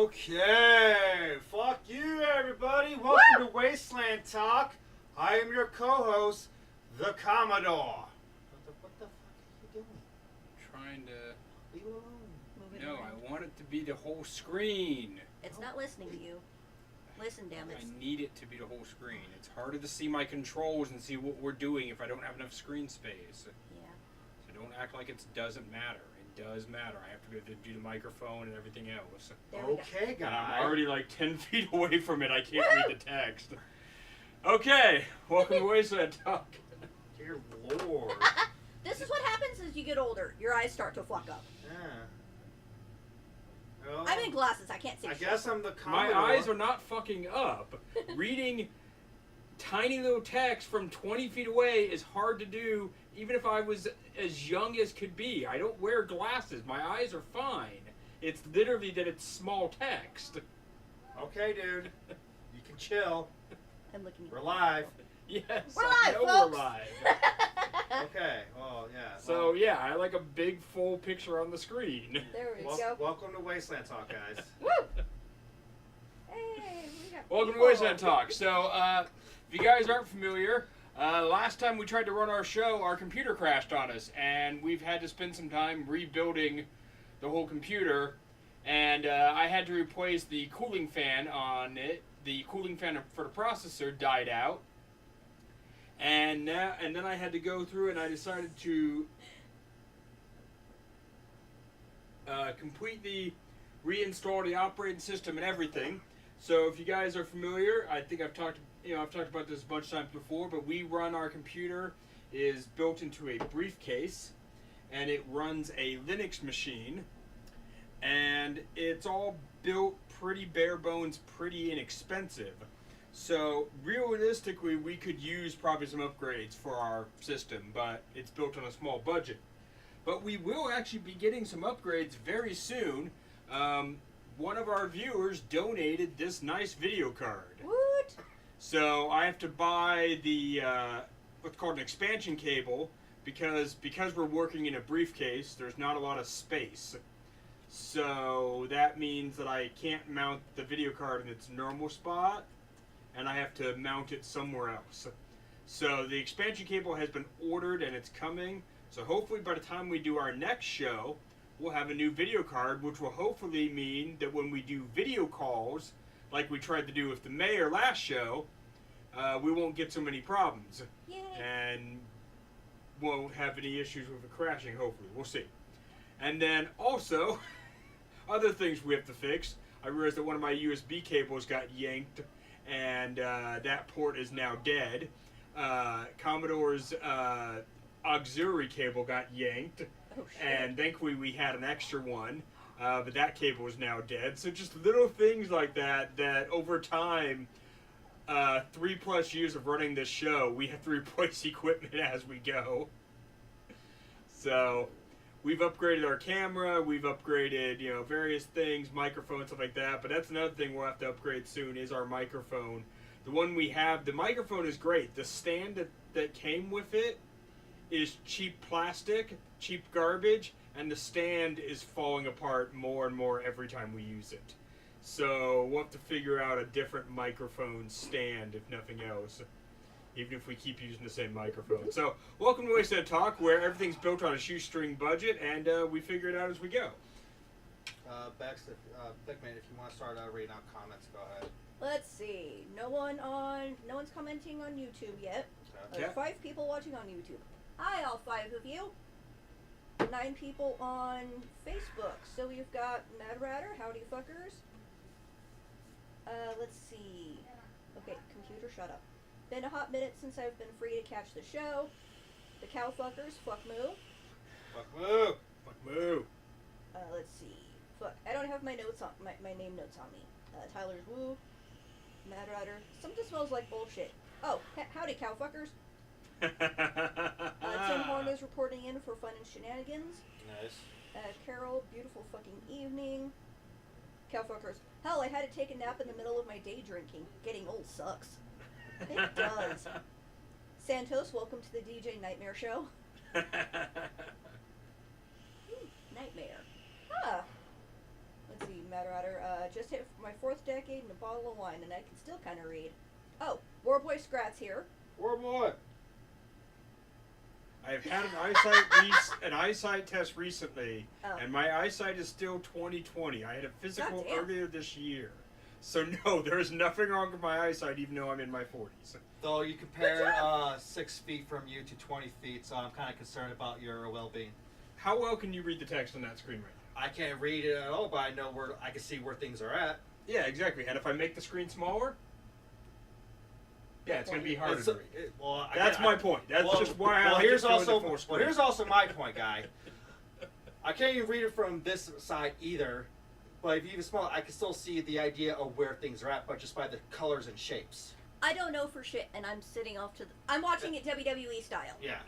Okay, fuck you everybody. Welcome to Wasteland Talk. I am your co-host, the Commodore. What the fuck are you doing? Trying to... Leave it alone. No, I want it to be the whole screen. It's not listening to you. Listen, damn it. I need it to be the whole screen. It's harder to see my controls and see what we're doing if I don't have enough screen space. Yeah. So don't act like it doesn't matter. It does matter. I have to be able to do the microphone and everything else. Okay, And guys. I'm already like 10 feet away from it. I can't read the text. Okay, welcome to Wasteland Talk. Dear Lord. This is what happens as you get older. Your eyes start to fuck up. Yeah. Well, I'm in glasses. I can't see I shit. guess I'm the My Commodore. eyes are not fucking up. Reading tiny little text from 20 feet away is hard to do, even if I was as young as could be. I don't wear glasses. My eyes are fine. It's literally that it's small text. Okay, dude. You can chill. I'm looking. We're live. Yes, We're I live, know folks. we're live. Okay. Well, yeah. So yeah, I like a big full picture on the screen. There we Well, go. welcome to Wasteland Talk, guys. Woo! Hey, we got Welcome to people. Wasteland Talk. So, if you guys aren't familiar, last time we tried to run our show, our computer crashed on us, and we've had to spend some time rebuilding the whole computer. And I had to replace the cooling fan on it. The cooling fan for the processor died out, and then I had to go through and I decided to completely reinstall the operating system and everything. So if you guys are familiar, I think I've talked about this a bunch of times before, but we run our computer is built into a briefcase, and it runs a Linux machine, and it's all built pretty bare bones, pretty inexpensive. So realistically, we could use probably some upgrades for our system, but it's built on a small budget. But we will actually be getting some upgrades very soon. One of our viewers donated this nice video card. What? So I have to buy the what's called an expansion cable because we're working in a briefcase. There's not a lot of space. So that means that I can't mount the video card in its normal spot, and I have to mount it somewhere else. So the expansion cable has been ordered and it's coming. So hopefully by the time we do our next show, we'll have a new video card, which will hopefully mean that when we do video calls, like we tried to do with the mayor last show, we won't get so many problems. Yay. And won't have any issues with it crashing, hopefully. We'll see. And then also, other things we have to fix. I realized that one of my USB cables got yanked, and that port is now dead. Commodore's auxiliary cable got yanked, Oh shit. and thankfully we had an extra one, but that cable is now dead. So just little things like that over time, 3+ years of running this show, we have to replace equipment as we go. So we've upgraded our camera, we've upgraded, various things, microphones, stuff like that. But that's another thing we'll have to upgrade soon is our microphone. The one we have, the microphone is great. The stand that came with it is cheap plastic, cheap garbage, and the stand is falling apart more and more every time we use it. So we'll have to figure out a different microphone stand, if nothing else, even if we keep using the same microphone. So welcome to Wasteland Talk, where everything's built on a shoestring budget, and we figure it out as we go. Bex, Thickman, if you want to start reading out comments, go ahead. Let's see. No one's commenting on YouTube yet. Okay. There's 5 people watching on YouTube. Hi, all 5 of you. 9 people on Facebook. So you've got Mad Ratter, howdy fuckers. Let's see. Okay, computer, shut up. Been a hot minute since I've been free to catch the show. The cow fuckers, fuck moo. Fuck moo. Fuck moo. Let's see. Fuck, I don't have my notes on my name notes on me. Tyler's woo. Mad Rider. Something smells like bullshit. Oh, howdy, cow fuckers. Tim Horn is reporting in for fun and shenanigans. Nice. Carol, beautiful fucking evening. Cow fuckers. Hell, I had to take a nap in the middle of my day drinking. Getting old sucks. It does. Santos, welcome to the DJ Nightmare Show. Nightmare. Ah. Let's see, Mad Rider. Just hit my 4th decade and a bottle of wine, and I can still kind of read. Oh, Warboy Scrat's here. War boy. I've had an eyesight test recently, Oh. and my eyesight is still 20/20. I had a physical Goddamn. earlier this year. So no, there's nothing wrong with my eyesight, even though I'm in my 40s. Though you compare 6 feet from you to 20 feet, so I'm kind of concerned about your well-being. How well can you read the text on that screen right now? I can't read it at all, but I know I can see where things are at. Yeah, exactly. And if I make the screen smaller? Yeah, it's going to be harder It's- to read. well, That's my point. That's just why I like here's to show also the full screen. here's also my point, guy. I can't even read it from this side either, but if you even small, I can still see the idea of where things are at, but just by the colors and shapes. I don't know for shit, and I'm sitting off to the. I'm watching it WWE style. Yeah.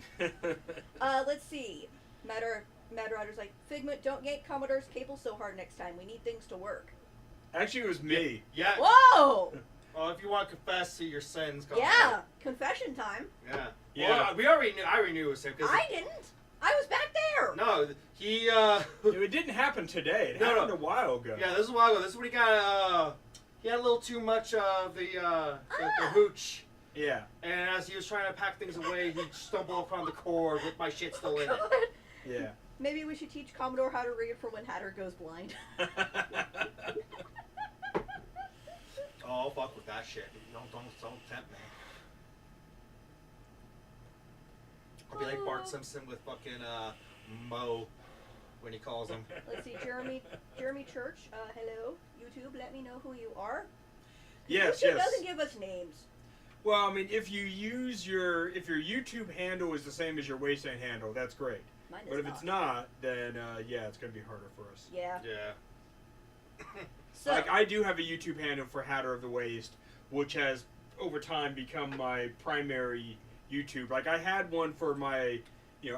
Let's see. Mad Rider's like, Figment, don't yank Commodore's cable so hard next time. We need things to work. Actually, it was me. Yeah. Whoa! Well, if you want to confess to your sins, go Yeah, ahead. confession time. Yeah. Yeah. Well, we already knew. I already knew it was him. I didn't. I was back there. No, he. It didn't happen today. It No, happened no. a while ago. Yeah, this is a while ago. This is when he got. He had a little too much of the hooch. Yeah. And as he was trying to pack things away, he stumbled upon the cord with my shit still in it. God. Yeah. Maybe we should teach Commodore how to read for when Hatter goes blind. Oh, fuck with that shit. Don't tempt me. I'll be like Bart Simpson with fucking Mo when he calls him. Let's see, Jeremy Church. Hello, YouTube. Let me know who you are. Yes, YouTube yes. doesn't give us names. Well, I mean, if your YouTube handle is the same as your Wasteland handle, that's great. Mine is But if it's not, then yeah, it's gonna be harder for us. Yeah. Yeah. So, Like I do have a YouTube handle for Hatter of the Waste, which has over time become my primary YouTube. Like I had one for my,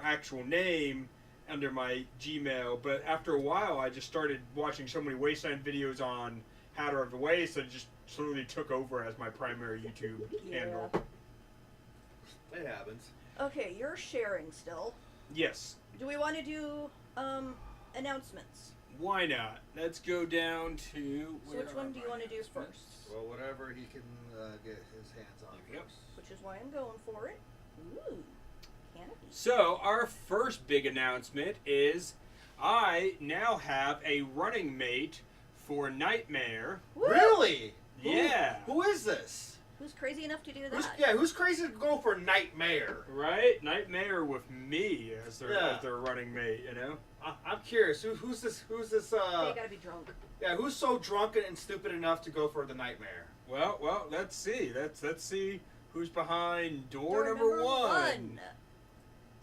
actual name under my Gmail, but after a while, I just started watching so many Wasteland videos on Hatter of the Waste that it just slowly took over as my primary YouTube handle. It happens. okay, you're sharing still. Yes. Do we want to do announcements? Why not? Let's go down to. So which one do you want to do first? Well, whatever he can get his hands on Yep. first. Which is why I'm going for it. Ooh, canopy. So our first big announcement is, I now have a running mate for Nightmare. Woo! Really? Yeah. Who is this? Who's crazy enough to do that? Who's crazy to go for Nightmare? Right? Nightmare with me as their Yeah. as their running mate, I'm curious. Who's this? Who's this? They gotta be drunk. Yeah. Who's so drunken and stupid enough to go for the Nightmare? Well, let's see. Let's see who's behind door number one.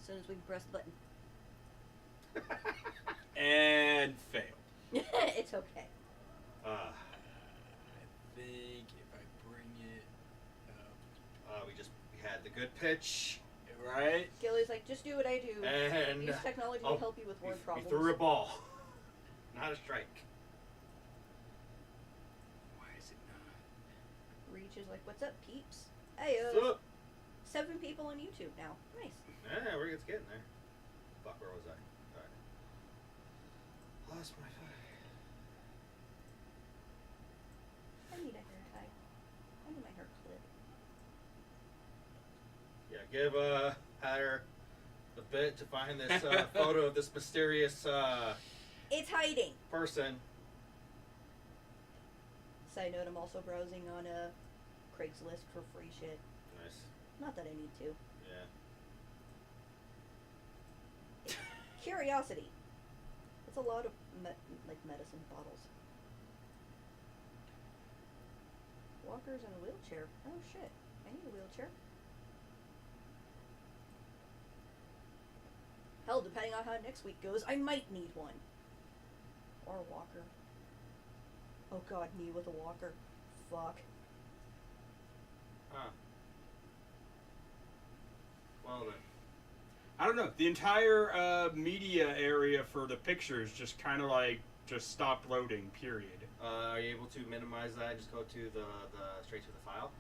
As soon as we can press the button. And fail. It's okay. I think if I bring it up. We had the good pitch, Right? Gilly's like, just do what I do. and Use technology to help you with word we problems. threw a ball, not a strike. Why is it not? Reach is like, what's up, peeps? Hey, So, 7 people on YouTube now. Nice. yeah, it's getting there. Fuck, where was I? Alright. Lost my I need a hair tie. I need my hair clipped. Yeah, give Hatter a bit to find this photo of this mysterious It's hiding. person. Side note, I'm also browsing on Craigslist for free shit. Nice. Not that I need to. Yeah. Curiosity. It's a lot of medicine bottles. Walkers in a wheelchair. Oh shit. I need a wheelchair. Hell, depending on how next week goes, I might need one. Or a walker. Oh god, me with a walker. Fuck. Huh. Well then. I don't know. The entire media area for the pictures just kind of just stopped loading. Period. Are you able to minimize that and just go to the straight to the file?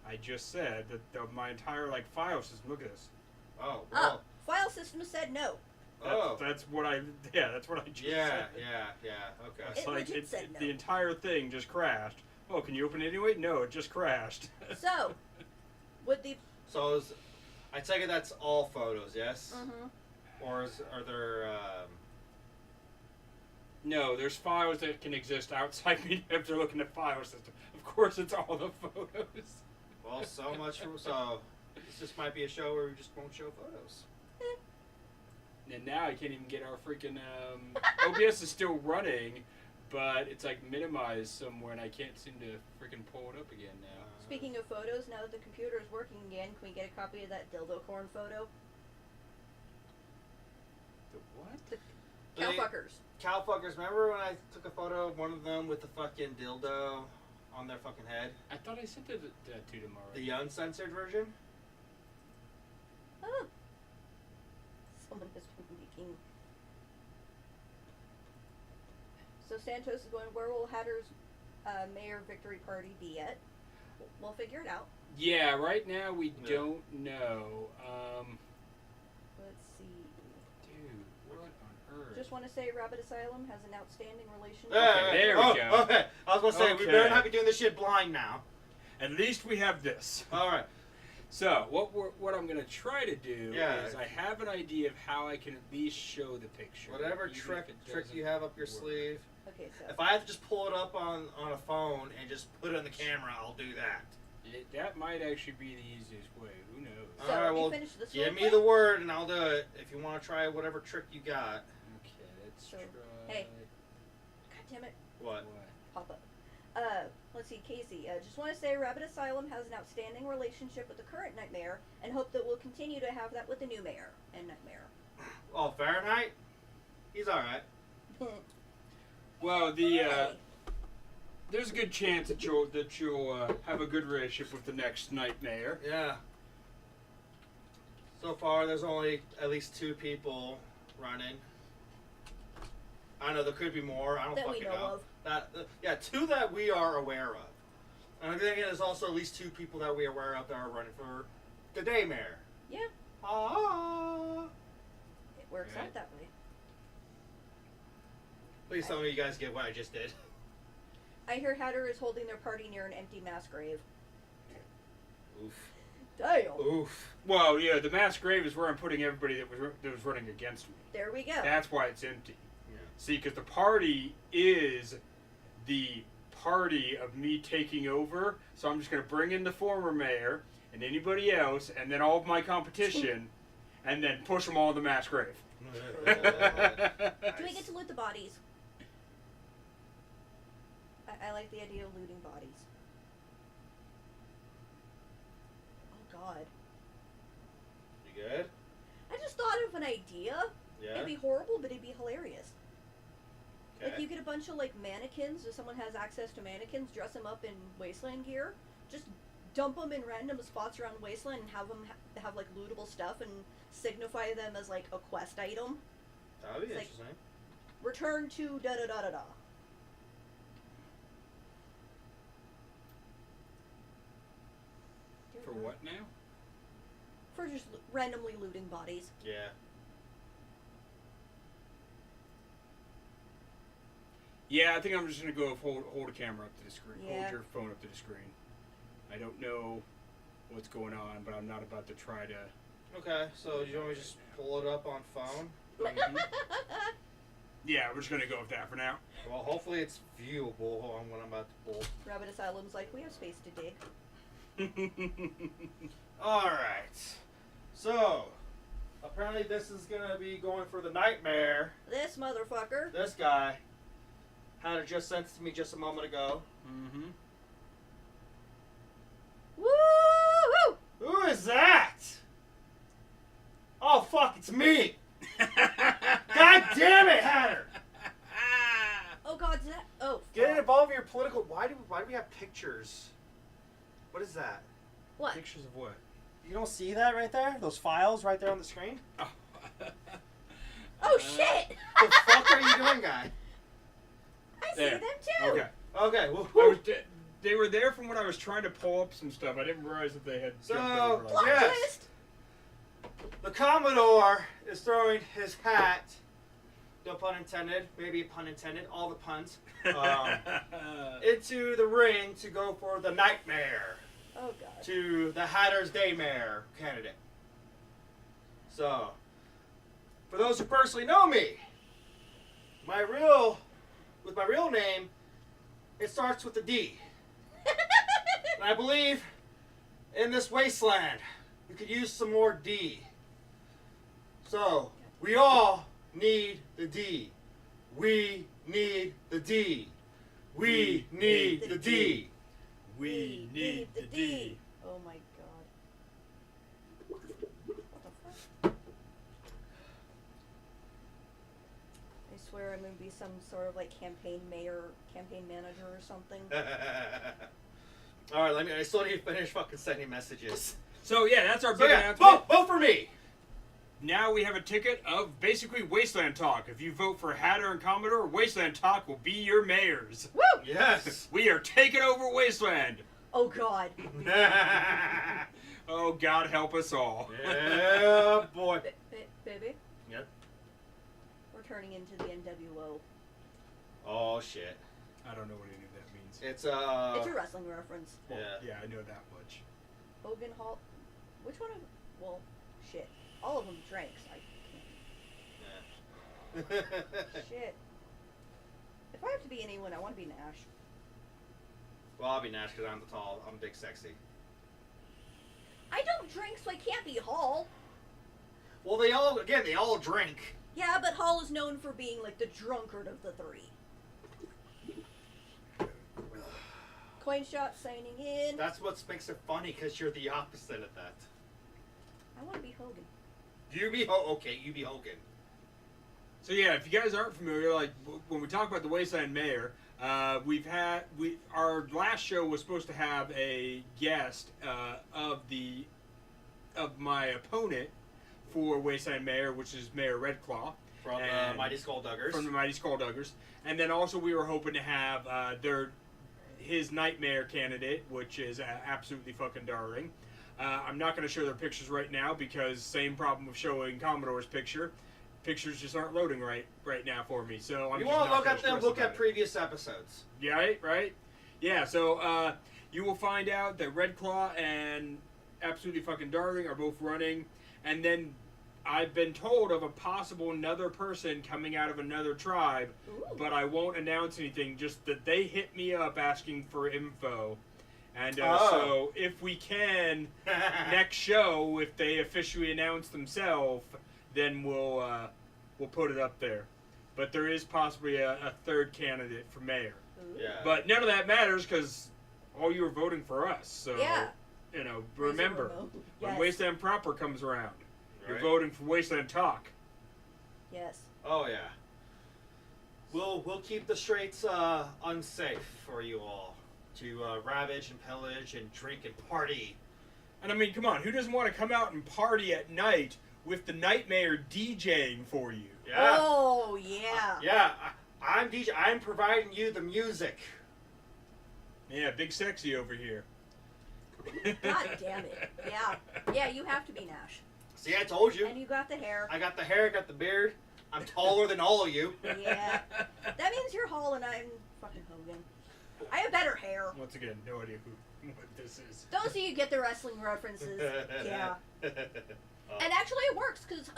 I just said that my entire file system. Look at this. Oh, Ah, well. file system said no. That's what I. Yeah, that's what I just Yeah, said. yeah, okay. It's It legit said no. the entire thing just crashed. Oh, can you open it anyway? No, it just crashed. So, would the So I take it that's all photos, yes? mm-hmm. Or are there No, there's files that can exist outside media if they're looking at file system. Of course, it's all the photos. well, so much for so this just might be a show where we just won't show photos. And now I can't even get our freaking OBS is still running, but it's minimized somewhere, and I can't seem to freaking pull it up again now. Speaking of photos, now that the computer is working again, can we get a copy of that dildo corn photo? The what? Cowfuckers. Cowfuckers, remember when I took a photo of one of them with the fucking dildo on their fucking head? I thought I sent that to them already. The uncensored version? Oh. Someone has been making... So Santos is going, where will Hatter's mayor victory party be at? We'll figure it out. Yeah, right now we Yeah. don't know. Let's see. Dude, what on earth? Just want to say Rabbit Asylum has an outstanding relationship. Okay, there we go. Okay, I was gonna say, we Okay. better not be doing this shit blind now. At least we have this. Alright. So, what I'm going to try to do Yeah. is I have an idea of how I can at least show the picture. Whatever even if trick it you doesn't have up your work. sleeve. Okay, so. If I have to just pull it up on a phone and just put it on the camera, I'll do that. That might actually be the easiest way. Who knows? So, Alright, have you well, finished this give real me quick? the word and I'll do it. If you want to try whatever trick you got. Okay, let's So, try. hey. God damn it. What? Pop up. Let's see, Casey. Just want to say Rabbit Asylum has an outstanding relationship with the current night mayor and hope that we'll continue to have that with the new mayor and night mayor. Oh, Fahrenheit? He's alright. Well, there's a good chance that you'll have a good relationship with the next night mayor. Yeah. So far, there's only at least 2 people running. I know there could be more. I don't That we fucking know know. of. Yeah, 2 that we are aware of. And then again, there's also at least 2 people that we are aware of that are running for the day mayor. Yeah, Ah. it works Right. out that way. Please tell me you guys get what I just did. I hear Hatter is holding their party near an empty mass grave. Oof. Damn. Oof. Well, yeah, the mass grave is where I'm putting everybody that was running against me. There we go. That's why it's empty. Yeah. See, because the party is the party of me taking over, so I'm just going to bring in the former mayor and anybody else, and then all of my competition, and then push them all in the mass grave. Do we get to loot the bodies? I like the idea of looting bodies. Oh god. You good? I just thought of an idea. Yeah. It'd be horrible, but it'd be hilarious. Okay. Like you get a bunch of like mannequins, if someone has access to mannequins, dress them up in Wasteland gear, just dump them in random spots around Wasteland and have them have like lootable stuff and signify them as like a quest item. That would be It's like- interesting. Return to da da da da da. For what now? For just randomly looting bodies. Yeah. Yeah, I think I'm just going to go hold a camera up to the screen. Yeah. Hold your phone up to the screen. I don't know what's going on, but I'm not about to try to... Okay, so you want me to just pull it up on phone? Mhm. Yeah, we're just going to go with that for now. Well, hopefully it's viewable on what I'm about to pull. Rabbit Asylum's like, we have space to dig. Alright. So, apparently this is going to be going for the nightmare. This motherfucker. This guy had it just sent to me just a moment ago. Mm-hmm. Woo-hoo! Who is that? Oh, fuck, it's me! God damn it, Hatter! Oh god, is that? Oh. Get fuck. involved in your political... Why do we have pictures? What is that? What? Pictures of what? You don't see that right there? Those files right there on the screen? Oh shit! The fuck are you doing, guy? I see There. them too. Okay. Okay, well, I was they were there from when I was trying to pull up some stuff. I didn't realize that they had jumped So, over. Plot Yes. twist. the Commodore is throwing his hat, no pun intended, maybe pun intended, all the puns, into the ring to go for the nightmare, Oh god. to the Hatter's Daymare candidate. So, for those who personally know me, my real name, it starts with a D. And I believe in this wasteland, we could use some more D. So, we all need the D. We need the D. We need the D. We need the D. Oh my god. What the fuck? I swear I'm gonna be some sort of like campaign manager or something. Alright, I still need to finish fucking sending messages. So yeah, that's our So big yeah, announcement. vote for me! Now we have a ticket of basically Wasteland Talk. If you vote for Hatter and Commodore, Wasteland Talk will be your mayors. Woo! Yes! We are taking over Wasteland. Oh god. Oh, God help us all. Yeah, boy. Baby? Yep. We're turning into the NWO. Oh, shit. I don't know what any of that means. It's It's a wrestling reference. Yeah. Yeah, I know that much. Hogan Hall. Which one of. Well, shit. All of them drank, so I can't. Shit. If I have to be anyone, I want to be Nash. Well, I'll be Nash because I'm tall. I'm big sexy. I don't drink, so I can't be Hall. Well, they all drink. Yeah, but Hall is known for being like the drunkard of the three. Coin shot signing in. That's what makes it funny because you're the opposite of that. I want to be Hogan. You be okay, you be Hogan. So yeah, if you guys aren't familiar, like when we talk about the Wasteland Mayor, our last show was supposed to have a guest of my opponent for Wasteland Mayor, which is Mayor Redclaw From Mighty Skullduggers. From the Mighty Skullduggers, and then also we were hoping to have his Nightmare candidate, which is absolutely fucking darling. I'm not going to show their pictures right now because same problem with showing Commodore's picture. Pictures just aren't loading right now for me. So I'm you just want to not look gonna at them? stress Look about at it. previous episodes. Yeah, right? Yeah, so you will find out that Red Claw and Absolutely Fucking Darling are both running. And then I've been told of a possible another person coming out of another tribe, Ooh. but I won't announce anything, just that they hit me up asking for info. And so if we can, next show, if they officially announce themselves, then we'll put it up there. But there is possibly a third candidate for mayor. Ooh. Yeah. But none of that matters because all you are voting for us. So, Yeah. remember, when Yes. Wasteland Proper comes around, you're Right. voting for Wasteland Talk. Yes. Oh yeah. We'll keep the streets unsafe for you all to ravage and pillage and drink and party. And I mean, come on, who doesn't want to come out and party at night with the Nightmare DJing for you? Yeah. Oh yeah. Yeah. I'm DJ. I'm providing you the music. Yeah, big sexy over here. God damn it. Yeah. Yeah, you have to be Nash. See, I told you. And you got the hair. I got the hair, got the beard. I'm taller than all of you. Yeah. That means you're Hall and I'm fucking Hogan. I have better hair. Once again, no idea what this is. Those of you get the wrestling references. Yeah. And actually it works because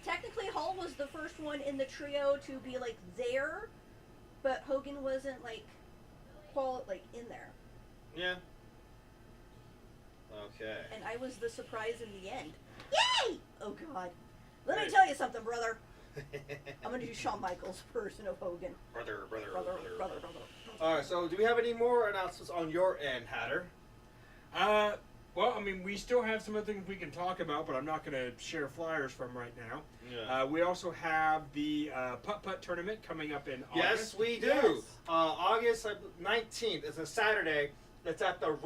technically Hall was the first one in the trio to be like there, but Hogan wasn't like in there. Yeah. Okay. And I was the surprise in the end. Yay! Oh god. Let me tell you something, brother. I'm gonna do Shawn Michaels' version of Hogan. Brother. Brother. Alright, so do we have any more announcements on your end, Hatter? Well, I mean, we still have some other things we can talk about, but I'm not going to share flyers from right now. Yeah. We also have the putt-putt tournament coming up in August. Yes, we do. Yes. August 19th. It's a Saturday. It's at the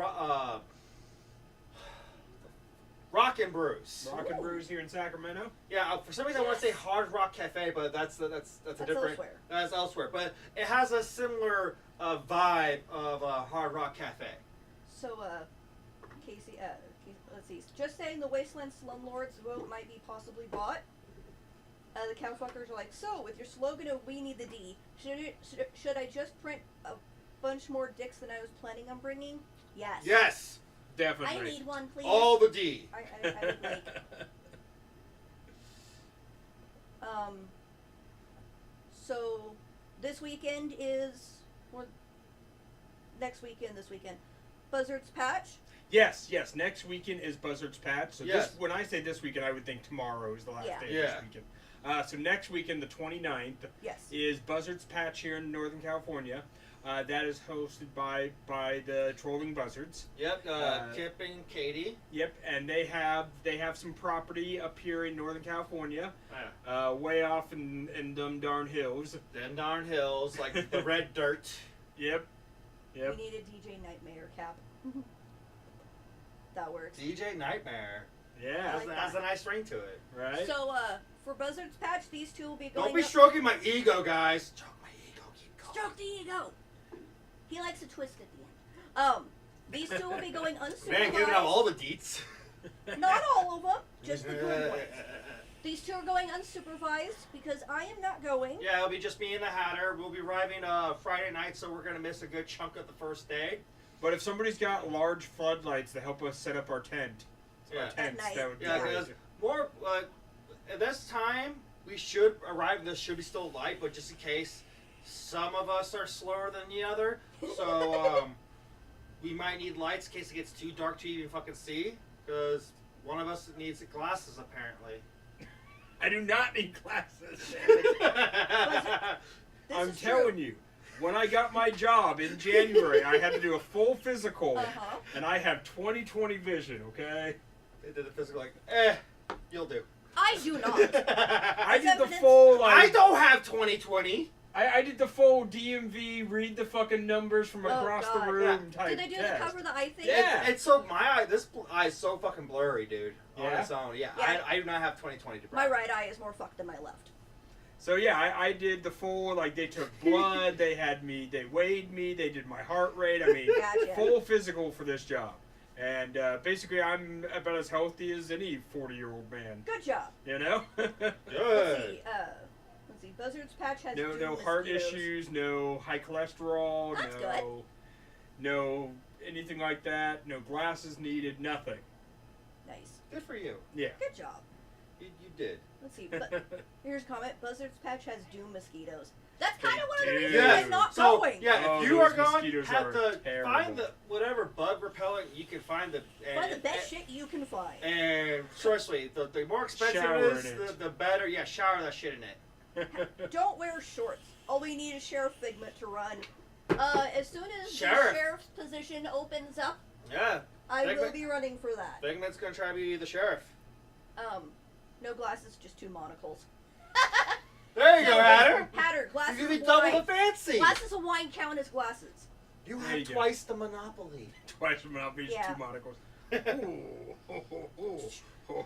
Rockin' Brews. Rock and Brews here in Sacramento. Yeah, for some reason I want to say Hard Rock Cafe, but that's a different. elsewhere. That's elsewhere, but it has a similar vibe of Hard Rock Cafe. So, Casey, let's see. Just saying the Wasteland Slumlords vote might be possibly bought. The cowfuckers are like, so, with your slogan of "We need the D," should I just print a bunch more dicks than I was planning on bringing? Yes. Yes, Definitely. I need one, please. all the D. I would like. So, this weekend is, or next weekend, this weekend, Buzzard's Patch. Yes. Next weekend is Buzzard's Patch. So Yes. when I say this weekend, I would think tomorrow is the last Yeah. day of Yeah. this weekend. So next weekend, the 29th, Yes. is Buzzards Patch here in Northern California. That is hosted by the Trolling Buzzards. Yep, Kip and Katie. Yep, and they have some property up here in Northern California, Yeah. way off in them darn hills. Them darn hills, like the red dirt. Yep. We need a DJ Nightmare cap. That works. DJ Nightmare. Yeah. like Has a that. nice ring to it. Right. So, for Buzzards Patch, these two will be going Don't be up- stroking my ego, guys. Stroke my ego. Keep going. Stroke the ego! He likes a twist at the end. These two will be going unsupervised. Man, giving out all the deets. Not all of them, just the good ones. These two are going unsupervised because I am not going. Yeah, it'll be just me and the Hatter. We'll be arriving Friday night, so we're gonna miss a good chunk of the first day. But if somebody's got large floodlights to help us set up our tent, Yeah. our tents, At night. that would be Yeah, great. because more at this time we should arrive. This should be still light, but just in case some of us are slower than the other, so we might need lights in case it gets too dark to even fucking see. Because one of us needs glasses apparently. I do not need glasses. This I'm is telling true. you, when I got my job in January, I had to do a full physical, Uh-huh. and I have 20/20 vision. Okay. They did the physical like, you'll do. I do not. I As did the evidence- full I like. don't have 20/20. I did the full DMV, read the fucking numbers from Oh, across God. the room Yeah. type Did they do test. the cover the eye thing? Yeah. It's so my eye. This eye is so fucking blurry, dude. On Yeah? its own. Yeah. Yeah. I do not have 20/20 to My brag. right eye is more fucked than my left. So yeah, I did the full, like, they took blood, they had me, they weighed me, they did my heart rate. I mean, Gotcha. full physical for this job. And basically, I'm about as healthy as any 40-year-old man. Good job. You know? Let's Good. see. Let's see. Buzzards Patch has no doom heart mosquitoes. issues, no high cholesterol, That's no anything like that, no glasses needed, nothing. Nice. Good for you. Yeah. Good job. You did. Let's see. But here's a comment. Buzzards Patch has doom mosquitoes. That's kind They of one of the do. reasons Yeah. I'm not So going. yeah, Oh, if you are those going, mosquitoes have are to terrible. find the whatever bug repellent you can find. Find the best shit you can find. And seriously, the more expensive Shower it is, in it. the better. Yeah, shower that shit in it. Don't wear shorts. All we need is Sheriff Figment to run. As soon as Sheriff. the Sheriff's position opens up, Yeah. I will Figment. be running for that. Figment's gonna try to be the sheriff. No glasses, just 2 monocles. There you No, go, Hatter. Hatter, glasses You give me of double wine. the fancy. Glasses of wine count as glasses. You There have you go. twice the monopoly. Twice from Mount Beach, Yeah. 2 monocles.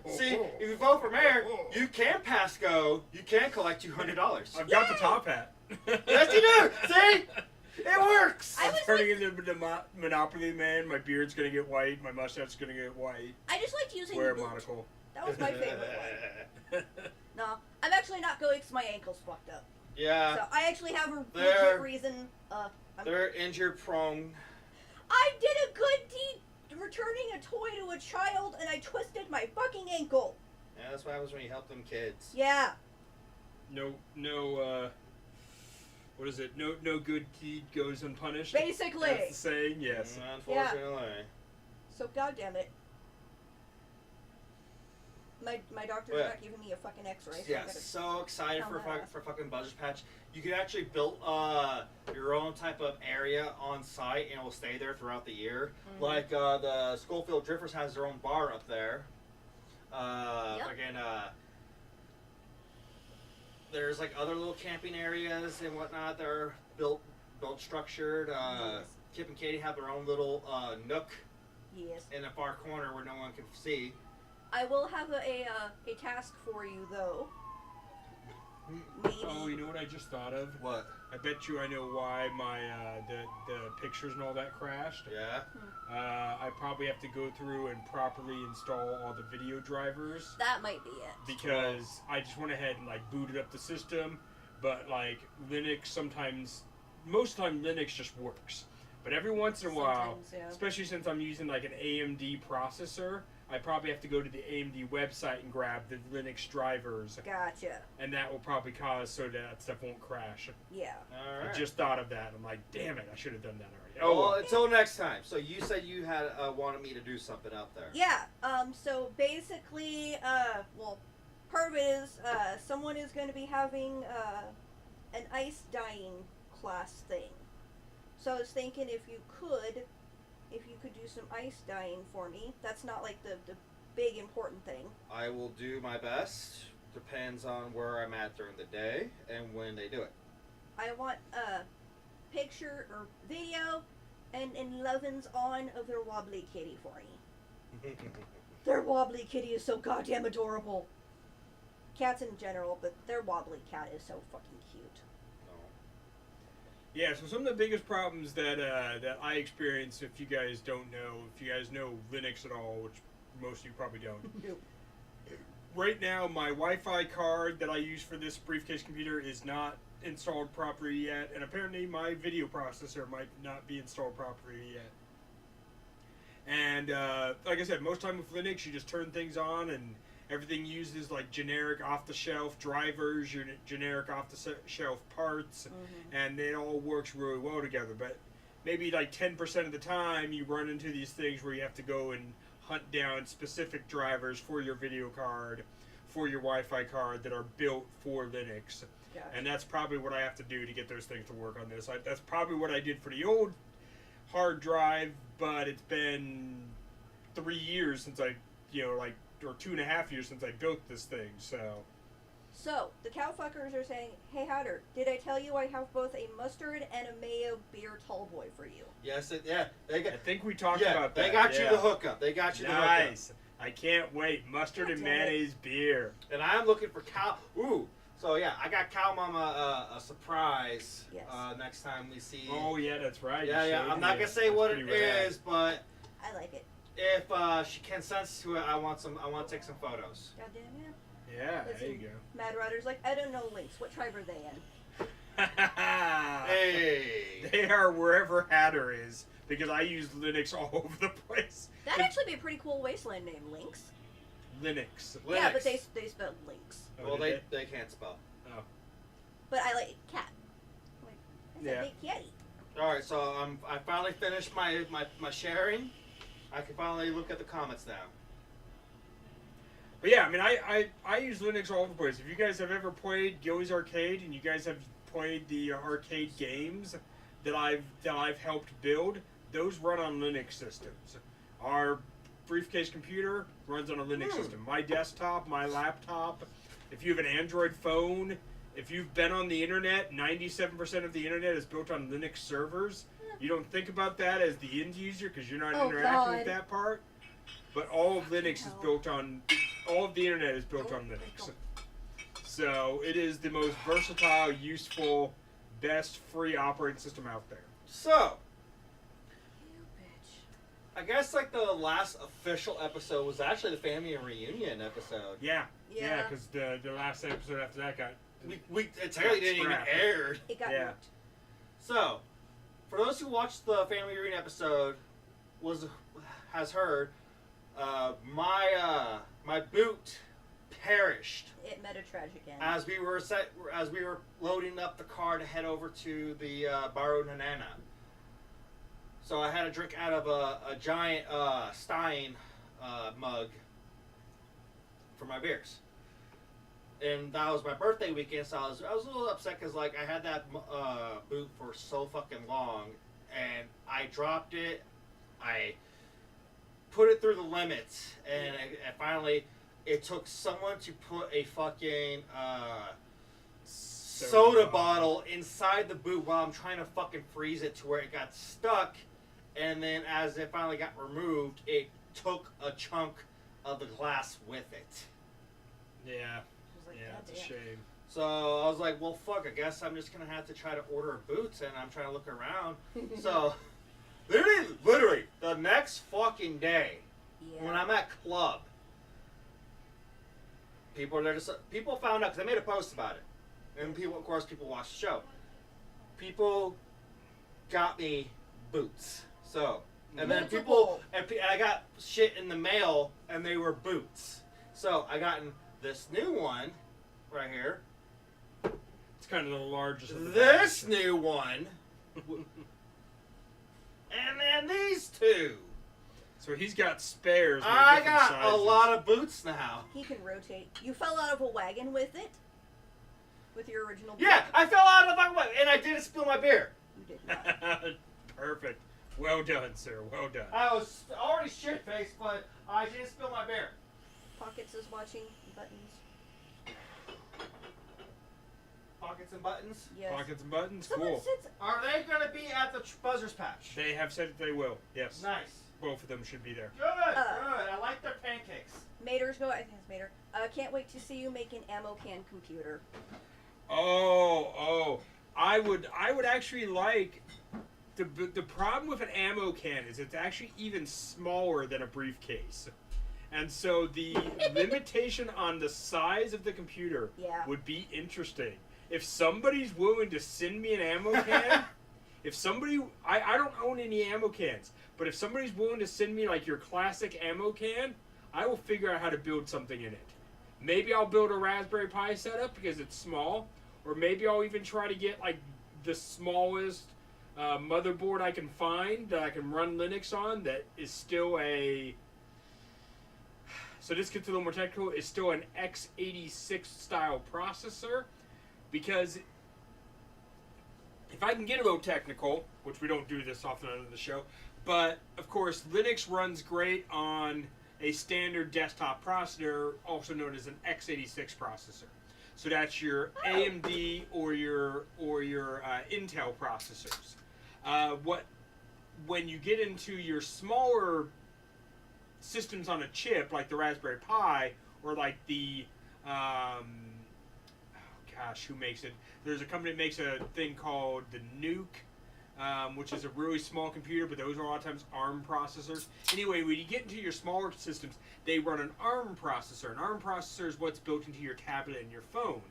See, if you vote for mayor, you can pass go. You can collect $200. I've got the Yay! top hat. Yes, you do. See, it works. I I'm was turning into the Monopoly man. My beard's gonna get white. My mustache's gonna get white. I just liked using Wear a the boot. monocle. That was my favorite one. No, I'm actually not going because my ankle's fucked up. Yeah, So I actually have a There. legit reason. they're injured prone. I did a good deed returning a toy to a child and I twisted my fucking ankle. Yeah, that's what happens when you help them kids. Yeah. No, what is it? No good deed goes unpunished. Basically. That's the saying. Yes. Unfortunately. So goddamn it. My doctor's Yeah. not giving me a fucking X-ray. So Yeah, I gotta- so excited Tell for my ass. fucking Buzzard Patch. You can actually build your own type of area on site and it will stay there throughout the year. Mhm. Like the Schofield Drifters has their own bar up there. Yep. Again, there's like other little camping areas and whatnot that are built structured. Yes. Kip and Katie have their own little nook Yes. in the far corner where no one can see. I will have a task for you though. Maybe. Oh, you know what I just thought of? What? I bet you I know why my the pictures and all that crashed. Yeah. I probably have to go through and properly install all the video drivers That might be it. because I just went ahead and like booted up the system, but like Linux sometimes, most of the time Linux just works, but every once in a while, Sometimes, yeah. especially since I'm using like an AMD processor, I probably have to go to the AMD website and grab the Linux drivers, Gotcha. and that will probably cause so that stuff won't crash. Yeah. All I right. just thought of that. I'm like, damn it, I should have done that already. Oh, Oh, well, until next time. So you said you had wanted me to do something out there. Yeah. So basically, well, part of it is someone is going to be having an ice dyeing class thing. So I was thinking if you could do some ice dyeing for me. That's not like the big important thing. I will do my best. Depends on where I'm at during the day and when they do it. I want a picture or video and lovin's on of their wobbly kitty for me. Their wobbly kitty is so goddamn adorable. Cats in general, but their wobbly cat is so fucking cute. Yeah, so some of the biggest problems that that I experience, if you guys don't know, if you guys know Linux at all, which most of you probably don't. Nope. Right now, my Wi-Fi card that I use for this briefcase computer is not installed properly yet, and apparently my video processor might not be installed properly yet. And like I said, most time with Linux, you just turn things on and everything uses like generic off-the-shelf drivers, your generic off-the-shelf parts, and it all works really well together. But maybe like 10% of the time you run into these things where you have to go and hunt down specific drivers for your video card, for your Wi-Fi card that are built for Linux. Gotcha. And that's probably what I have to do to get those things to work on this. That's probably what I did for the old hard drive, but it's been 3 years since I, or 2.5 years since I built this thing, so. So, the cowfuckers are saying, hey Hatter, did I tell you I have both a mustard and a mayo beer tall boy for you? Yes, yeah. I think we talked about that. They got you the hookup. They got you the hookup. Nice. I can't wait. Mustard and God damn it. mayonnaise beer. And I'm looking for cow. Ooh. So yeah, I got Cow Mama a surprise. Yes. Next time we see. Oh yeah, that's right. Yeah, You yeah. showed I'm not me. gonna say That's what pretty it rad. is, but I like it. if she consents to it, I want to take some photos. Goddamn yeah. Yeah, Listen, there you go. Mad Rider's like, I don't know Lynx. What tribe are they in? Hey. They are wherever Hatter is, because I use Linux all over the place. That'd actually be a pretty cool wasteland name, Lynx. Linux. Yeah, Linux. but they spelled Lynx. Oh, Well, did they can't spell. Oh. But I like cat. Like, that's Yeah. a big kitty. All right, so I finally finished my sharing. I can finally look at the comments now. But yeah, I mean, I use Linux all over the place. If you guys have ever played Gilly's Arcade and you guys have played the arcade games that I've helped build, those run on Linux systems. Our briefcase computer runs on a Linux system. My desktop, my laptop. If you have an Android phone, if you've been on the internet, 97% of the internet is built on Linux servers. You don't think about that as the end user because you're not interacting with that part. But all of Linux is built on, all of the internet is built on Linux. So it is the most versatile, useful, best free operating system out there. So, You bitch. I guess like the last official episode was actually the family reunion episode. Yeah, Yeah. because the last episode after that got It technically didn't even scrapped. air. It got Yeah. moved. So, for those who watched the family reunion episode, has heard, my boot perished It met a tragic end. as we were loading up the car to head over to the borrowed Hanana. So I had to drink out of a giant Stein mug for my beers. And that was my birthday weekend, so I was a little upset because like I had that boot for so fucking long, and I dropped it. I put it through the limits, and finally it took someone to put a fucking soda bottle inside the boot while I'm trying to fucking freeze it to where it got stuck, and then as it finally got removed, it took a chunk of the glass with it. yeah. She was like, Yeah, "God it's a damn." shame. So I was like, well, fuck, I guess I'm just going to have to try to order boots, and I'm trying to look around. So, literally, the next fucking day, Yeah. when I'm at club, people found out, because I made a post about it, and people, of course, people watched the show. People got me boots. So, and then Multiple. and I got shit in the mail, and they were boots. So, I got this new one, right here. It's kind of the largest of the This batch. new one. And then these two. So he's got spares. in I different got sizes. a lot of boots now. He can rotate. You fell out of a wagon with it? With your original Yeah, boot? I fell out of the fucking way, and I didn't spill my beer. You did not. Perfect. Well done, sir. Well done. I was already shit-faced, but I didn't spill my beer. Pockets is watching. Buttons. Pockets and buttons. Yes. Pockets and buttons. Someone Cool. sits. Are they going to be at the Buzzers Patch? They have said that they will. Yes. Nice. Both of them should be there. Good, good. I like their pancakes. Mater's go. I think it's Mater. Can't wait to see you make an ammo can computer. Oh. I would actually like. The problem with an ammo can is it's actually even smaller than a briefcase. And so the limitation on the size of the computer Yeah. would be interesting. If somebody's willing to send me an ammo can, I don't own any ammo cans, but if somebody's willing to send me like your classic ammo can, I will figure out how to build something in it. Maybe I'll build a Raspberry Pi setup because it's small, or maybe I'll even try to get like the smallest motherboard I can find that I can run Linux on that is still a... So this gets a little more technical. It's still an x86 style processor, because if I can get a little technical, which we don't do this often on the show, but of course Linux runs great on a standard desktop processor, also known as an x86 processor. So that's your AMD or your Intel processors. When you get into your smaller systems on a chip, like the Raspberry Pi, or like the, who makes it? There's a company that makes a thing called the Nuke, which is a really small computer, but those are a lot of times ARM processors. Anyway, when you get into your smaller systems, they run an ARM processor. An ARM processor is what's built into your tablet and your phone,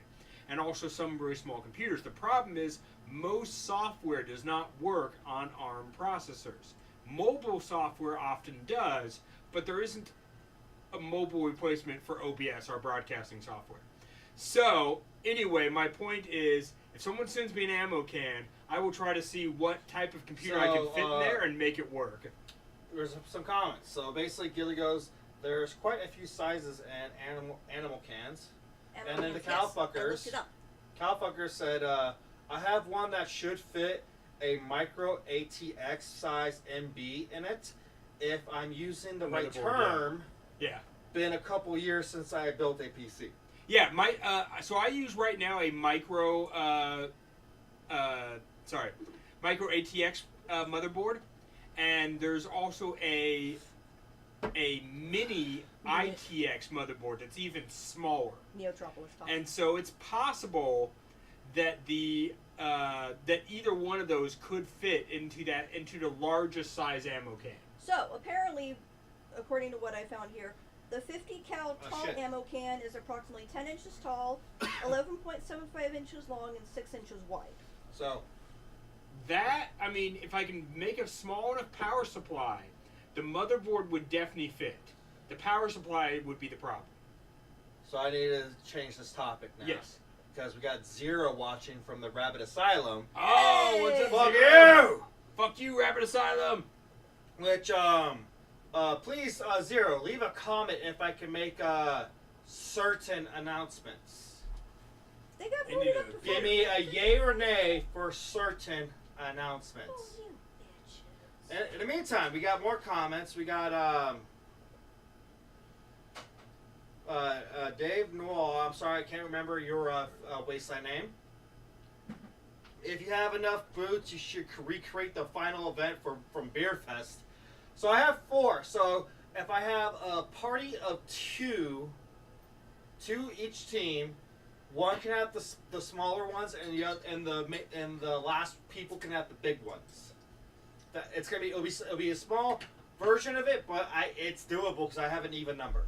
and also some really small computers. The problem is most software does not work on ARM processors. Mobile software often does, but there isn't a mobile replacement for OBS, our broadcasting software. So, anyway, my point is, if someone sends me an ammo can, I will try to see what type of computer I can fit in there and make it work. There's some comments. So basically, Gilly goes, there's quite a few sizes and animal cans. And then the Cowfuckers. Cowfucker said, I have one that should fit a micro ATX size MB in it. If I'm using the right term, yeah. Been a couple years since I built a PC. Yeah, so I use right now a micro ATX motherboard, and there's also a mini ITX motherboard that's even smaller. Neotropolis. And so it's possible that that either one of those could fit into the largest size ammo can. So apparently, according to what I found here, the 50 cal tall ammo can is approximately 10 inches tall, 11.75 inches long, and 6 inches wide. So that, I mean, if I can make a small enough power supply, the motherboard would definitely fit. The power supply would be the problem. So I need to change this topic now. Yes. Because we got Zero watching from the Rabbit Asylum. Oh, what's up, Fuck Zero? you! Fuck you, Rabbit Asylum! Which, please, Zero, leave a comment if I can make, certain announcements. They got voted up to Give me a yay or nay for certain announcements. Oh, you bitches. In the meantime, we got more comments. We got, Dave Noel, I'm sorry, I can't remember your Wasteland name. If you have enough boots, you should recreate the final event from Beer Fest. So I have 4. So if I have a party of 2 each team, one can have the smaller ones, and the last people can have the big ones. It'll be a small version of it, but it's doable because I have an even number.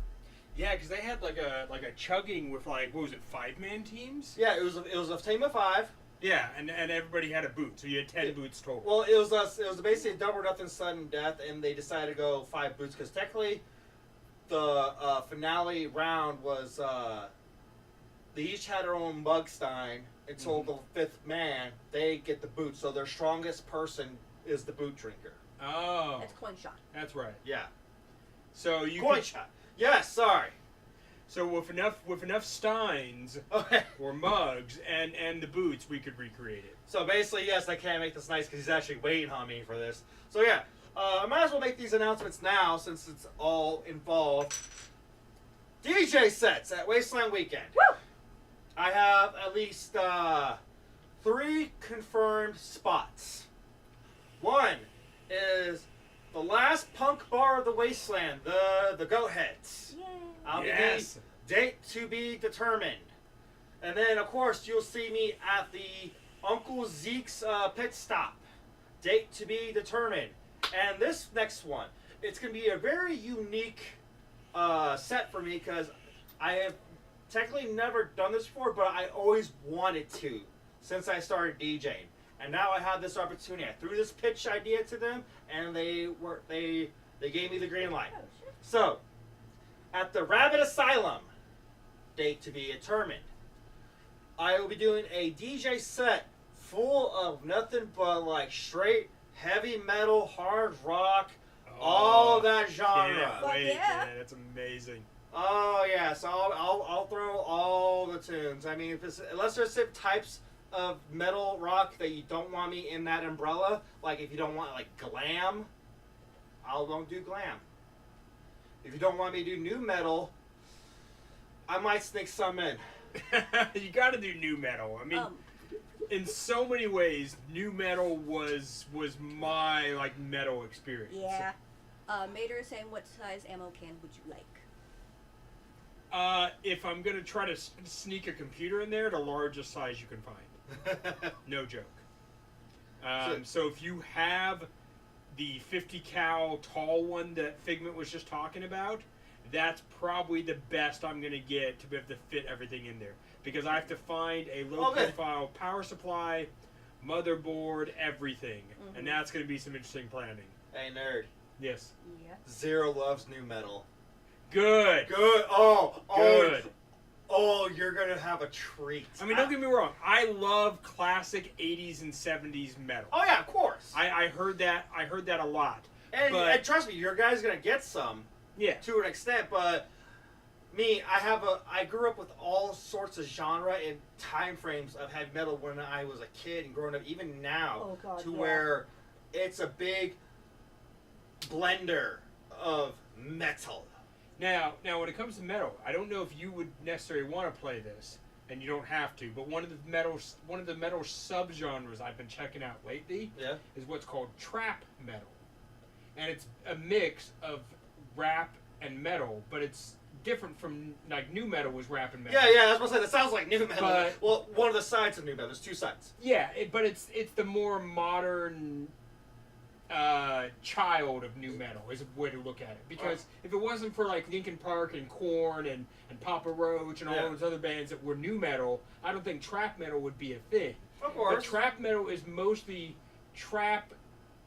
Yeah, because they had like a chugging with what was it, 5-man teams? Yeah, it was a team of 5. Yeah, and everybody had a boot, so you had 10 boots total. Well, it was basically a double or nothing sudden death, and they decided to go 5 boots because technically the finale round was they each had their own Mugstein until the 5th man they get the boot, so their strongest person is the boot drinker. Oh, That's coin shot. that's right. Yeah. So you Coin could, shop. Yes, sorry. so with enough steins Okay. or mugs and the boots, we could recreate it. So basically, yes, I can't make this nice because he's actually waiting on me for this. So yeah, I might as well make these announcements now since it's all involved. DJ sets at Wasteland Weekend. Woo! I have at least 3 confirmed spots. One is the last punk bar of the Wasteland, the Goat Heads. Yay. I'll Yes. be date to be determined. And then, of course, you'll see me at the Uncle Zeke's pit stop. Date to be determined. And this next one, it's going to be a very unique set for me because I have technically never done this before, but I always wanted to since I started DJing. And now I have this opportunity. I threw this pitch idea to them, and they gave me the green light. Oh, shit. So, at the Rabbit Asylum, date to be determined, I will be doing a DJ set full of nothing but like straight heavy metal, hard rock, all that genre. Can't Fuck wait, yeah. man. That's amazing. Oh yeah, so I'll throw all the tunes. I mean, if it's, unless there's certain types of metal rock that you don't want me in that umbrella, like if you don't want like glam, I won't do glam. If you don't want me to do new metal, I might sneak some in. You got to do new metal. I mean, in so many ways, new metal was my like metal experience. Yeah. Mater is saying, what size ammo can would you like? If I'm gonna try to sneak a computer in there, the largest size you can find. No joke. So if you have the 50 cal tall one that Figment was just talking about, that's probably the best I'm gonna get to be able to fit everything in there. Because I have to find a low profile power supply, motherboard, everything. Mm-hmm. And that's gonna be some interesting planning. Hey nerd, Yes. Yeah. Zero loves new metal. Good. Good. Good. Oh, you're gonna have a treat. I mean, don't get me wrong. I love classic 80s and 70s metal. Oh yeah, of course. I heard that. I heard that a lot. And trust me, your guy's gonna get some Yeah. to an extent. But me, I grew up with all sorts of genre and time frames of heavy metal when I was a kid and growing up. Even now, Oh, God, to yeah. where it's a big blender of metal. Now, when it comes to metal, I don't know if you would necessarily want to play this, and you don't have to. But one of the metal subgenres I've been checking out lately Yeah. is what's called trap metal, and it's a mix of rap and metal, but it's different from like new metal was rap and metal. Yeah, I was gonna say that sounds like new metal. But- well, one of the sides of new metal. There's 2 sides. Yeah, but it's the more modern child of new metal is a way to look at it. Because if it wasn't for like Linkin Park and Korn and Papa Roach and all Yeah. those other bands that were new metal, I don't think trap metal would be a thing. Of But course. trap metal is mostly trap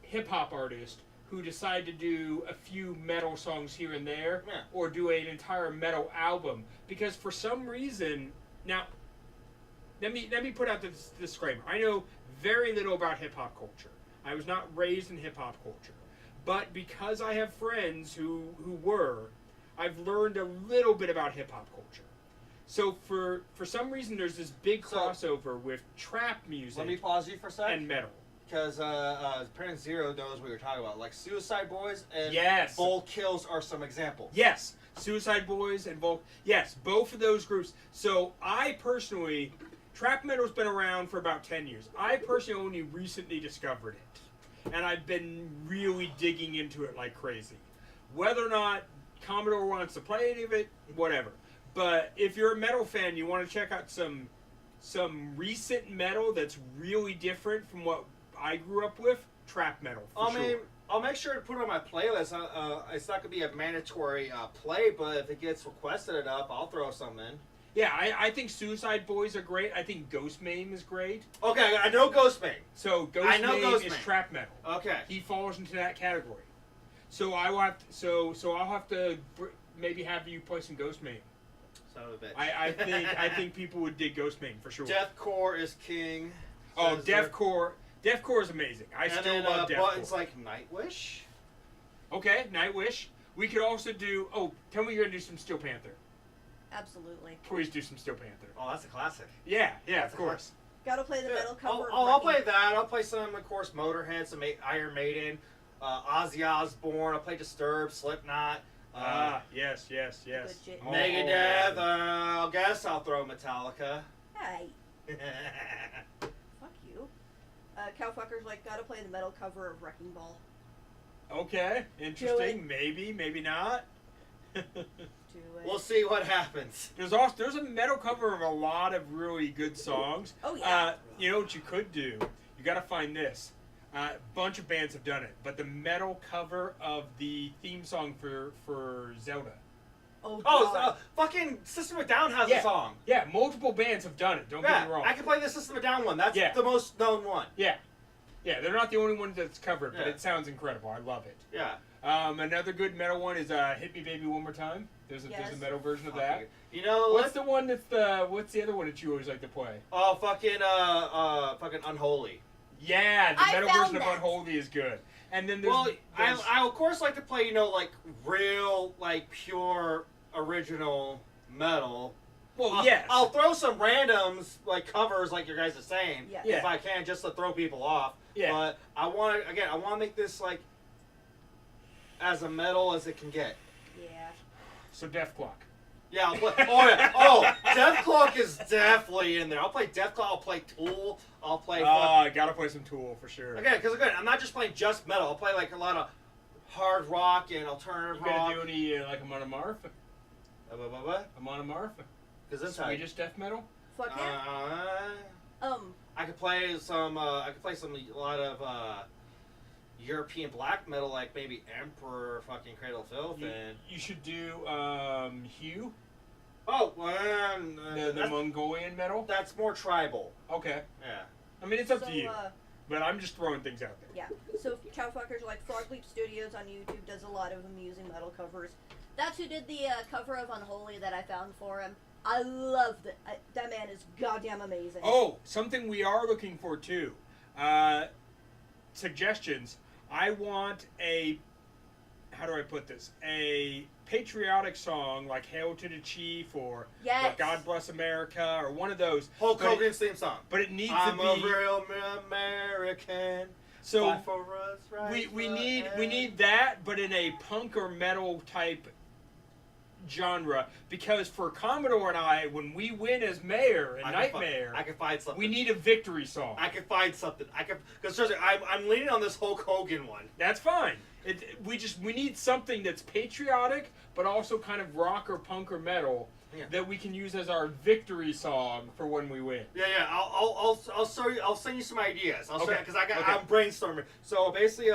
hip hop artists who decide to do a few metal songs here and there, Yeah. or do an entire metal album. Because for some reason, now, let me put out this disclaimer. I know very little about hip hop culture. I was not raised in hip hop culture, but because I have friends who were, I've learned a little bit about hip hop culture. So for some reason, there's this big crossover with trap music Let me pause you for a second. and metal. Because Parent Zero knows what you're talking about. Like Suicide Boys and Yes. Bull Kills are some examples. Yes, Suicide Boys and Volk. Yes, both of those groups. So I personally, trap metal's been around for about 10 years. I personally only recently discovered it, and I've been really digging into it like crazy. Whether or not Commodore wants to play any of it, whatever. But if you're a metal fan, you want to check out some recent metal that's really different from what I grew up with, trap metal, for sure. I'll make sure to put it on my playlist. It's not going to be a mandatory play, but if it gets requested enough, I'll throw some in. Yeah, I think Suicide Boys are great. I think Ghost Maim is great. Okay, I know Ghostman. So Ghost I know Maim Ghost is Maim. trap metal. Okay. He falls into that category. So I will have to, so I'll have to maybe have you play some Ghost Maim. Son of a bitch. I think people would dig Ghost Maim for sure. Deathcore is king. Oh, says there. Deathcore. Deathcore is amazing. I And still then love Deathcore. Buttons like Nightwish. Okay, Nightwish. We could also do. Oh, tell me you're gonna do some Steel Panther. Absolutely. Please do some Steel Panther. Oh, that's a classic. Yeah, That's of a course. Gotta play the metal cover. I'll play that. I'll play some, of course, Motorhead, some Iron Maiden, Ozzy Osbourne. I'll play Disturbed, Slipknot. Yes. Good shit. Oh, Megadeth. man. I guess I'll throw Metallica. Hey, fuck you. Cowfuckers like gotta play the metal cover of Wrecking Ball. Okay, interesting. Maybe, maybe not. Do it. We'll see what happens. There's a metal cover of a lot of really good songs. Oh yeah. You know what you could do? You got to find this. A bunch of bands have done it, but the metal cover of the theme song for Zelda. Oh Oh, god. fucking System of a Down has Yeah. a song. Yeah, multiple bands have done it. Don't get me wrong. I can play the System of a Down one. That's Yeah. the most known one. Yeah, they're not the only one that's covered, but Yeah. it sounds incredible. I love it. Yeah. Another good metal one is "Hit Me Baby One More Time." There's a Yes. metal version of that. You know, What's the one that's what's the other one that you always like to play? Oh, fucking Unholy. Yeah, the I metal found version of that. Unholy is good. And then there's, Well, I of course like to play, you know, like real, like pure original metal. well, yes. I'll throw some randoms, like covers, like your guys are saying, Yeah. Yeah. if I can, just to throw people off. Yeah. But I want to make this like as a metal as it can get. Yeah. So Death Clock. Yeah, I'll play. Oh yeah. Oh, Death Clock is definitely in there. I'll play Death Clock. I'll play Tool. I'll play. I gotta play some Tool for sure. Again, because I'm not just playing just metal. I'll play like a lot of hard rock and alternative You rock. gonna do any like Amon Amarth? What? Amon Amarth? Because this Swedish death metal? Fuck yeah. I could play some. A lot of European black metal, like maybe Emperor, fucking Cradle of Filth, and You should do Hugh, oh, the Mongolian metal. that's more tribal. Okay. Yeah. I mean, it's up So, to you. But I'm just throwing things out there. yeah. So Cowfuckers like Frog Leap Studios on YouTube does a lot of amusing metal covers. That's who did the cover of Unholy that I found for him. I loved it. That man is goddamn amazing. Oh, something we are looking for too. Suggestions. I want how do I put this? A patriotic song like Hail to the Chief or Yes. God Bless America or one of those. Hulk But it- Hogan's theme song. But it needs I'm to a be. real American. So Fight for us, right we forever. need that, but in a punk or metal type genre. Because for Commodore and I, when we win as mayor and Nightmare, I can find something. we need a victory song. I can find something. Because seriously, I'm leaning on this Hulk Hogan one. That's fine. We need something that's patriotic, but also kind of rock or punk or metal Yeah. that we can use as our victory song for when we win. Yeah. I'll show you. I'll send you some ideas. I'll show you Okay. because I'm Okay. brainstorming. So basically,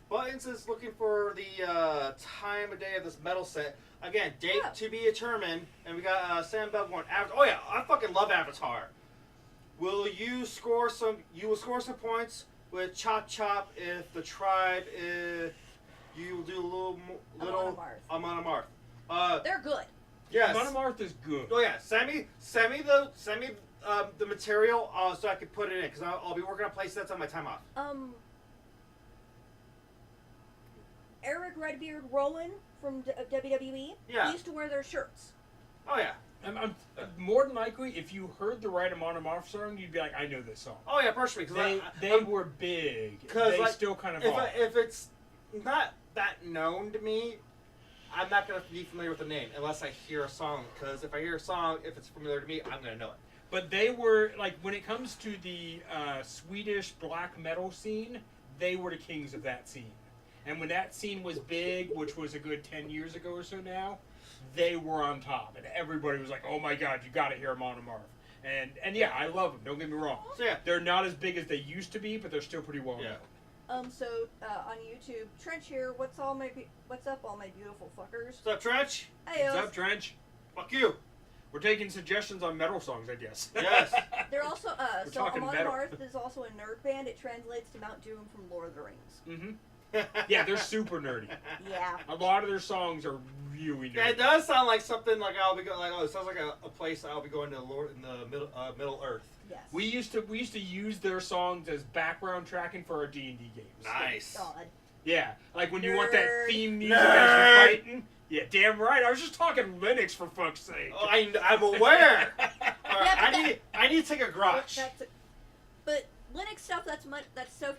Buttons is looking for the time of day of this metal set. Again, date Yeah. to be determined. And we got Sam Bell going. Oh yeah, I fucking love Avatar. Will you score some? You will score some points with Chop Chop if the tribe is. You will do a little Amon Amarth. They're good. Yes. Amon Amarth is good. Oh yeah, send me the material so I can put it in because I'll be working on play sets on my time off. Eric Redbeard Rowan from WWE. Yeah. He used to wear their shirts. Oh yeah. I'm more than likely, if you heard the right Amon Amarth song, you'd be like, I know this song. Oh yeah, personally because They were big. Because They still kind of are. if it's not that known to me, I'm not gonna be familiar with the name unless I hear a song. Because if I hear a song, if it's familiar to me, I'm gonna know it. But they were, like, when it comes to the Swedish black metal scene, they were the kings of that scene. And when that scene was big, which was a good 10 years ago or so now, they were on top. And everybody was like, oh my god, you gotta hear Amon Amarth. And yeah, I love them, don't get me wrong. So yeah. They're not as big as they used to be, but they're still pretty well known. Yeah. So on YouTube, Trench here. What's up, all my beautiful fuckers? What's up, Trench? Hey, What's up, Trench? Fuck you. We're taking suggestions on metal songs, I guess. Yes. They're also We're so talking Amon metal. Amarth is also a nerd band. It translates to Mount Doom from Lord of the Rings. Mm-hmm. Yeah, they're super nerdy. Yeah. A lot of their songs are really nerdy. Yeah, it does sound like something like I'll be going. Like, oh, it sounds like a place I'll be going to in the Middle Earth. Yes. We used to use their songs as background tracking for our D&D games. Nice. God. Yeah, like when you want that Nerd. theme music Nerd. as you're fighting. Yeah, damn right. I was just talking Linux for fuck's sake. Oh, I'm aware. Yeah, but I need to take a garage. But Linux stuff, that's stuff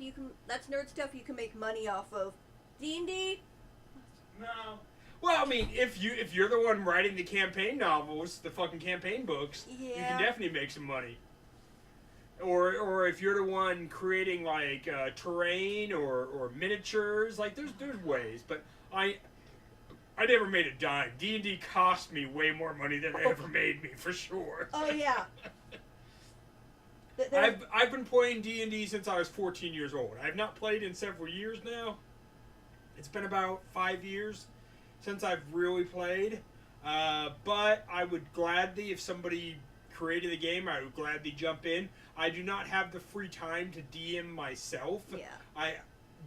that's nerd stuff you can make money off of. D&D? No. Well, I mean, if you're the one writing the campaign novels, the fucking campaign books, you Yeah. can definitely make some money. Or if you're the one creating like terrain or miniatures, like there's ways. But I never made a dime. D&D cost me way more money than it ever made me, for sure. Oh, yeah. I've been playing D&D since I was 14 years old. I've not played in several years now. It's been about 5 years since I've really played. But I would gladly, if somebody created a game, I would gladly jump in. I do not have the free time to DM myself. Yeah.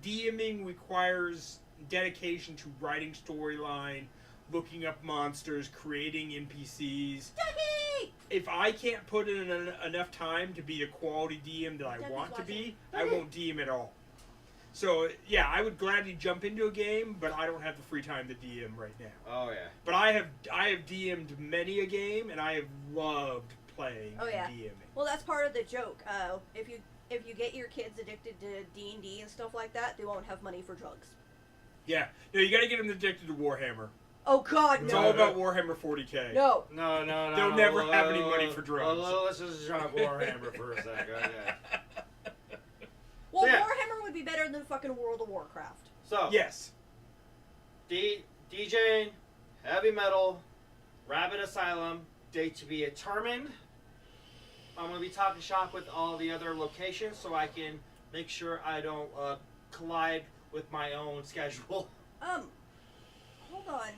DMing requires dedication to writing storyline, looking up monsters, creating NPCs. Dougie! If I can't put in enough time to be the quality DM that I Dougie's want to be, watching. I won't DM at all. So, yeah, I would gladly jump into a game, but I don't have the free time to DM right now. Oh yeah. But I have DM'd many a game, and I have loved playing Oh, yeah. and DMing. Well, that's part of the joke. If you get your kids addicted to D&D and stuff like that, they won't have money for drugs. Yeah, no, you got to get them addicted to Warhammer. Oh God, It's no! all about Warhammer 40k. No. No. They'll never have any money for drugs. Let's just jump Warhammer for a sec. Okay. Well, So, yeah. Warhammer would be better than fucking World of Warcraft. So Yes. DJing, heavy metal, Rabbit Asylum, date to be determined. I'm gonna be talking shop with all the other locations so I can make sure I don't collide with my own schedule. Hold on.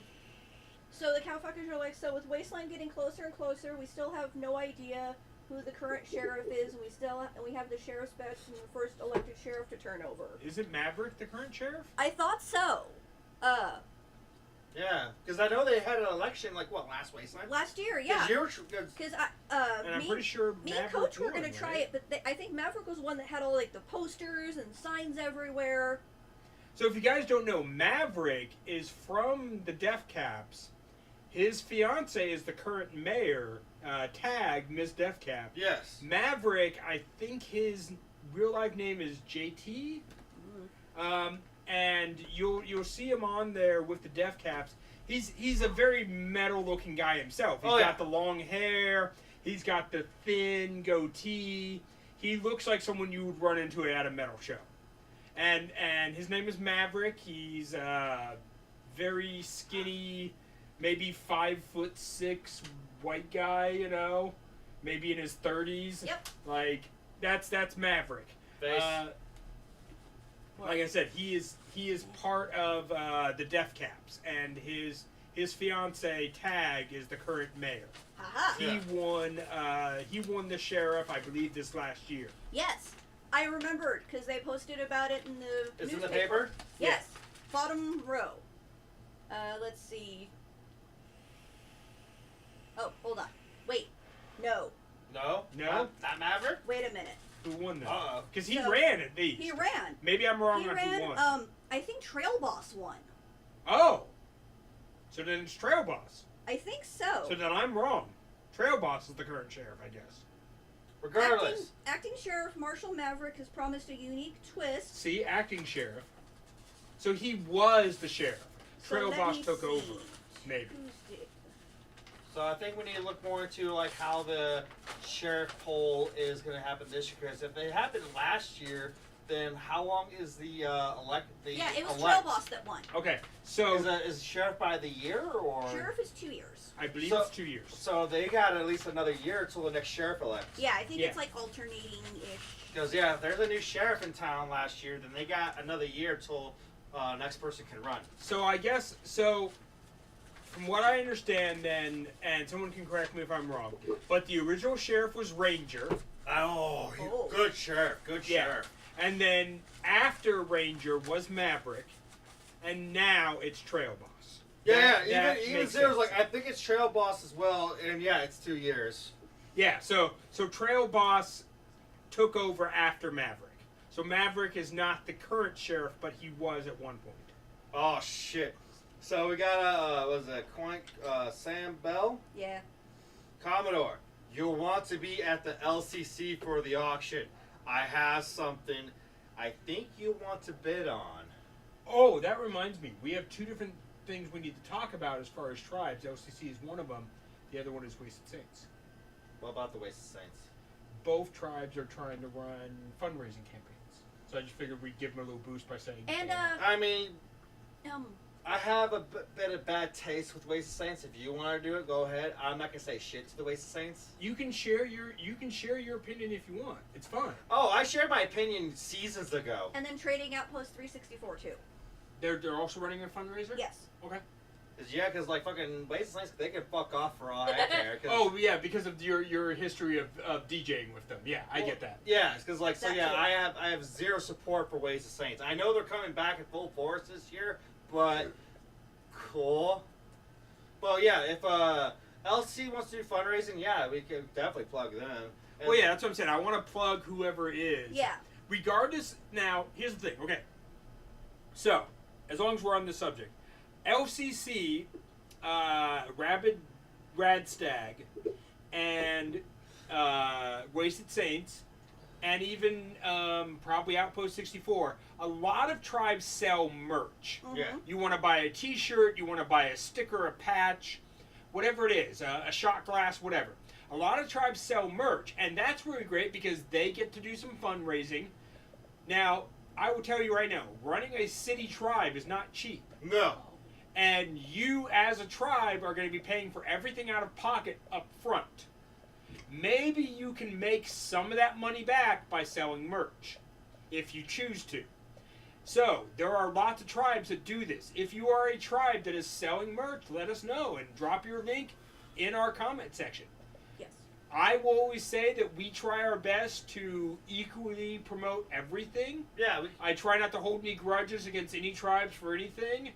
So the cowfuckers are like, so with Wasteland getting closer and closer, we still have no idea who the current sheriff is, and we have the sheriff's badge from the first elected sheriff to turn over. Is it Maverick, the current sheriff? I thought so. Yeah, because I know they had an election last Wasteland. Last year, yeah. Because And I'm pretty sure me Maverick and Coach were won, gonna try right? it, but I think Maverick was one that had all like the posters and signs everywhere. So if you guys don't know, Maverick is from the Death Caps. His fiance is the current mayor, Tag, Miss Death Cap. Yes. Maverick, I think his real life name is JT. And you'll see him on there with the Death Caps. He's a very metal looking guy himself. He's got the long hair. He's got the thin goatee. He looks like someone you would run into at a metal show. And his name is Maverick. He's very skinny, maybe 5'6" white guy. Maybe in his 30s. Yep. Like that's Maverick. Face. Like I said, he is part of the Death Caps, and his fiance Tag is the current mayor. Haha. He won the sheriff, I believe, this last year. Yes, I remembered because they posted about it in the It's in newspaper. the paper? Yes, bottom row. Let's see. Oh, hold on. Wait, no. No. No? Not Maverick. Wait a minute. Who won that? Uh-oh. Because he So, ran at least. He ran. Maybe I'm wrong He on ran. who won. I think Trail Boss won. Oh! So then it's Trail Boss. I think so. So then I'm wrong. Trail Boss is the current sheriff, I guess. Regardless. Acting Sheriff Marshall Maverick has promised a unique twist. See, acting sheriff. So he was the sheriff. So Trail let Boss me took see. over. Maybe. Who's it? So I think we need to look more into how the sheriff poll is going to happen this year. Because if it happened last year, then how long is the Yeah, it was Trail elect? Boss that won. Okay, so Is sheriff by the year or? Sheriff is 2 years. I believe So- it's 2 years. So they got at least another year until the next sheriff elects. Yeah, I think Yeah. it's like alternating-ish. Because if there's a new sheriff in town last year, then they got another year till next person can run. So I guess from what I understand, then, and someone can correct me if I'm wrong, but the original sheriff was Ranger. Oh, good sheriff, good Yeah. sheriff. And then after Ranger was Maverick, and now it's Trail Boss. Yeah, That even makes Zero's sense. I think it's Trail Boss as well, and yeah, it's 2 years. Yeah, so Trail Boss took over after Maverick. So Maverick is not the current sheriff, but he was at one point. Oh shit! So we got was it Sam Bell? Yeah. Commodore, you'll want to be at the LCC for the auction. I have something I think you want to bid on. Oh, that reminds me. We have two different things we need to talk about as far as tribes. LCC is one of them. The other one is Wasted Saints. What about the Wasted Saints? Both tribes are trying to run fundraising campaigns. So I just figured we'd give them a little boost by saying... And, I mean... I have a bit of bad taste with Wasted Saints. If you want to do it, go ahead. I'm not gonna say shit to the Wasted Saints. You can share your opinion if you want. It's fun. Oh, I shared my opinion seasons ago. And then Trading Outpost 364 too. They're also running a fundraiser? Yes. Okay. Because like fucking Wasted Saints, they can fuck off for all I care. Oh yeah, because of your history of DJing with them. Yeah, I get that. Yeah, because like so That's yeah, it. I have zero support for Wasted Saints. I know they're coming back in full force this year, but cool. Well, yeah, if LC wants to do fundraising, yeah, we can definitely plug them. And Well, yeah, that's what I'm saying. I want to plug whoever is. Yeah. Regardless, now, here's the thing, okay. So, as long as we're on this subject, LCC, Rabid Radstag, and Wasted Saints, and even probably Outpost 64, a lot of tribes sell merch. Mm-hmm. Yeah. You want to buy a t-shirt, you want to buy a sticker, a patch, whatever it is, a shot glass, whatever. A lot of tribes sell merch, and that's really great because they get to do some fundraising. Now, I will tell you right now, running a city tribe is not cheap. No. And you, as a tribe, are going to be paying for everything out of pocket up front. Maybe you can make some of that money back by selling merch, if you choose to. So, there are lots of tribes that do this. If you are a tribe that is selling merch, let us know and drop your link in our comment section. Yes. I will always say that we try our best to equally promote everything. Yeah. I try not to hold any grudges against any tribes for anything.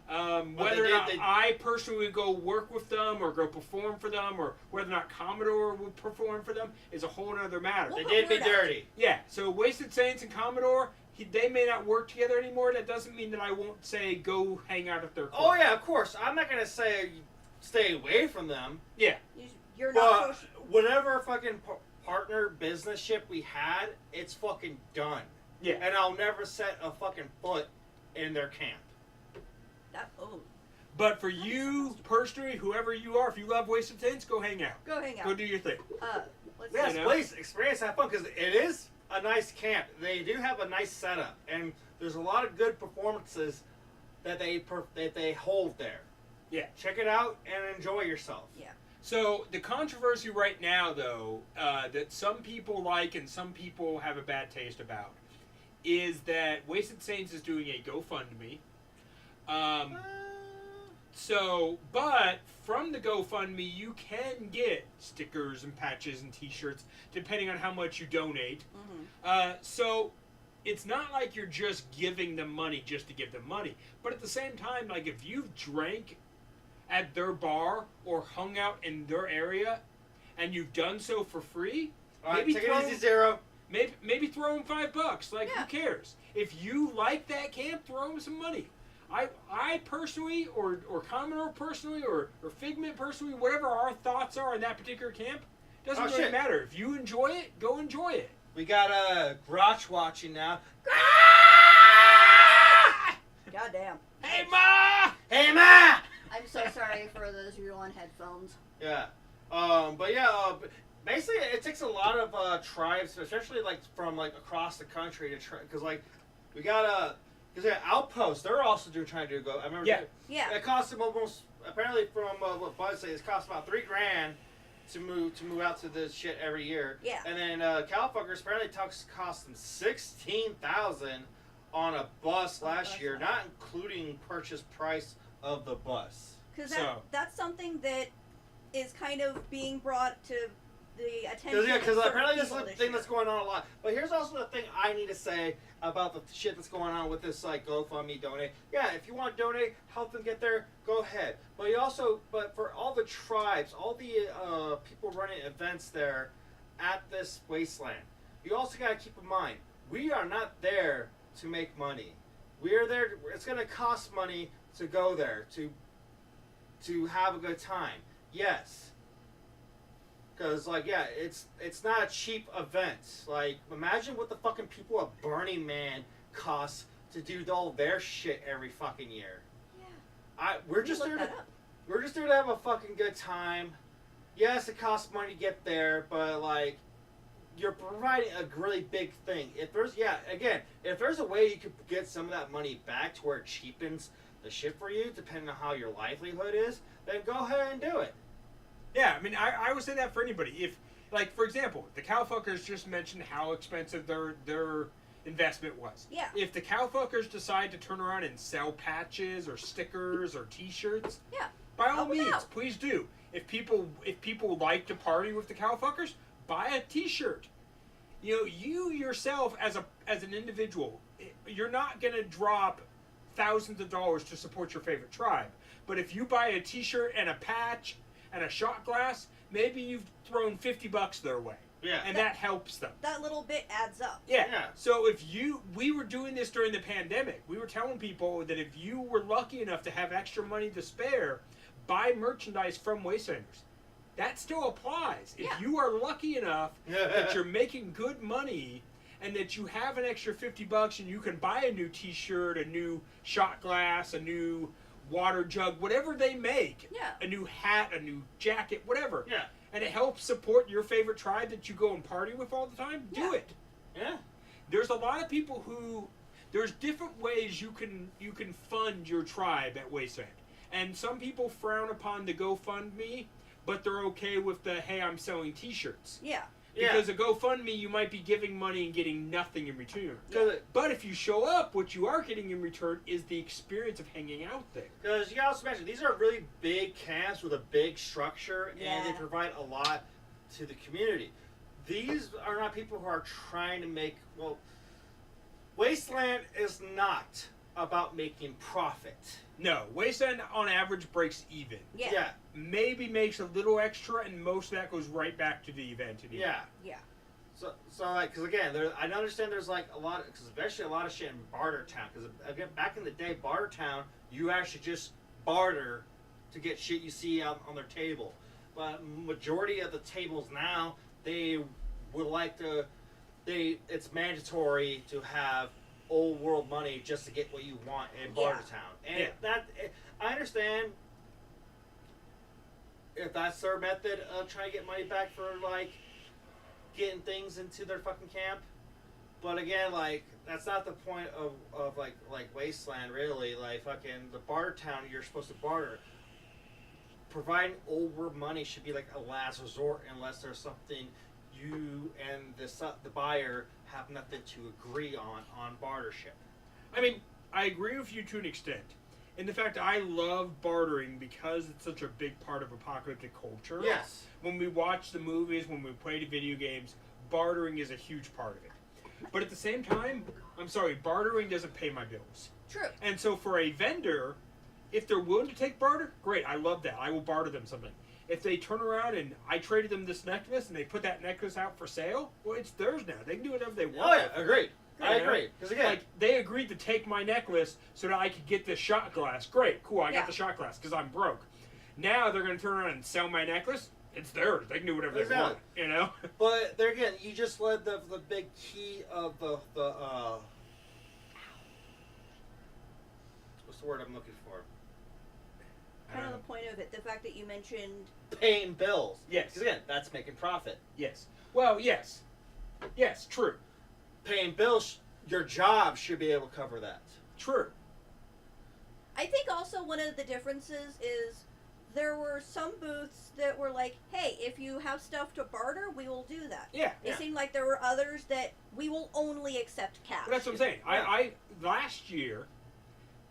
Well, Whether or not I personally would go work with them or go perform for them or whether or not Commodore would perform for them is a whole other matter. Well, They did me Word out. dirty. Yeah, so Wasted Saints and Commodore, they may not work together anymore. That doesn't mean that I won't say go hang out at their club. Oh yeah, of course. I'm not gonna say stay away from them. Yeah. You're not But social. whatever fucking partner businessship we had, it's fucking done. Yeah. And I'll never set a fucking foot in their camp. But for you personally, whoever you are, if you love Wasted Saints, go hang out. Go hang out. Go do your thing. Let's Yes, You know? please experience, have fun, because it is a nice camp. They do have a nice setup, and there's a lot of good performances that they hold there. Yeah. Check it out and enjoy yourself. Yeah. So the controversy right now, though, that some people like and some people have a bad taste about, is that Wasted Saints is doing a GoFundMe. But from the GoFundMe, you can get stickers and patches and T-shirts depending on how much you donate. Mm-hmm. So it's not like you're just giving them money just to give them money. But at the same time, like if you've drank at their bar or hung out in their area and you've done so for free, All right, maybe take it easy, Zero. maybe throw them $5. Like, Yeah. who cares? If you like that camp, throw them some money. I personally, or Commodore personally, or Figment personally, whatever our thoughts are on that particular camp, doesn't really shit. matter. If you enjoy it, go enjoy it. We got Grotch watching now. Goddamn. Hey, Ma! Hey, Ma! I'm so sorry for those of you on headphones. Yeah. Basically, it takes a lot of tribes, especially like from like across the country, to try. Because like we got because Outpost, they're also trying to go. I remember. Yeah. Yeah. It cost them almost apparently from what Buzz said, it's cost about $3,000 to move out to this shit every year. Yeah. And then Cowfuckers apparently cost them $16,000 on a bus last year, not including purchase price of the bus. Because So- that's something that is kind of being brought to the attention. Because of certain apparently this is people the this thing year. that's going on a lot. But here's also the thing I need to say about the shit that's going on with this like GoFundMe donate. Yeah, if you want to donate, help them get there, go ahead. But but for all the tribes, all the people running events there at this wasteland, you also got to keep in mind we are not there to make money. We are there. It's going to cost money to go there to have a good time. Yes. Because, like, yeah, it's not a cheap event. Like, imagine what the fucking people at Burning Man cost to do all their shit every fucking year. Yeah. We're just there to have a fucking good time. Yes, it costs money to get there, but, like, you're providing a really big thing. If there's a way you could get some of that money back to where it cheapens the shit for you, depending on how your livelihood is, then go ahead and do it. Yeah, I mean, I would say that for anybody. If, like, for example, the cowfuckers just mentioned how expensive their investment was. Yeah. If the cowfuckers decide to turn around and sell patches or stickers or T-shirts, Yeah. by all Help 'em means, out. please do. If people like to party with the cowfuckers, buy a T-shirt. You know, you yourself as an individual, you're not gonna drop thousands of dollars to support your favorite tribe. But if you buy a T-shirt and a patch and a shot glass, maybe you've thrown $50 their way. Yeah. And that helps them. That little bit adds up. Yeah. Yeah. So we were doing this during the pandemic. We were telling people that if you were lucky enough to have extra money to spare, buy merchandise from Wastelanders. That still applies. If Yeah. you are lucky enough that you're making good money and that you have an extra $50 and you can buy a new T-shirt, a new shot glass, a new water jug, whatever they make, Yeah. a new hat, a new jacket, whatever. Yeah. And it helps support your favorite tribe that you go and party with all the time, do Yeah. it. Yeah. There's a lot of people who there's different ways you can fund your tribe at Wasteland. And some people frown upon the GoFundMe, but they're okay with the hey, I'm selling T-shirts. Yeah. Because a GoFundMe, you might be giving money and getting nothing in return. Because But if you show up, what you are getting in return is the experience of hanging out there. you gotta also mention, these are really big camps with a big structure, and Yeah. they provide a lot to the community. These are not people who are trying to make, well, Wasteland is not about making profit. No, Wasteland on average breaks even. Yeah. Yeah. Maybe makes a little extra, and most of that goes right back to the event. Yeah. Yeah. So like, because again, I understand there's like a lot, because especially a lot of shit in Bartertown. Because again, back in the day, Bartertown, you actually just barter to get shit you see on their table. But majority of the tables now, they would like to, it's mandatory to have old world money just to get what you want in Yeah. Bartertown. And I understand if that's their method of trying to get money back for like getting things into their fucking camp. But again, like, that's not the point of like Wasteland, really. Like, fucking the Bartertown, you're supposed to barter. Providing old world money should be like a last resort unless there's something you and the buyer have nothing to agree on bartership. I mean, I agree with you to an extent. In the fact, I love bartering because it's such a big part of apocalyptic culture. Yes. When we watch the movies, when we play the video games, bartering is a huge part of it. But at the same time, I'm sorry, bartering doesn't pay my bills. True. And so for a vendor, if they're willing to take barter, great, I love that. I will barter them something. If they turn around and I traded them this necklace and they put that necklace out for sale, well, it's theirs now. They can do whatever they want. Oh yeah, agreed. I You know? agree. Because again, Like, they agreed to take my necklace so that I could get this shot glass. Great, cool, I Yeah. got the shot glass because I'm broke. Now they're going to turn around and sell my necklace. It's theirs. They can do whatever they want, you know? but there again, you just led the big key of the what's the word I'm looking for? Kind of the point of it, the fact that you mentioned. Paying bills. Yes. Because again, that's making profit. Yes. Well, yes. Yes, true. Paying bills, your job should be able to cover that. True. I think also one of the differences is there were some booths that were like, hey, if you have stuff to barter, we will do that. Yeah. It seemed like there were others that we will only accept cash. But that's what I'm saying. Yeah. I last year,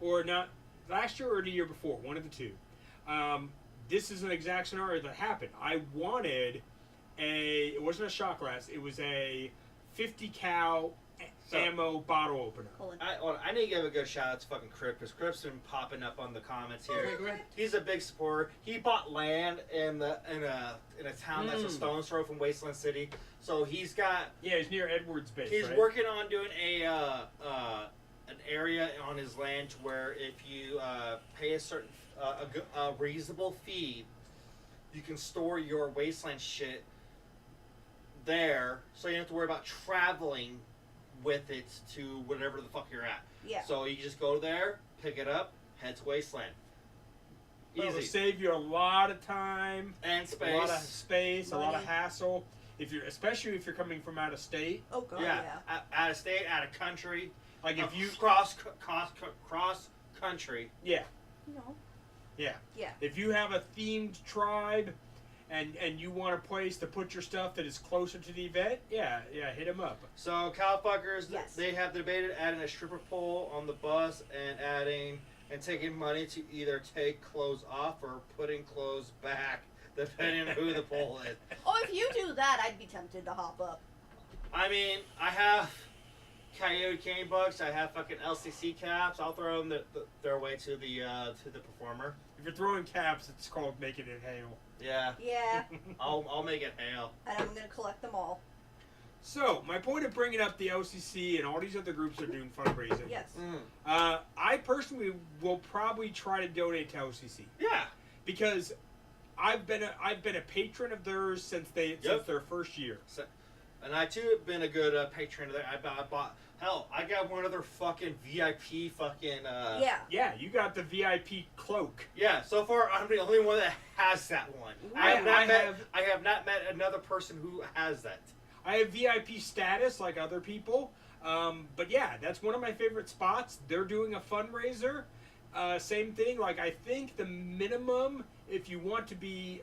or not, last year or the year before, one of the two, this is an exact scenario that happened. I wanted it wasn't a shot glass, it was a 50 cal ammo bottle opener. Colon. I need to give a good shout out to fucking Crip, because Crip's been popping up on the comments here. Okay, go ahead. He's a big supporter. He bought land in a town that's a stone's throw from Wasteland City. So he's got. Yeah, he's near Edwards Base. He's right? working on doing an area on his land to where if you pay a certain a reasonable fee, you can store your Wasteland shit there, so you don't have to worry about traveling with it to whatever the fuck you're at. Yeah. So you just go there, pick it up, head to Wasteland. It'll Easy. save you a lot of time, And space. a lot of space, a lot of Money. hassle. Especially if you're coming from out of state. Oh god, Yeah. yeah. Out of state, out of country. Like if you, cross country. yeah, You know. yeah. Yeah. If you have a themed tribe, and you want a place to put your stuff that is closer to the event, yeah, hit them up. So cowfuckers, Yes. they have debated adding a stripper pole on the bus and taking money to either take clothes off or putting clothes back, depending on who the pole is. Oh, if you do that, I'd be tempted to hop up. I mean, I have Coyote cane bucks. I have fucking LCC caps. I'll throw them their way to the performer. If you're throwing caps, it's called making it hail. Yeah, Yeah. I'll make it hail. And I'm gonna collect them all. So, my point of bringing up the LCC and all these other groups are doing fundraising. Yes. I personally will probably try to donate to LCC Yeah. because I've been a patron of theirs since their first year. And I too have been a good patron of that. I bought. Hell, I got one of their fucking VIP fucking. Yeah. Yeah, you got the VIP cloak. Yeah. So far, I'm the only one that has that one. I have not met another person who has that. I have VIP status like other people, but yeah, that's one of my favorite spots. They're doing a fundraiser. Same thing. Like I think the minimum, if you want to be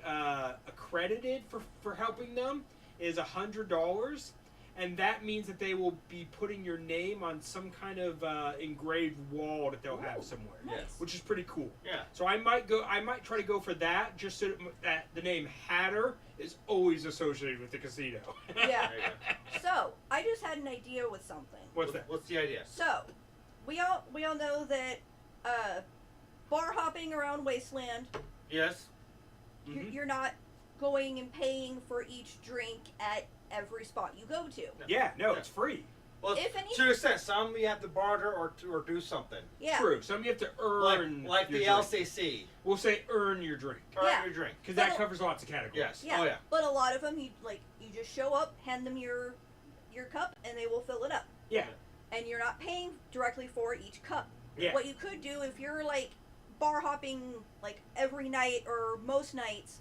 accredited for helping them, is $100, and that means that they will be putting your name on some kind of engraved wall that they'll have somewhere, Nice. which is pretty cool. Yeah. So I might try to go for that, just so that the name Hatter is always associated with the casino. Yeah. There you go. So, I just had an idea with something. What's that? What's the idea? So, we all know that bar hopping around Wasteland, Yes. Mhm. you're not going and paying for each drink at every spot you go to. Yeah, no, it's free. Well, If any- to an extent, some you have to barter or do something. Yeah. True. Some you have to earn. Like your the drink. LCC. We'll say earn your drink, Earn Yeah. your drink. because that But- covers lots of categories. Yes. Yeah. Oh yeah. But a lot of them, you just show up, hand them your cup, and they will fill it up. Yeah. And you're not paying directly for each cup. Yeah. What you could do if you're like bar hopping like every night or most nights,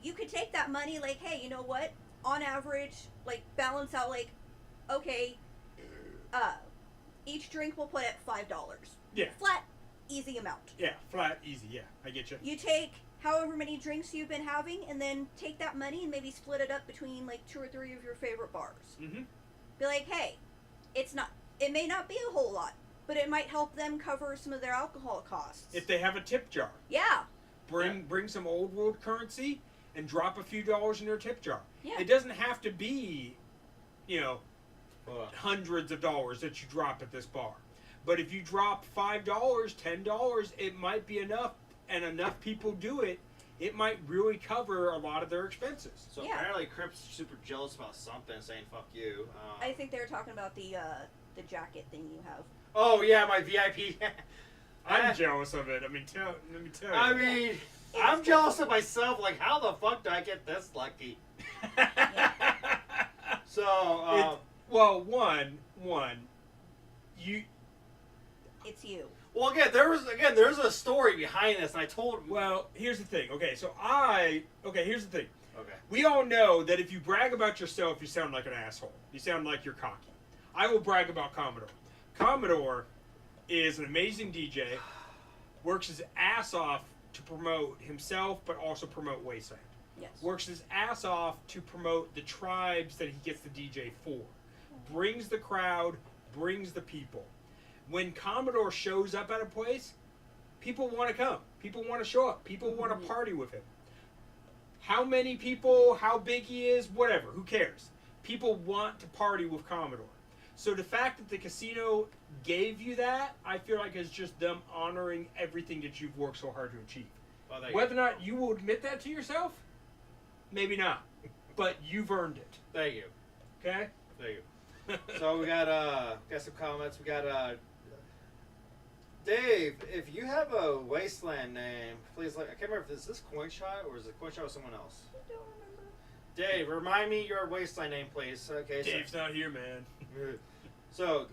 you could take that money like, hey, you know what? On average, like balance out like, okay, each drink we'll put at $5. Yeah. Flat, easy amount. Yeah. Flat, easy. Yeah, I get you. You take however many drinks you've been having, and then take that money and maybe split it up between like 2 or 3 of your favorite bars. Mm-hmm. Be like, hey, it may not be a whole lot, but it might help them cover some of their alcohol costs. If they have a tip jar, Yeah. bring some old world currency and drop a few dollars in their tip jar. Yeah. It doesn't have to be, Well, hundreds of dollars that you drop at this bar. But if you drop $5, $10, it might be enough, and enough people do it, it might really cover a lot of their expenses. so Yeah. apparently Crip's super jealous about something, saying "fuck you." I think they were talking about the jacket thing you have. Oh yeah, my VIP. I'm jealous of it. I mean, let me tell you. I mean, I'm jealous of myself. Like, how the fuck did I get this lucky? So, well, one, you. It's you. well, there's a story behind this, and I told. Well, here's the thing. Here's the thing. Okay. We all know that if you brag about yourself, you sound like an asshole. You sound like you're cocky. I will brag about Commodore. Commodore is an amazing DJ, works his ass off to promote himself, but also promote Wasteland. Yes. Works his ass off to promote the tribes that he gets the DJ for. Brings the crowd, brings the people. When Commodore shows up at a place, people want to come. People want to show up. People want to party with him. How many people, how big he is, whatever, who cares? People want to party with Commodore. So the fact that the casino gave you that, I feel like is just them honoring everything that you've worked so hard to achieve. Well, Whether or not you will admit that to yourself, maybe not. But you've earned it. Thank you. Okay? Thank you. So we got some comments. We got Dave. If you have a Wasteland name, please. I can't remember if this Coin Shot or is it Coin Shot with someone else. I don't remember. Dave, remind me your Wasteland name, please. Okay. Dave's not here, man. So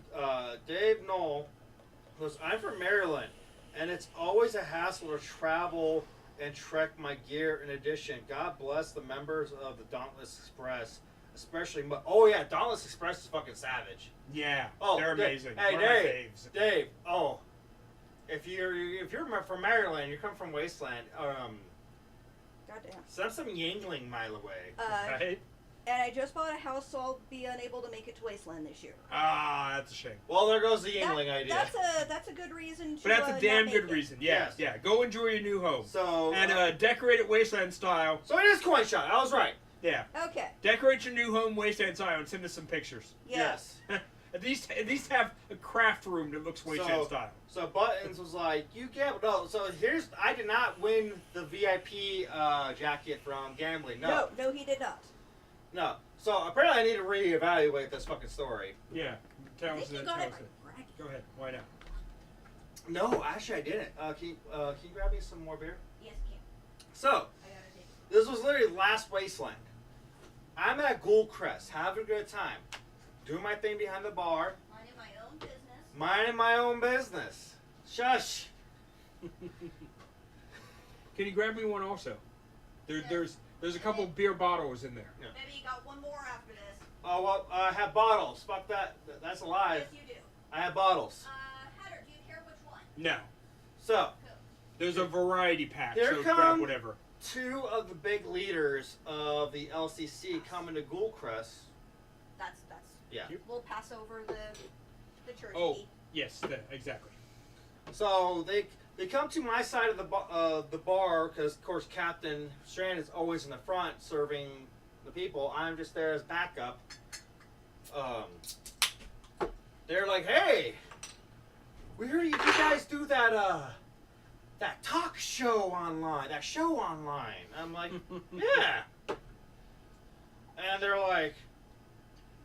Dave Knoll goes, I'm from Maryland, and it's always a hassle to travel and trek my gear. In addition, God bless the members of the Dauntless Express, especially. Oh yeah, Dauntless Express is fucking savage. Yeah, Oh, they're amazing. Hey, One of my Dave. faves. Dave. Oh, if you're from Maryland, you come from Wasteland. Goddamn. Send some Yingling mile away. Right? And I just bought a house, so I'll be unable to make it to Wasteland this year. Ah, that's a shame. Well, there goes the Yingling idea. That's a good reason to. But that's a damn not good make it. reason. Yeah, Yes. yeah. Go enjoy your new home. So And decorate it Wasteland style. so it is Coin Shot. I was right. Yeah. Okay. Decorate your new home Wasteland style and send us some pictures. Yes. At least have a craft room that looks Wasteland style. So Buttons was like, you get no. So I did not win the VIP jacket from gambling. No, No, he did not. no. So apparently I need to reevaluate this fucking story. Yeah. I Tell us think you that. got Tell it us by that. bragging. Go ahead. Why not? No, actually I didn't. Can you grab me some more beer? Yes, Kim. So I gotta take it. this was literally last Wasteland. I'm at Goldcrest, having a good time, doing my thing behind the bar, Minding my own business. minding my own business. Shush. Can you grab me one also? There's a couple beer bottles in there. Maybe you got one more after this. Oh well, I have bottles. Fuck that. That's a lie. Yes, you do. I have bottles. Hatter, do you care which one? No. So. There's a variety pack, Here so grab come- whatever. Two of the big leaders of the LCC coming to Ghoulcrest. That's Yeah. We'll pass over the church Oh. key. Yes, exactly. So they come to my side of the bar because, of course, Captain Strand is always in the front serving the people. I'm just there as backup. They're like, "Hey, we heard you guys do that talk show online, that show online." I'm like, "Yeah." And they're like,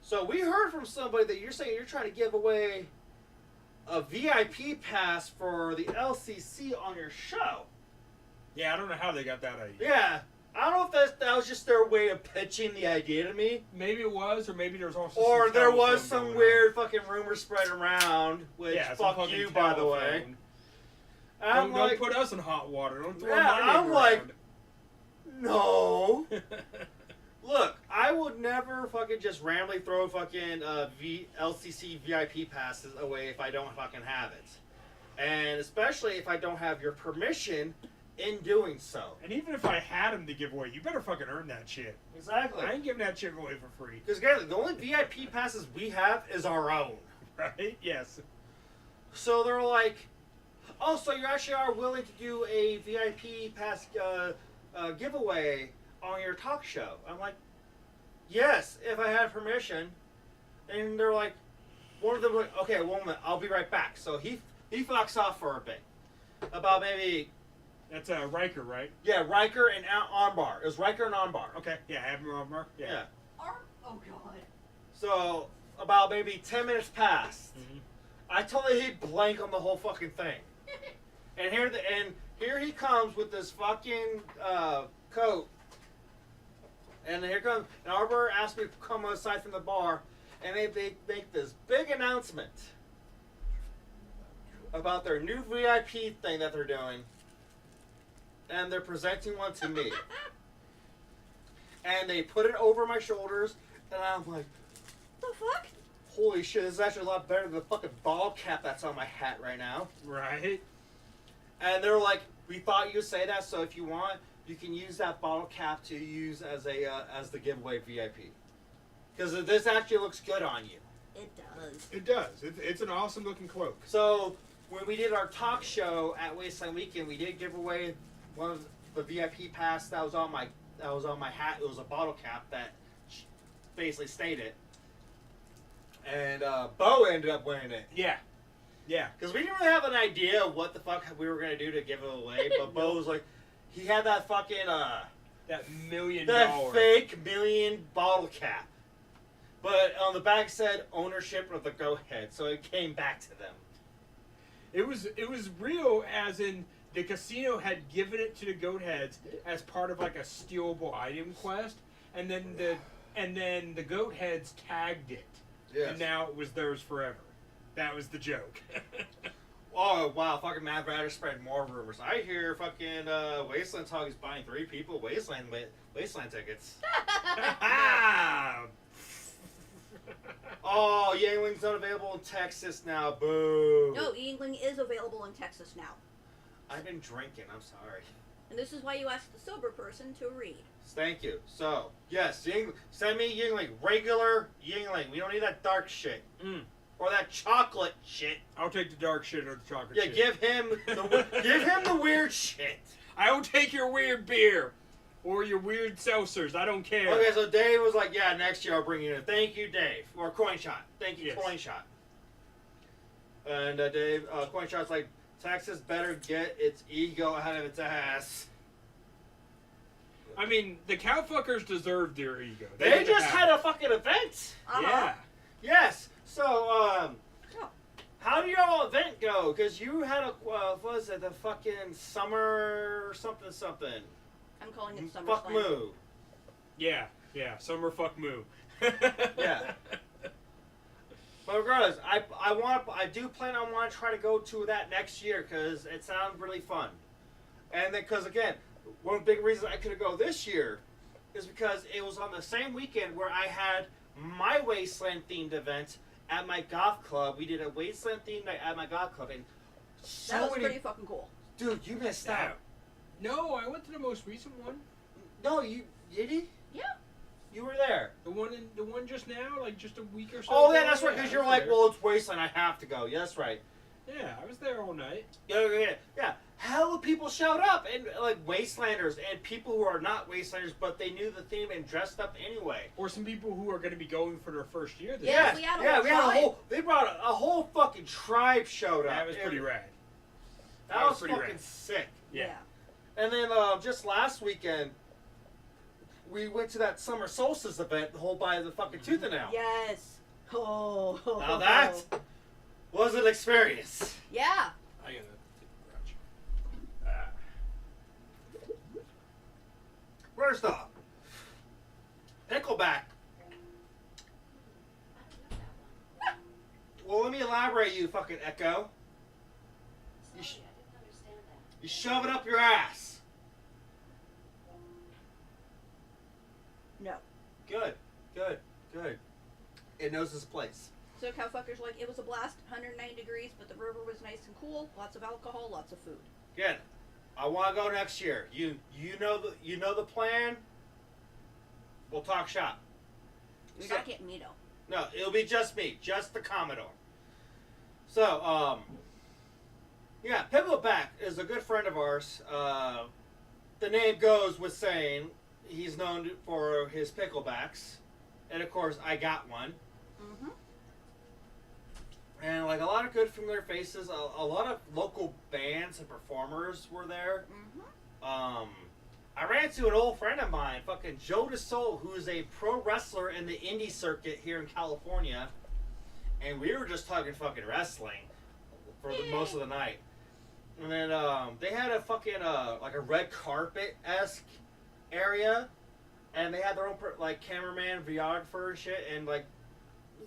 "So we heard from somebody that you're saying you're trying to give away a VIP pass for the LCC on your show." Yeah, I don't know how they got that idea. Yeah, I don't know if that was just their way of pitching the idea to me, Maybe it was, or maybe there was also or some there was telephone some going weird fucking rumor spread around. Which on. Yeah, some fuck fucking you, by the way. telephone. I'm Don't like, put us in hot water. Don't throw Yeah, my name I'm like- around. no. Look, I would never fucking just randomly throw fucking LCC VIP passes away if I don't fucking have it, and especially if I don't have your permission in doing so. And even if I had them to give away, you better fucking earn that shit. Exactly. I ain't giving that shit away for free. Because again, the only VIP passes we have is our own. Right? Yes. So they're like, "Oh, so you actually are willing to do a VIP pass giveaway on your talk show?" I'm like, "Yes, if I had permission." And they're like, one of them like, "Okay, one moment, I'll be right back." So he fucks off for a bit, about maybe That's Riker, right? Riker and Armbar. It was Riker and Armbar. Okay. Yeah, Admiral Mark. Yeah. Oh God. So about maybe 10 minutes passed. Mhm. I totally hit blank on the whole fucking thing. And here he comes with this fucking coat. And here comes, and Arbor asked me to come aside from the bar, and they make this big announcement about their new VIP thing that they're doing, and they're presenting one to me. And they put it over my shoulders, and I'm like, The fuck? holy shit, this is actually a lot better than the fucking ball cap that's on my hat right now. Right. And they're like, "We thought you'd say that, so if you want, you can use that bottle cap to use as the giveaway VIP. Because this actually looks good on you." It does. It does. It's an awesome looking cloak. So when we did our talk show at Wasteland Weekend, we did give away one of the VIP pass that was on my hat. It was a bottle cap that basically stated. And Bo ended up winning it. Yeah. Yeah. Because we didn't really have an idea of what the fuck we were going to do to give it away, but Bo was like, he had that fucking, That $1 million. that fake million bottle cap. But on the back said ownership of the Goat Head, so it came back to them. It was real, as in the casino had given it to the Goat Heads as part of like a stealable item quest, and then the Goat Heads tagged it, Yes. and now it was theirs forever. That was the joke. Oh, wow, fucking Mad Ratter spread more rumors. I hear fucking Wasteland Talk is buying 3 people Wasteland tickets. Oh, Yangling's unavailable in Texas now. Boo. No, Yingling is available in Texas now. I've been drinking. I'm sorry. And this is why you ask the sober person to read. Thank you. So, yes, send me Yingling. Regular Yingling. We don't need that dark shit. Or that chocolate shit. I'll take the dark shit or the chocolate Yeah, shit. give him the weird shit. I will take your weird beer. Or your weird seltzers. I don't care. Okay, so Dave was like, yeah, next year I'll bring you in. Thank you, Dave. Or Coin Shot. Thank you, Yes. Coin Shot. And Dave, Coin Shot's like, Texas better get its ego out of its ass. I mean, the cowfuckers deserve their ego. They just had a fucking event. Yeah. Yes. So, how did your whole event go? Because you had a, what was it, the fucking summer something. I'm calling it SummerSlam. Fuck moo. Yeah. Summer fuck moo. Yeah. But regardless, I do plan on wanting to try to go to that next year because it sounds really fun. And then, because again, one of the big reasons I couldn't go this year is because it was on the same weekend where I had my Wasteland themed event at my golf club. We did a Wasteland themed night at my golf club, and That was pretty fucking cool. Dude, you missed out. No, I went to the most recent one. No, you did he? Yeah. You were there. The one just now, like just a week or so. Oh yeah, ago? that's right. Because you're I was like, there. well, it's Wasteland. I have to go. Yeah, that's right. Yeah, I was there all night. Yeah. Hell of people showed up, and like Wastelanders and people who are not Wastelanders, but they knew the theme and dressed up anyway. Or some people who are going to be going for their first year. This Yeah. year. we had a whole tribe. They brought a whole fucking tribe showed up. That was pretty rad. That was pretty fucking rad. sick. Yeah. And then just last weekend, we went to that summer solstice event, the whole by the fucking tooth and nail. Yes. Oh. Now that was an experience. Yeah. I gotta take a crutch. First off, Pickleback. Well, let me elaborate, you fucking Echo. You shove it up your ass. No. Good. It knows its place. So cowfuckers like, it was a blast, 109 degrees, but the river was nice and cool, lots of alcohol, lots of food. Again, I want to go next year. You know the plan. We'll talk shop. You're So- not getting me, though. No, it'll be just me, just the Commodore. So, yeah, Pickleback is a good friend of ours. The name goes with saying he's known for his picklebacks, and of course, I got one. Mm-hmm. And like a lot of good familiar faces, a lot of local bands and performers were there. Mm-hmm. I ran into an old friend of mine, fucking Joe DeSoul, who is a pro wrestler in the indie circuit here in California, and we were just talking fucking wrestling for most of the night. And then they had a fucking like a red carpet-esque area, and they had their own like cameraman, videographer, and shit, and like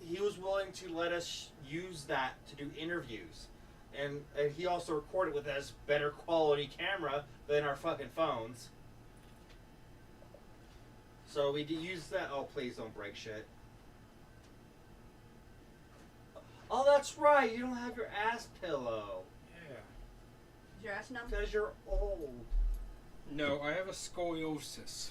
he was willing to let us use that to do interviews, and he also recorded with us better quality camera than our fucking phones. So we did use that. Oh, please don't break shit. Oh, that's right. You don't have your ass pillow Yeah. Is your ass numb? because you're old. No, I have a scoliosis.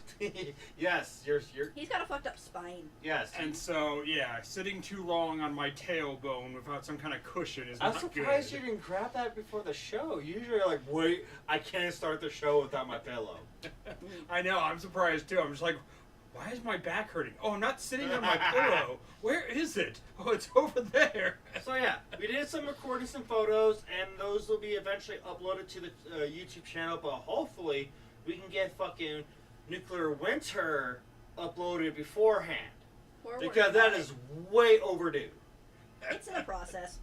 Yes, you're. He's got a fucked up spine. Yes. And so, yeah, sitting too long on my tailbone without some kind of cushion is I'm not surprised good. you didn't grab that before the show. Usually, you're like, wait, I can't start the show without my pillow. I know, I'm surprised too. I'm just like, why is my back hurting? Oh, I'm not sitting on my pillow. Where is it? Oh, it's over there. So yeah, we did some recording, some photos, and those will be eventually uploaded to the YouTube channel. But hopefully, we can get fucking Nuclear Winter uploaded beforehand, because that is way overdue. It's in the process.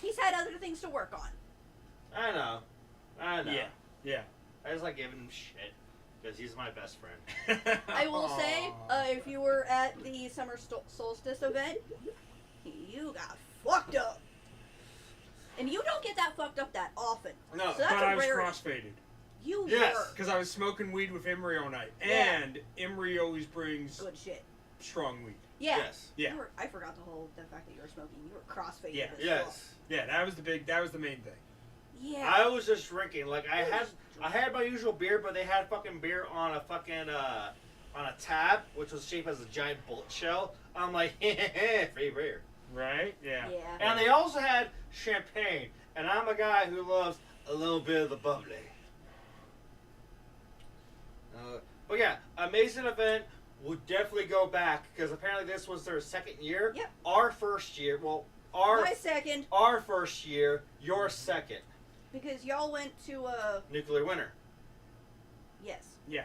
He's had other things to work on. I know. Yeah. I just like giving him shit because he's my best friend. I will say, if you were at the summer solstice event, you got fucked up. And you don't get that fucked up that often. No. So that's But a I was rarity. crossfaded. You Yes. were. Because I was smoking weed with Emery all night. Yeah. And Emery always brings Good shit. strong weed. Yeah. Yes. Yeah. I forgot the fact that you were smoking. You were crossfaded. Yeah. as Yes. Yeah, that was the main thing. well. Yeah. I was just drinking. Like I had my usual beer, but they had fucking beer on a fucking on a tab, which was shaped as a giant bullet shell. I'm like, free beer. Right? Yeah. Yeah. And they also had champagne, and I'm a guy who loves a little bit of the bubbly. But yeah, amazing event. Would definitely go back because apparently this was their second year. Yep. Our first year. Well, My second, our first year. Your second. because y'all went to Nuclear Winter. yes. Yeah.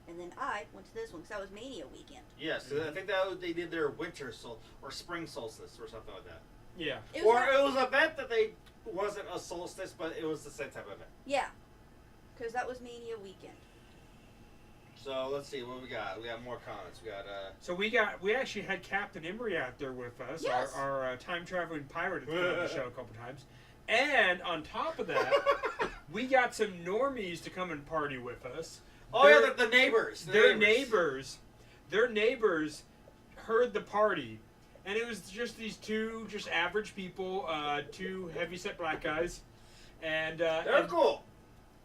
And then I went to this one because that was Mania weekend. Yes, I think they did their winter or spring solstice or something like that. Yeah. It was Or right- it was an event that they wasn't a solstice, but it was the same type of event. Yeah. Because that was Mania weekend. So let's see what we got. We got more comments. We got So we actually had Captain Emery out there with us, Yes. our time traveling pirate has been on the show a couple times. And on top of that, we got some normies to come and party with us. oh Their- yeah, the neighbors. Their neighbors heard the party, and it was just these two just average people, two heavyset black guys, and They're and cool.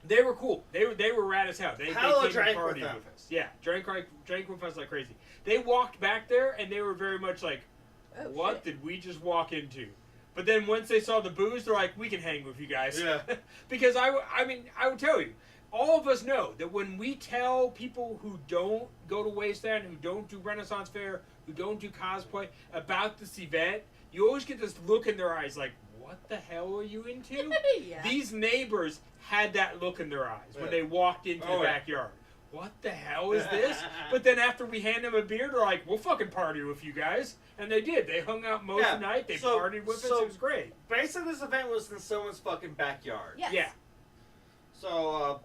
They were cool. They were rad as hell. They Hella came drank and partied with them. us. Yeah, drank with us like crazy. They walked back there, and they were very much like, Oh, "What shit. did we just walk into?" But then once they saw the booze, they're like, "We can hang with you guys." Yeah. Because I would tell you, all of us know that when we tell people who don't go to Wasteland, who don't do Renaissance Fair, who don't do cosplay about this event, you always get this look in their eyes like, what the hell are you into? Yeah. These neighbors had that look in their eyes when Yeah. they walked into the Oh, yeah. backyard. What the hell is this? But then after we hand them a beer, they're like, we'll fucking party with you guys. And they did. They hung out most of the night. They partied with us. It was great. Basically, this event was in someone's fucking backyard. Yes. Yeah. So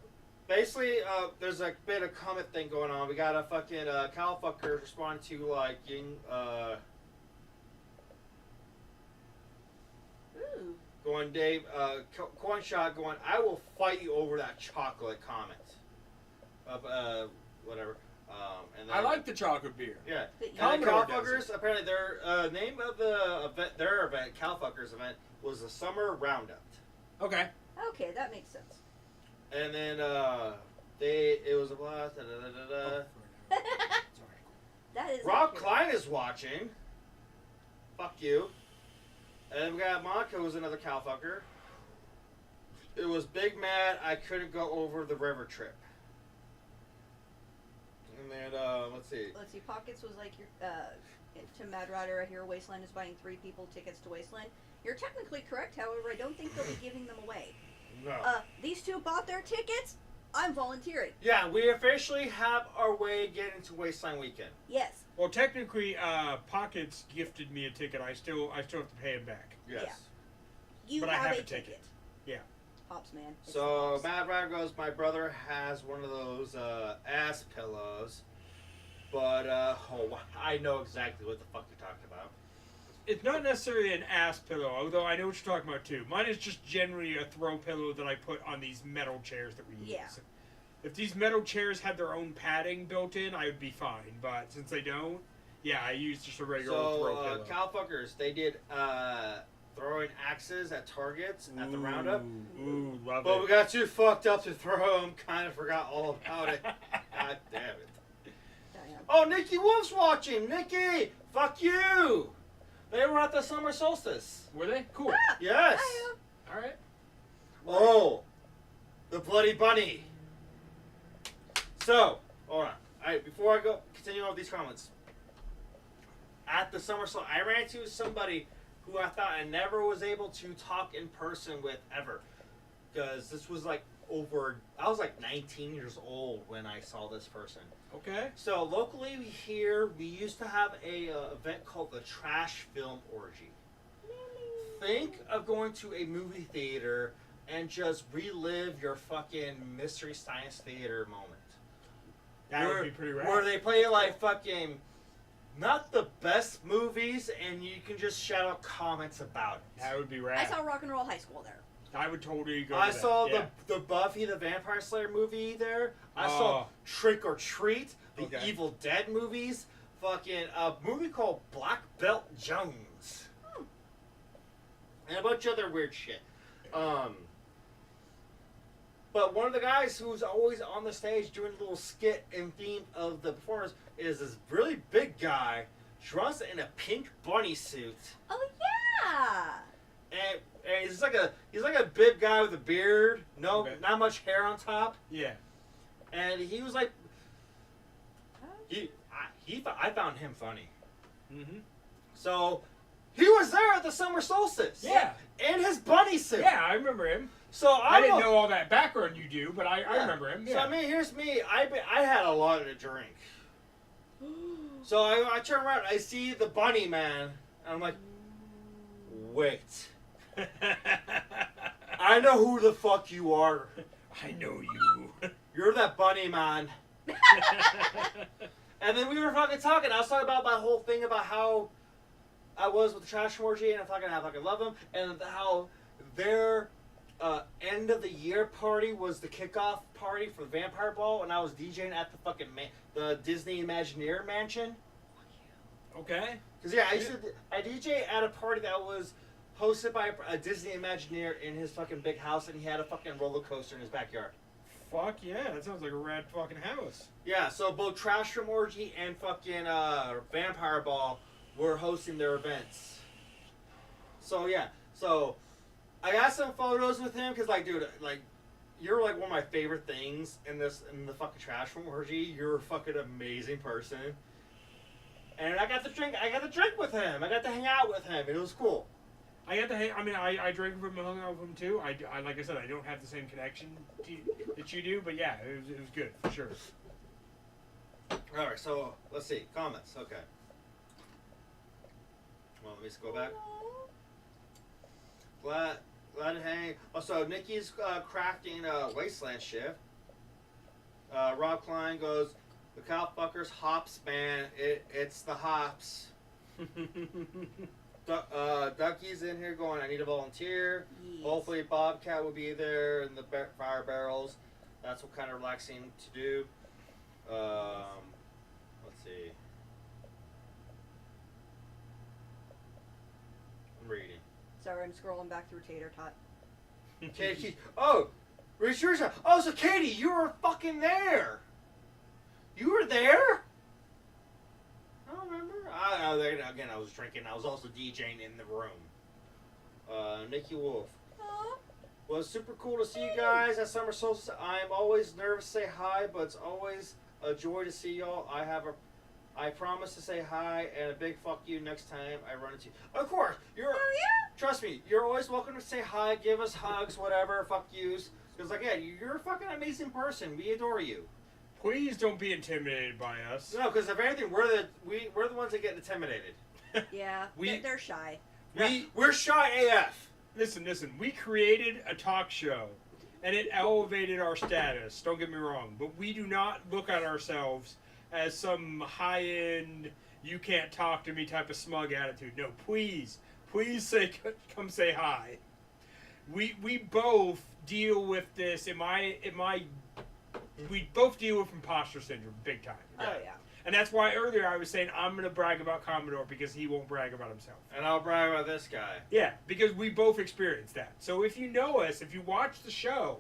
basically, there's a bit of comment thing going on. We got a fucking cow fucker respond to like Ooh. going Dave coin shot going. I will fight you over that chocolate comment. Whatever. And then, I like the chocolate beer. Yeah. That you- And the Commodore Cowfuckers, apparently their name of the event, their event, Cowfuckers event, was the Summer Roundup. Okay. Okay, that makes sense. And then it was a blast. Da, da, da, da, da. Sorry. That is Rob accurate. Klein is watching. Fuck you. And then we got Monica, who's another cowfucker. It was big mad I couldn't go over the river trip. And then let's see. Let's see. Pockets was like your to Mad Rider. I hear Wasteland is buying 3 people tickets to Wasteland. You're technically correct. However, I don't think they'll be giving them away. No. These 2 bought their tickets. I'm volunteering. Yeah, we officially have our way getting to Wasteland weekend. Yes. Well, technically, Pockets gifted me a ticket. I still have to pay him back. Yes. Yeah. You But I have have a a ticket. Yeah. Pops, man. It's So Pops. Mad Rider goes, my brother has one of those ass pillows. But, I know exactly what the fuck you're talking about. It's not necessarily an ass pillow, although I know what you're talking about too. Mine is just generally a throw pillow that I put on these metal chairs that we use. Yeah. If these metal chairs had their own padding built in, I would be fine. But since they don't, yeah, I use just a regular old throw pillow. Cowfuckers, they did throwing axes at targets at the roundup. Ooh, love But it. we got too fucked up to throw them. Kind of forgot all about it. God damn it. Damn. Oh, Nikki Wolf's watching. Nikki, fuck you. They were at the summer solstice. Were they? Cool. Yes. All right. Oh, the bloody bunny. So, hold on. before I go continue on with these comments, at the Summer Salt, I ran into somebody who I thought I never was able to talk in person with ever, because this was like I was like 19 years old when I saw this person. Okay. So locally here, we used to have a event called the Trash Film Orgy. Think of going to a movie theater and just relive your fucking Mystery Science Theater moment. That would be pretty rad. Where they play like fucking not the best movies, and you can just shout out comments about it. That would be rad. I saw Rock and Roll High School there. I would totally go. I to saw that. the Buffy the Vampire Slayer movie there. I saw Trick or Treat, the Evil Dead movies. Fucking a movie called Black Belt Jones. And a bunch of other weird shit. But one of the guys who's always on the stage doing a little skit in theme of the performance is this really big guy, dressed in a pink bunny suit. Oh yeah. And he's like a big guy with a beard, not much hair on top. Yeah. And he was like, I found him funny. Mm-hmm. So he was there at the summer solstice. Yeah. In his bunny suit. Yeah, I remember him. So I didn't know all that background you do, but I remember him. Yeah. So I mean, here's me. I had a lot to drink. So I turn around, I see the bunny man, and I'm like, wait. I know who the fuck you are. I know you. You're that bunny man. And then we were fucking talking. I was talking about my whole thing about how I was with the Trash Orgy, and I fucking love them, and how their end of the year party was the kickoff party for the Vampire Ball, and I was DJing at the fucking the Disney Imagineer Mansion. Okay. Because I DJ at a party that was hosted by a Disney Imagineer in his fucking big house, and he had a fucking roller coaster in his backyard. Fuck yeah, that sounds like a rad fucking house. Yeah, so both Trash Room Orgy and fucking Vampire Ball were hosting their events. So yeah, I got some photos with him because, like, dude, like, you're like one of my favorite things in the fucking Trash Room Orgy. You're a fucking amazing person, and I got to drink with him. I got to hang out with him. It was cool. I got to hang. I mean, I drank with him and hung out with him too. I like I said, I don't have the same connection that you do, but yeah, it was good for sure. All right, so let's see comments. Okay. Well, let me just go back. Glad to hang. Also, Nikki's crafting Wasteland shift. Rob Klein goes, the cowfuckers hops, man. It's the hops. Ducky's in here going, I need a volunteer. Yes. Hopefully Bobcat will be there in the fire barrels. That's what kind of relaxing to do. Let's see. I'm reading. Sorry, I'm scrolling back through Tater Tot. Katie, oh, Richard. Oh, so Katie, you were fucking there. You were there? I don't remember. Again, I was drinking. I was also DJing in the room. Nikki Wolf. Aww. Well, it's super cool to see you guys at Summer Solstice. I'm always nervous to say hi, but it's always a joy to see y'all. I promise to say hi and a big fuck you next time I run into you. Of course, trust me, you're always welcome to say hi, give us hugs, whatever, fuck yous. Because again, you're a fucking amazing person. We adore you. Please don't be intimidated by us. No, because if anything, we're the ones that get intimidated. Yeah, they're shy. We're shy AF. Listen. We created a talk show, and it elevated our status. Don't get me wrong, but we do not look at ourselves as some high-end, you can't talk to me type of smug attitude. No, please come say hi. We both deal with this. We both deal with imposter syndrome big time. Oh yeah. And that's why earlier I was saying I'm going to brag about Commodore because he won't brag about himself. And I'll brag about this guy. Yeah, because we both experienced that. So if you know us, if you watch the show,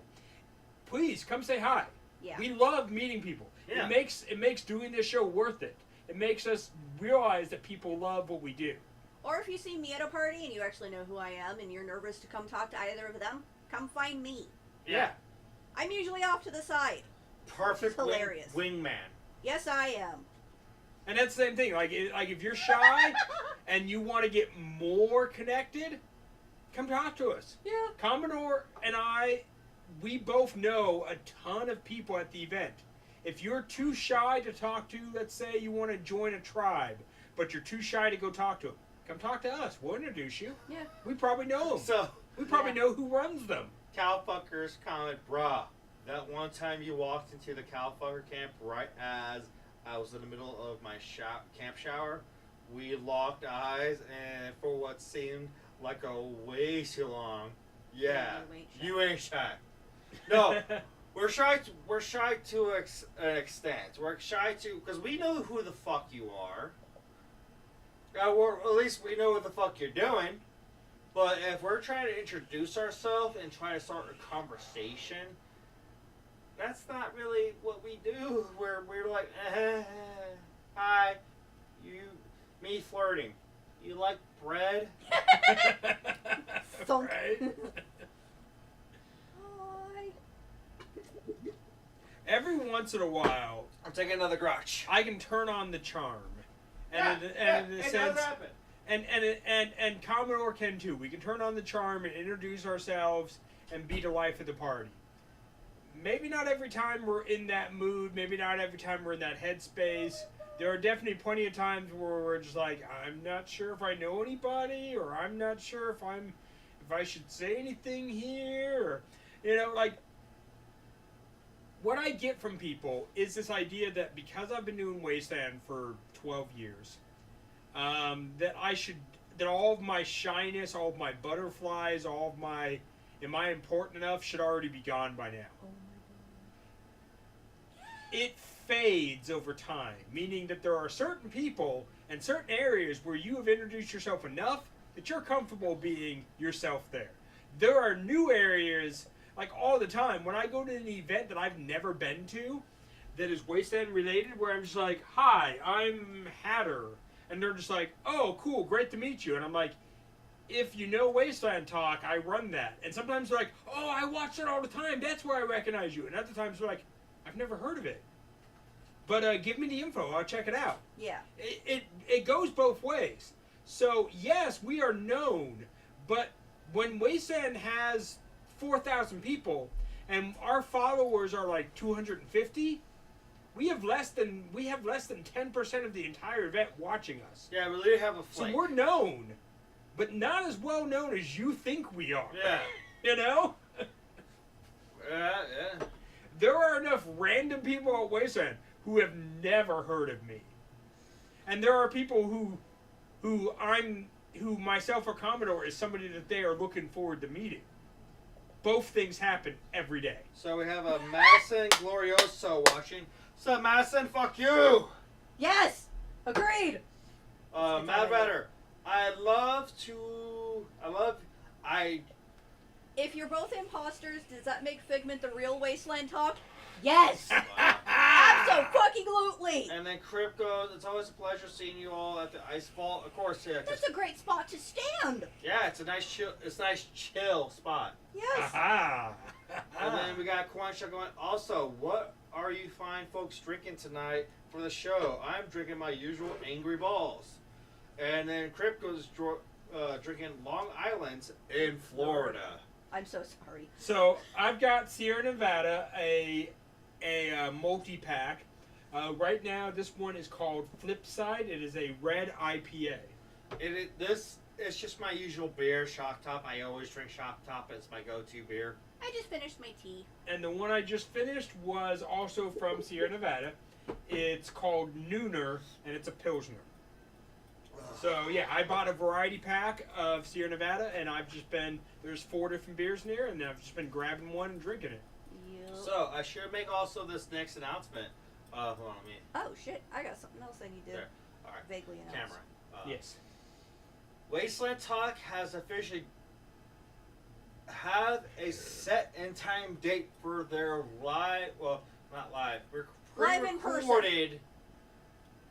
please come say hi. Yeah. We love meeting people. Yeah. It makes doing this show worth it. It makes us realize that people love what we do. Or if you see me at a party and you actually know who I am and you're nervous to come talk to either of them, come find me. Yeah. I'm usually off to the side. Perfect Hilarious. wingman. Yes, I am. And that's the same thing. Like if you're shy and you want to get more connected, come talk to us. Yeah. Commodore and I, we both know a ton of people at the event. If you're too shy to talk to, let's say you want to join a tribe, but you're too shy to go talk to them, come talk to us. We'll introduce you. Yeah. We probably know them. So, We probably know who runs them. Cowfuckers comment, bruh. That one time you walked into the Cowfucker camp right as I was in the middle of my camp shower, we locked eyes, and for what seemed like a way too long, yeah, you ain't shy. No, we're shy. We're shy to an extent. We're shy to because we know who the fuck you are. Or at least we know what the fuck you're doing. But if we're trying to introduce ourselves and trying to start a conversation, that's not really what we do. We're like, hi, me flirting. You like bread? Thunk. Right? Hi. Every once in a while, I'm taking another grotch. I can turn on the charm. It does happen. And Commodore can too. We can turn on the charm and introduce ourselves and be the life of the party. Maybe not every time we're in that mood. Maybe not every time we're in that headspace. There are definitely plenty of times where we're just like, I'm not sure if I know anybody, or I'm not sure if I should say anything here, or, like. What I get from people is this idea that because I've been doing Wasteland for 12 years, that all of my shyness, all of my butterflies, all of my, am I important enough, should already be gone by now. Oh my god. It fades over time, meaning that there are certain people and certain areas where you have introduced yourself enough that you're comfortable being yourself there. There are new areas, like all the time, when I go to an event that I've never been to, that is Wasteland related, where I'm just like, hi, I'm Hatter. And they're just like, oh, cool, great to meet you. And I'm like, if you know Wasteland Talk, I run that. And sometimes they're like, oh, I watch it all the time, that's where I recognize you. And other times they're like, I've never heard of it. But give me the info, I'll check it out. Yeah. It goes both ways. So, yes, we are known, but when Wasteland has 4,000 people and our followers are like 250, we have less than 10% of the entire event watching us. Yeah, we literally have a flake. So we're known, but not as well known as you think we are. Yeah. You know? Yeah. There are enough random people at Wasteland who have never heard of me. And there are people who myself or Commodore is somebody that they are looking forward to meeting. Both things happen every day. So we have a Madison Glorioso watching. What's up, Madison? Fuck you! Yes! Agreed! Mad Ratter. If you're both imposters, does that make Figment the real Wasteland Talk? Yes! Absolutely! And then Crip goes, it's always a pleasure seeing you all at the Ice Vault. Of course, yeah. That's a great spot to stand! Yeah, it's a nice chill spot. Yes! Aha! And then we got Quansha going, also, what are you fine folks drinking tonight for the show? I'm drinking my usual Angry Balls. And then Crip goes drinking Long Island in Florida. I'm so sorry. So I've got Sierra Nevada, a multi-pack. Right now, this one is called Flipside. It is a red IPA. It's just my usual beer, Shock Top. I always drink Shock Top. It's my go-to beer. I just finished my tea. And the one I just finished was also from Sierra Nevada. It's called Nooner, and it's a Pilsner. So, yeah, I bought a variety pack of Sierra Nevada, and there's 4 different beers in there, and I've just been grabbing one and drinking it. Yep. So, I should make also this next announcement. Hold on, let me... Oh, shit. I got something else I need to There. All right. vaguely announce. Camera. Yes. Wasteland Talk has officially have a set and time date for their live, well, not live, Live in person. recorded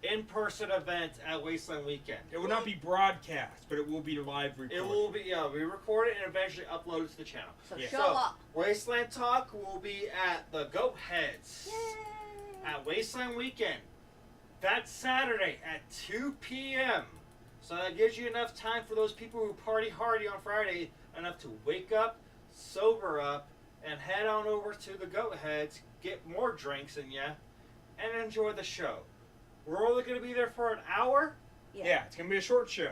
in-person event at Wasteland Weekend. It will not be broadcast, but it will be live recorded. It will be, we record it and eventually upload it to the channel. So Yeah. show up. Wasteland Talk will be at the Goat Heads. Yay! at Wasteland Weekend. That's Saturday at 2 p.m. So that gives you enough time for those people who party hardy on Friday, enough to wake up, sober up, and head on over to the Goat Heads, get more drinks in ya, and enjoy the show. We're only going to be there for an hour, Yeah, it's going to be a short show.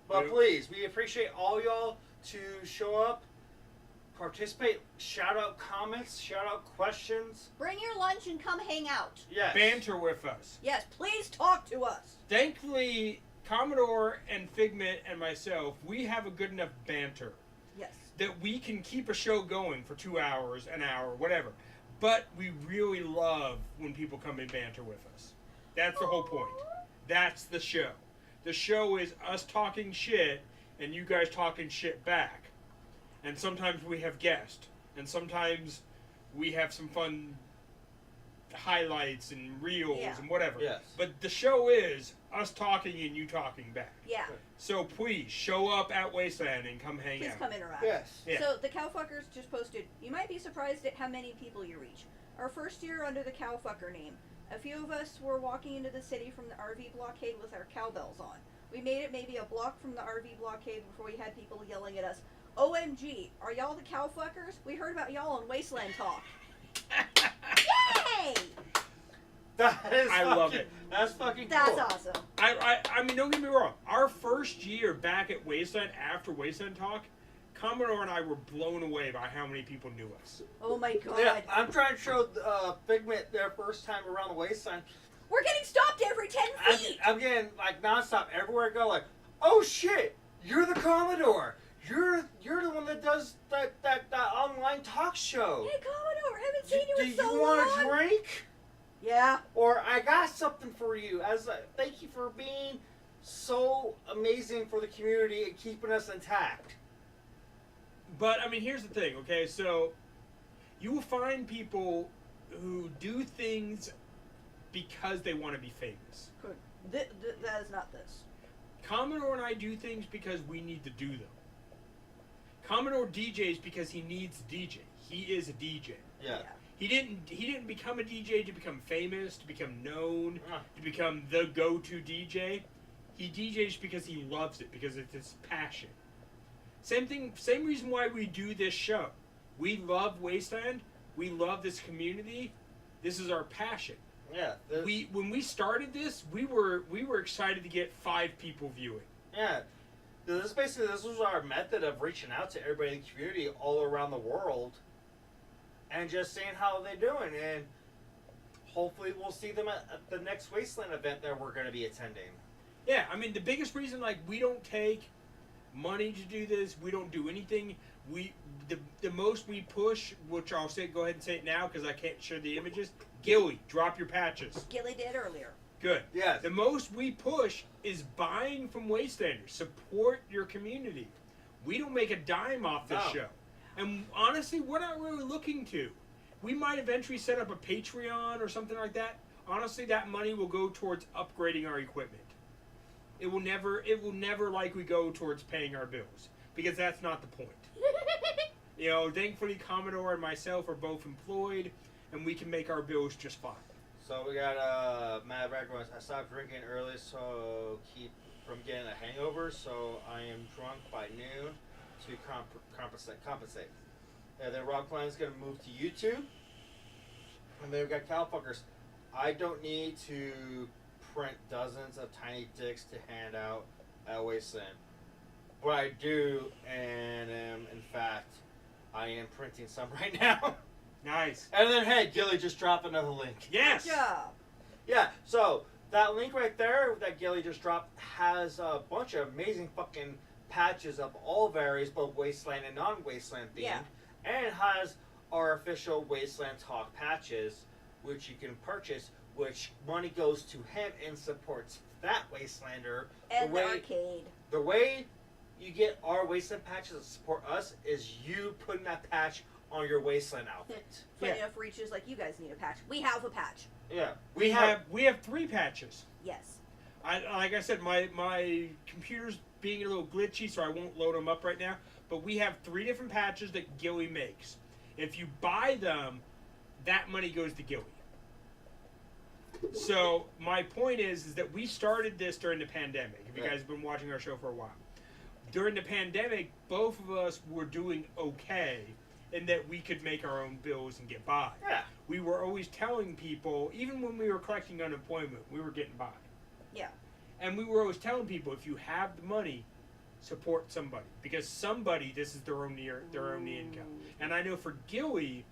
but please, we appreciate all y'all to show up, participate, shout out comments, shout out questions. Bring your lunch and come hang out. Yes. Banter with us. Yes, please talk to us. Thankfully, Commodore and Figment and myself, we have a good enough banter Yes. that we can keep a show going for 2 hours, an hour, whatever. But we really love when people come and banter with us. That's the whole point. That's the show. The show is us talking shit and you guys talking shit back. And sometimes we have guests. And sometimes we have some fun highlights and reels and whatever. Yes. But the show is us talking and you talking back. Yeah. So please show up at Wasteland and come hang Please out. come interact. Yes. Yeah. So the Cowfuckers just posted, you might be surprised at how many people you reach. Our first year under the Cowfucker name, a few of us were walking into the city from the RV blockade with our cowbells on. We made it maybe a block from the RV blockade before we had people yelling at us, OMG, are y'all the Cowfuckers? We heard about y'all on Wasteland Talk. Yay! That is I fucking, love it. That's fucking That's cool. awesome. I mean, don't get me wrong. Our first year back at Wasteland, after Wasteland Talk, Commodore and I were blown away by how many people knew us. Oh my god. Yeah, I'm trying to show Figment their first time around the Wasteland. We're getting stopped every 10 feet! I'm getting like nonstop everywhere I go. Like, oh shit, you're the Commodore. You're the one that does that online talk show. Hey Commodore, haven't seen you Do in so you want long! a drink? Yeah. Or I got something for you. As a, thank you for being so amazing for the community and keeping us intact. But, I mean, here's the thing, okay? So, you will find people who do things because they want to be famous. That is not this. Commodore and I do things because we need to do them. Commodore DJs because he needs to DJ. He is a DJ. Yeah. He didn't become a DJ to become famous, to become known, to become the go-to DJ. He DJs because he loves it, because it's his passion. Same reason why we do this show. We love Wasteland. We love this community. This is our passion. Yeah. When we started this, we were excited to get 5 people viewing. Yeah. This was our method of reaching out to everybody in the community all around the world and just seeing how they're doing. And hopefully we'll see them at the next Wasteland event that we're going to be attending. Yeah, I mean, the biggest reason, like, we don't take money to do this, we don't do anything. The most we push, which I'll go ahead and say it now because I can't show the images. Gilly, drop your patches. Gilly did earlier. Good. Yes. The most we push is buying from Wastelanders. Support your community. We don't make a dime off this show. And honestly, we're not really looking to. We might eventually set up a Patreon or something like that. Honestly, that money will go towards upgrading our equipment. It will never likely go towards paying our bills, because that's not the point. You know, thankfully Commodore and myself are both employed, and we can make our bills just fine. So we got Mad Raccoon. I stopped drinking early so keep from getting a hangover, so I am drunk by noon to compensate. And then Rob Klein's going to move to YouTube. And then we've got Cowfuckers. I don't need to print dozens of tiny dicks to hand out at Wasteland. But I do, and in fact, I am printing some right now. Nice. And then, hey, Gilly just dropped another link. Yes. Good job. Yeah, so that link right there that Gilly just dropped has a bunch of amazing fucking patches of all varies, both Wasteland and non-Wasteland themed. Yeah. And it has our official Wasteland Talk patches, which you can purchase, which money goes to him and supports that Wastelander. And the arcade. The way you get our Wasteland patches to support us is you putting that patch on your Wasteland outfit. Funny enough reaches like you guys need a patch. We have a patch. Yeah. We have 3 patches. Yes. Like I said, my computer's being a little glitchy, so I won't load them up right now. But we have 3 different patches that Gilly makes. If you buy them, that money goes to Gilly. So my point is that we started this during the pandemic. If you Yeah. guys have been watching our show for a while, during the pandemic, both of us were doing okay in that we could make our own bills and get by. Yeah. We were always telling people, even when we were collecting unemployment, we were getting by. Yeah. And we were always telling people, if you have the money, support somebody, because somebody, this is their only income. And I know for Gilly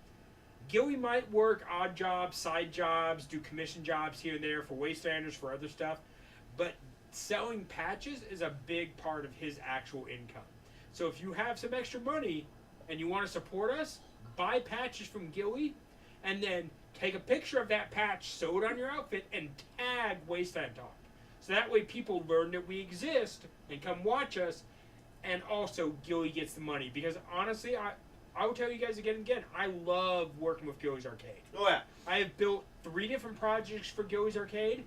might work odd jobs, side jobs, do commission jobs here and there for Wastelanders, for other stuff, but selling patches is a big part of his actual income. So if you have some extra money and you want to support us, buy patches from Gilly, and then take a picture of that patch, sew it on your outfit, and tag Wasteland Talk. So that way people learn that we exist and come watch us, and also Gilly gets the money. Because honestly, I will tell you guys again and again, I love working with Gilly's Arcade. Oh yeah. I have built 3 different projects for Gilly's Arcade,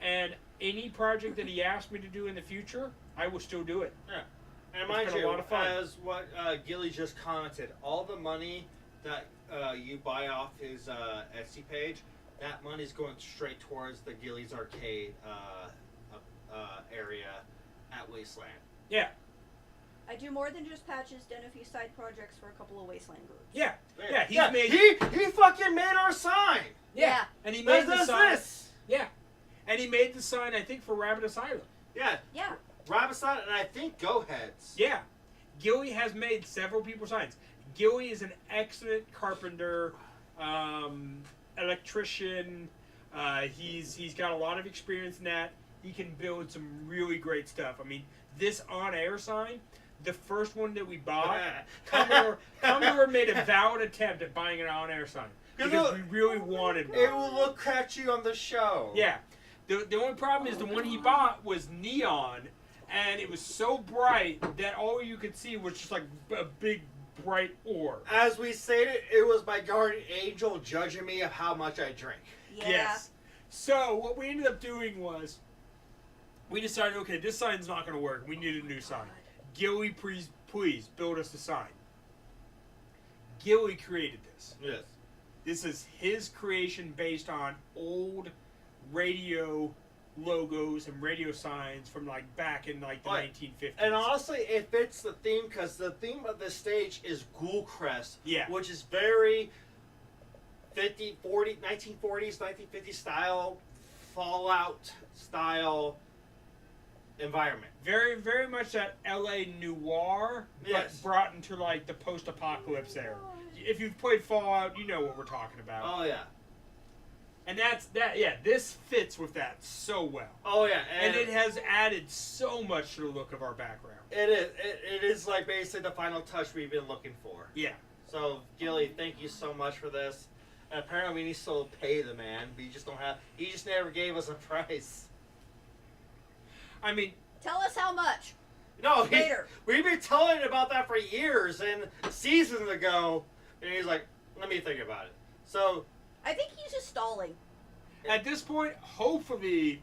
and any project that he asks me to do in the future, I will still do it. Yeah. And It's mind been a you, lot of fun. as what Gilly just commented, all the money that you buy off his Etsy page, that money is going straight towards the Gilly's Arcade area at Wasteland. Yeah, I do more than just patches, done a few side projects for a couple of Wasteland groups. yeah, he's made. He fucking made our sign. Yeah, and he made the Does sign. this. Yeah, and he made the sign, I think, for Rabbit Asylum. Yeah. Yeah. Rabasot and I think Go Heads. Yeah, Gilly has made several people signs. Gilly is an excellent carpenter, electrician. He's got a lot of experience in that. He can build some really great stuff. I mean, this on-air sign, the first one that we bought, Commodore made a valid attempt at buying an on-air sign because we really wanted one. It will look catchy on the show. Yeah. The only problem is the one he bought was neon, and it was so bright that all you could see was just like a big bright orb. As we stated, it was my guardian angel judging me of how much I drink. Yeah. Yes. So what we ended up doing was we decided, okay, this sign's not going to work. We need a new sign. Gilly, please build us a sign. Gilly created this. Yes. This is his creation based on old radio logos and radio signs from like back in like the 1950s. And honestly, it fits the theme because the theme of this stage is Ghoul Crest. Yeah. Which is very 1940s, 1950s style, Fallout style environment. Very, very much that LA noir, Yes. but brought into like the post-apocalypse era. If you've played Fallout, you know what we're talking about. Oh yeah. And that's that. Yeah, this fits with that so well. Oh yeah. And it has added so much to the look of our background. It is. It is like basically the final touch we've been looking for. Yeah. So Gilly, thank you so much for this. And apparently we need to still pay the man. We just don't have. He just never gave us a price. I mean, Tell us how much. No, Later. We've been telling him about that for years and seasons ago, and he's like, "Let me think about it." So I think he's just stalling. at this point, hopefully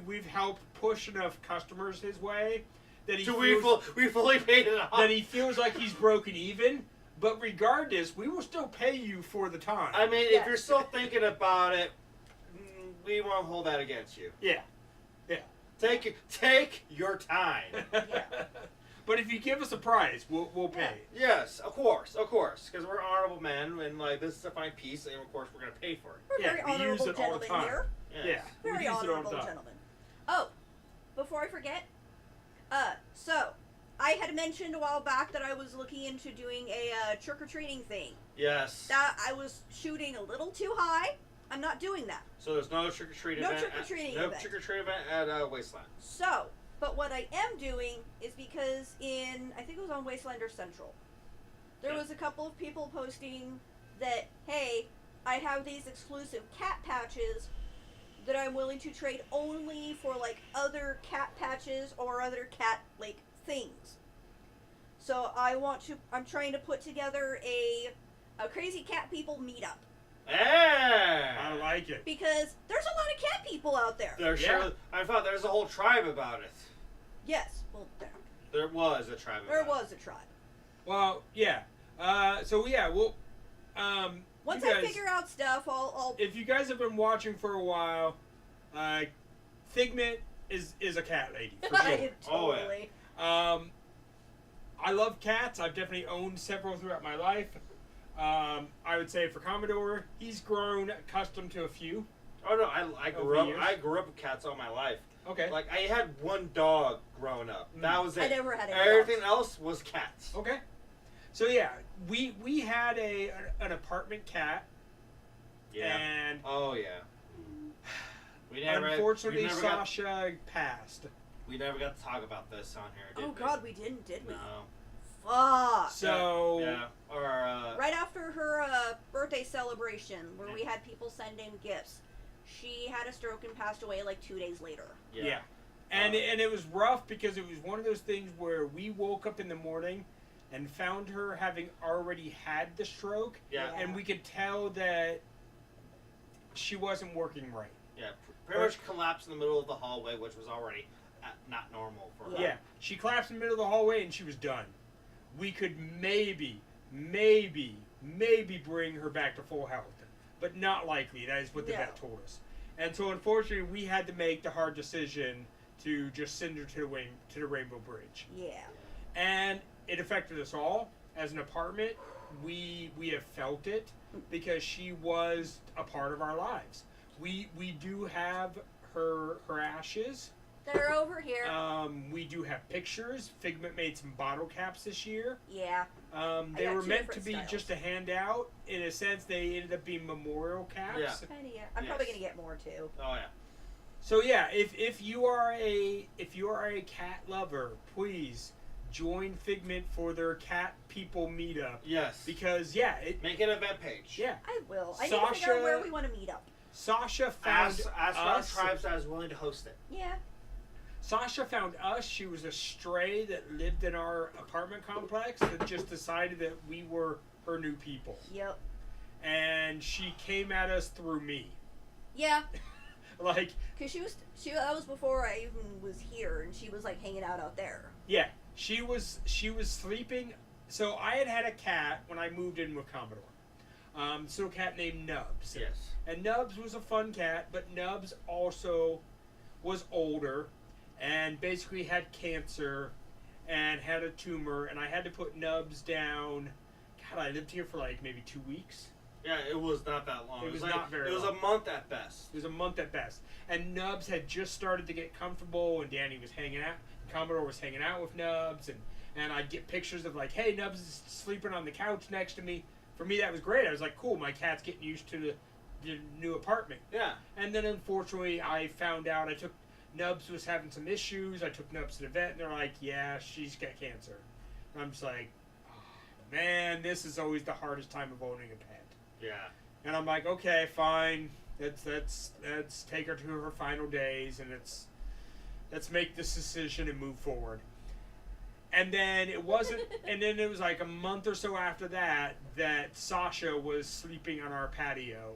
we've helped push enough customers his way that he we fully paid it off. that he feels like he's broken even. But regardless, we will still pay you for the time. I mean, Yes. if you're still thinking about it, we won't hold that against you. Yeah. Take your time. Yeah. But if you give us a prize, we'll pay. Yes, of course, because we're honorable men, and like this is a fine piece, and of course we're gonna pay for it. We're Yeah, very we use honorable it all the gentlemen time. here. Yes. Yeah. Very we use it all the honorable time. gentlemen. Oh, before I forget, so I had mentioned a while back that I was looking into doing a trick-or-treating thing. Yes. That I was shooting a little too high. I'm not doing that. So there's no trick or treat No event. trick-or-treating No event. trick or treat event at Wasteland. So, but what I am doing is because I think it was on Wastelander Central, there Yeah. was a couple of people posting that, hey, I have these exclusive cat patches that I'm willing to trade only for like other cat patches or other cat like things. So I'm trying to put together a crazy cat people meetup Yeah. I like it. because there's a lot of cat people out there. There's Yeah. sure. I thought there's a whole tribe about it. Yes, well, There was a tribe. there about was a tribe. Well, yeah. So yeah, well, Once You I guys- figure out stuff, I'll If you guys have been watching for a while, Figment is a cat lady for sure. Totally. I love cats. I've definitely owned several throughout my life. I would say for Commodore, he's grown accustomed to a few. Oh no, I grew up. years? I grew up with cats all my life. Okay. Like I had one dog growing up. That was it. I never had any Everything dogs. else was cats. Okay. So yeah, we had an apartment cat, Yeah. and Oh yeah. unfortunately we never got, Sasha passed. we never got to talk about this on here. Did Oh we? God, we didn't, did we? No. Fuck. So Yeah. Or Right after her birthday celebration, where we had people send in gifts, she had a stroke and passed away like 2 days later. yeah. And it was rough because it was one of those things where we woke up in the morning and found her having already had the stroke, Yeah. and we could tell that she wasn't working right. Yeah. Pretty much collapsed in the middle of the hallway, which was already not normal for her. Yeah, she collapsed in the middle of the hallway and she was done. We could maybe bring her back to full health, but not likely. That is what the No. vet told us. And so, unfortunately, we had to make the hard decision to just send her to the Rainbow Bridge. Yeah. And it affected us all. As an apartment, we have felt it because she was a part of our lives. We do have her ashes. They're over here. We do have pictures. Figment made some bottle caps this year. Yeah. They got were two meant to different be styles. just a handout. In a sense, they ended up being memorial caps. Yeah. Kinda, yeah. I'm probably gonna get more too. Oh yeah. So yeah, if you are a cat lover, please join Figment for their cat people meetup. Yes. Because yeah, Make an event page. yeah. I will. I need to figure out where Sasha- we want to meet up. Sasha found Ask our us. tribes that is willing to host it. Yeah. Sasha found us. She was a stray that lived in our apartment complex that just decided that we were her new people. Yep. And she came at us through me. Yeah. Like, Cause that was before I even was here, and she was like hanging out there. yeah, she was sleeping. So I had a cat when I moved in with Commodore. So a cat named Nubs. Yes. And Nubs was a fun cat, but Nubs also was older and basically had cancer and had a tumor, and I had to put Nubs down. God, I lived here for like maybe 2 weeks. Yeah, it was not that long. It was like, not very It was long. a month at best. It was a month at best. And Nubs had just started to get comfortable, and Danny was hanging out. Commodore was hanging out with Nubs, and I'd get pictures of like, hey, Nubs is sleeping on the couch next to me. For me, that was great. I was like, cool, my cat's getting used to the new apartment. Yeah. And then unfortunately, I found out Nubs was having some issues. I took Nubs to the vet, and they're like, yeah, she's got cancer. And I'm just like, oh, man, this is always the hardest time of owning a pet. Yeah. And I'm like, okay, fine. Let's take her to her final days, and let's make this decision and move forward. And then it wasn't. And then it was like a month or so after that Sasha was sleeping on our patio,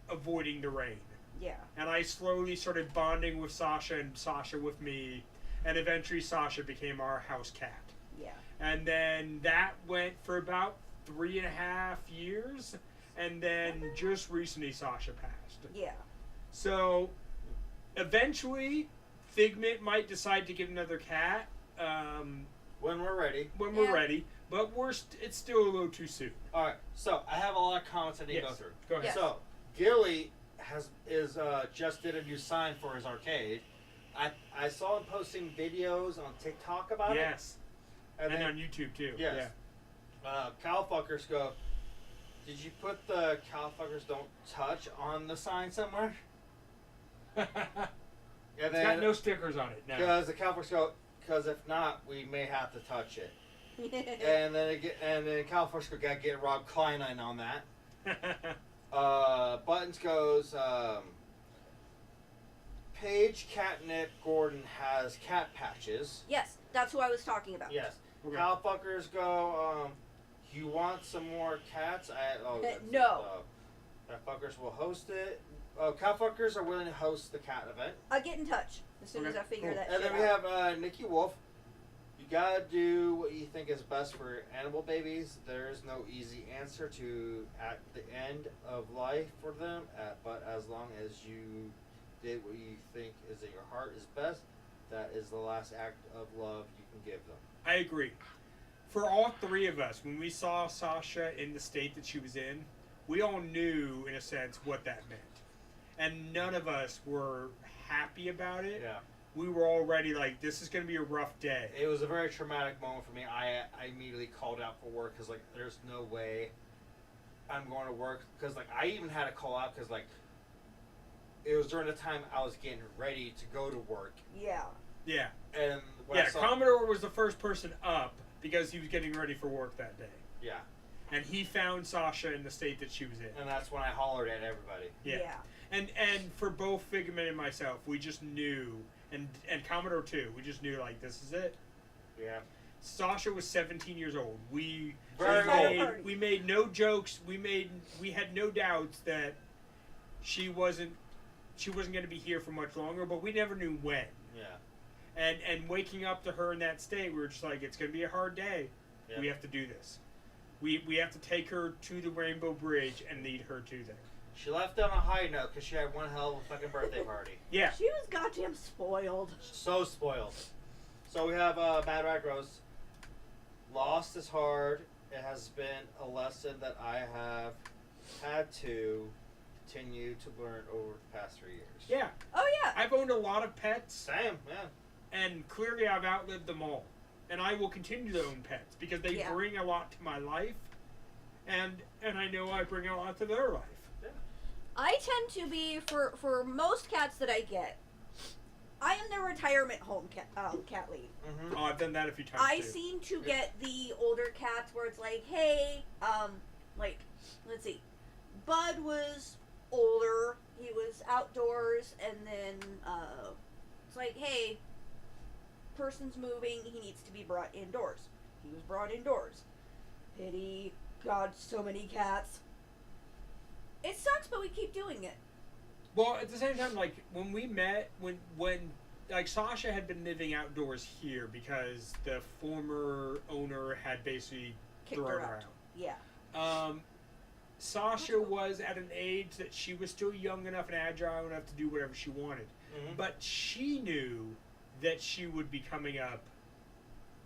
avoiding the rain. Yeah. And I slowly started bonding with Sasha and Sasha with me, and eventually Sasha became our house cat. Yeah. And then that went for about 3.5 years. And then just recently, Sasha passed. Yeah. So, eventually, Figment might decide to get another cat When we're ready. when we're Yeah. ready, but it's still a little too soon. All right. So I have a lot of comments I need to go Yes. through. Go ahead. Yes. So Gilly just did a new sign for his arcade. I saw him posting videos on TikTok about it. Yes, and then on YouTube too. Yes. Cowfuckers go. Did you put the Cowfuckers don't touch on the sign somewhere? Yeah. And It's got no stickers on it now. because the Cowfuckers go, because if not, we may have to touch it. And then Cowfuckers go, gotta get Rob Klein on that. Buttons goes, Paige Catnip Gordon has cat patches. Yes, that's who I was talking about. Yes. Okay. Cowfuckers go, you want some more cats? No. Cowfuckers will host it. Cowfuckers are willing to host the cat event. I'll get in touch as soon as Okay, I figure cool. that And shit then we out. have Nikki Wolf. you gotta do what you think is best for animal babies. There's no easy answer to at the end of life for them, but as long as you did what you think is in your heart is best, that is the last act of love you can give them. I agree. For all three of us, when we saw Sasha in the state that she was in, we all knew, in a sense, what that meant. And none of us were happy about it. Yeah. We were already like, this is going to be a rough day. It was a very traumatic moment for me. I immediately called out for work because, like, there's no way I'm going to work. Because, like, I even had to call out because, like, it was during the time I was getting ready to go to work. Yeah. Yeah. And when Yeah, Commodore was the first person up because he was getting ready for work that day. Yeah. And he found Sasha in the state that she was in. And that's when I hollered at everybody. Yeah. And for both Figment and myself, we just knew, and Commodore too, we just knew, like, this is it. Yeah. Sasha was 17 years old. We made no jokes. We had no doubts that she wasn't going to be here for much longer, but we never knew when. Yeah. And waking up to her in that state, we were just like, it's going to be a hard day. Yeah. We have to do this. We have to take her to the Rainbow Bridge and lead her to there. She left on a high note because she had one hell of a fucking birthday party. Yeah. She was goddamn spoiled. So spoiled. So we have Mad Rat Rose. Lost is hard. It has been a lesson that I have had to continue to learn over the past 3 years. Yeah. Oh, yeah. I've owned a lot of pets. Same, yeah. And clearly I've outlived them all. And I will continue to own pets because they bring a lot to my life. And I know I bring a lot to their life. Yeah. I tend to be, for most cats that I get, I am the retirement home cat lead. Mm-hmm. Oh, I've done that a few times I too. seem to get the older cats where it's like, hey, like, let's see, Bud was older, he was outdoors, and then, it's like, hey, person's moving, he needs to be brought indoors. He was brought indoors. Pity, God, so many cats. It sucks, but we keep doing it. Well, at the same time, like, when we met, when like, Sasha had been living outdoors here because the former owner had basically Kicked thrown her her out. out. Yeah. Sasha was at an age that she was still young enough and agile enough to do whatever she wanted. Mm-hmm. But she knew that she would be coming up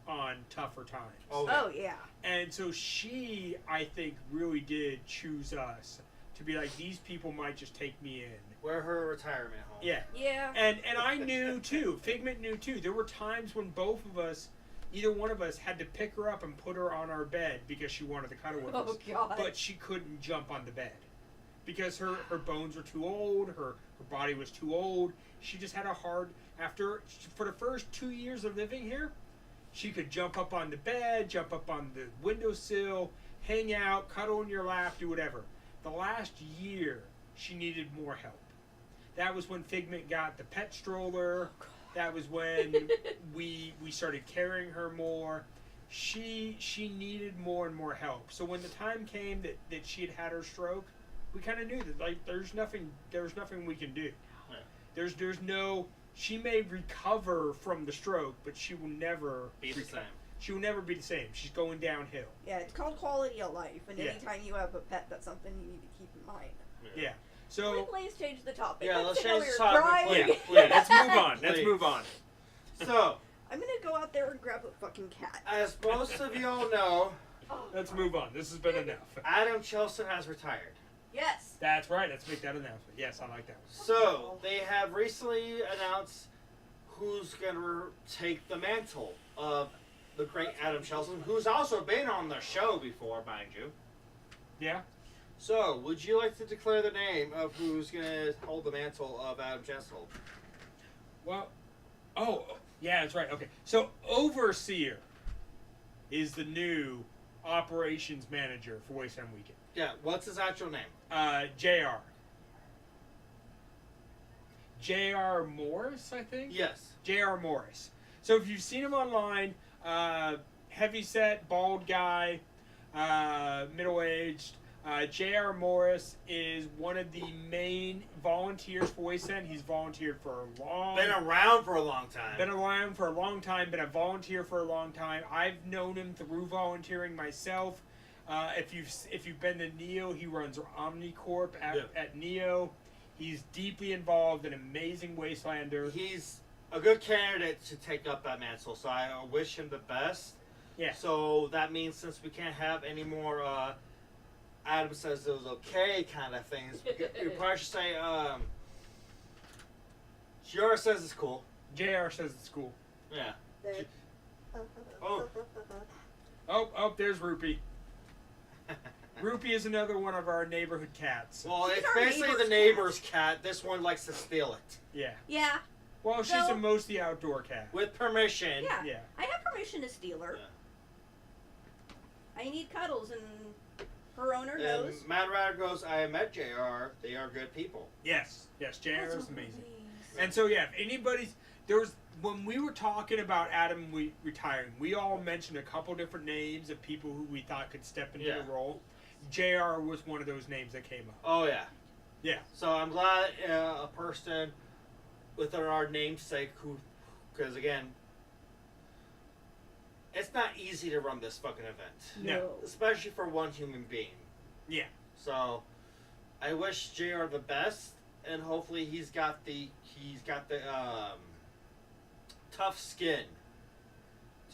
on tougher times. Oh, yeah. And so she, I think, really did choose us to be like, these people might just take me in. We're her retirement home. Yeah. Yeah. And I knew, too. Figment knew, too. There were times when both of us, either one of us, had to pick her up and put her on our bed because she wanted to cuddle with us. Oh, God. But she couldn't jump on the bed. Because her bones were too old, her body was too old. She just had a hard... For the first 2 years of living here, she could jump up on the bed, jump up on the windowsill, hang out, cuddle in your lap, do whatever. The last year, she needed more help. That was when Figment got the pet stroller. That was when we started carrying her more. She needed more and more help. So when the time came that she had her stroke, we kind of knew that, like, there's nothing we can do. Yeah. There's no... She may recover from the stroke, but she will never Be the same. She will never be the same. She's going downhill. Yeah, it's called quality of life, and Yeah. anytime you have a pet, that's something you need to keep in mind. Yeah. So Please change the topic. Yeah, let's change the Crying. topic. yeah, let's move on. Let's Please. move on. So, I'm gonna go out there and grab a fucking cat. as most of y'all know, Oh, Let's move on. This has been enough. Adam Chelson has retired. Yes. That's right. Let's make that announcement. Yes, I like that one. So, they have recently announced who's going to take the mantle of the great Adam Chelson, who's also been on the show before, mind you. Yeah. So, would you like to declare the name of who's going to hold the mantle of Adam Chelson? Well, yeah, that's right. Okay. So, Overseer is the new operations manager for Wasteland Weekend. Yeah, what's his actual name? JR. J.R. Morris, I think? Yes. J.R. Morris. So if you've seen him online, heavy-set, bald guy, middle-aged, J.R. Morris is one of the main volunteers for Wasteland. He's volunteered for a long Been around for a long time. Been around for a long time, been a volunteer for a long time. I've known him through volunteering myself. If you've been to Neo, he runs Omnicorp at Neo. He's deeply involved, an amazing Wastelander. He's a good candidate to take up that mantle, so I wish him the best. Yeah. So that means since we can't have any more Adam says it was okay kind of things, we probably should say Giora says it's cool. JR says it's cool. Yeah. Oh. Oh, there's Rupee. Rupee is another one of our neighborhood cats. Well, She's it's our basically the neighbor's cat. This one likes to steal it. Yeah. Yeah. Well, she's a mostly outdoor cat. With permission. Yeah. Yeah. I have permission to steal her. Yeah. I need cuddles, and her owner knows. And Mad Rider goes, I met JR. They are good people. Yes. Yes, JR is amazing. Nice. And so, yeah, if anybody's... When we were talking about Adam retiring, we all mentioned a couple different names of people who we thought could step into the role. JR was one of those names that came up. Oh, yeah. Yeah. So I'm glad a person with our namesake who... Because, again, it's not easy to run this fucking event. No. Especially for one human being. Yeah. So, I wish JR the best, and hopefully he's got the tough skin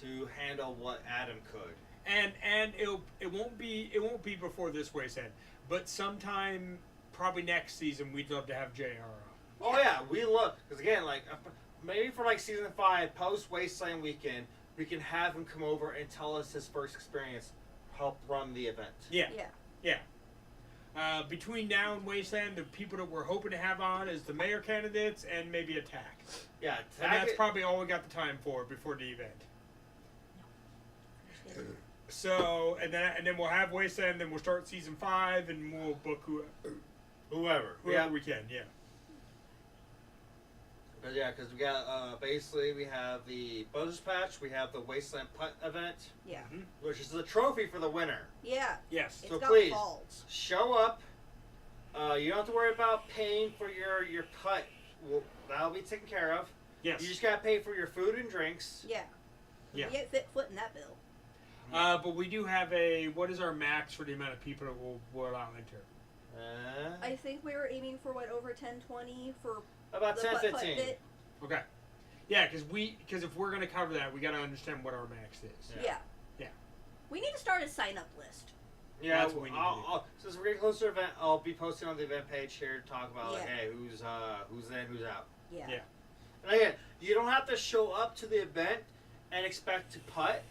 to handle what Adam could. And it won't be before this Wasteland, but sometime probably next season we'd love to have JR on. Oh yeah, we love, because again, like maybe for like season 5 post Wasteland weekend, we can have him come over and tell us his first experience, help run the event. Yeah. Yeah. Yeah. Between now and Wasteland, the people that we're hoping to have on is the mayor candidates and maybe Attack. Yeah, And that's probably all we got the time for before the event. So, and then we'll have Wasteland, then we'll start season 5, and we'll book whoever we can, yeah. But yeah, because we got basically we have the Buzzers Patch, we have the Wasteland Putt event, Yeah. which is the trophy for the winner. Yeah. Yes. It's So got please, balls. show up. You don't have to worry about paying for your putt. Well, that'll be taken care of. Yes. You just gotta pay for your food and drinks. Yeah. Yeah. You get fit foot in that bill. But we do have what is our max for the amount of people that we'll allow enter? I think we were aiming for over 10-20 for About the 10, putt-putt 15. bit. Okay. Yeah, because if we're gonna cover that, we gotta understand what our max is. Yeah. Yeah. We need to start a sign-up list. Yeah, That's what we need to do. Since we're getting closer to the event, I'll be posting on the event page here to talk about like, Yeah. hey, who's in, who's out. Yeah. Yeah. And again, you don't have to show up to the event and expect to putt.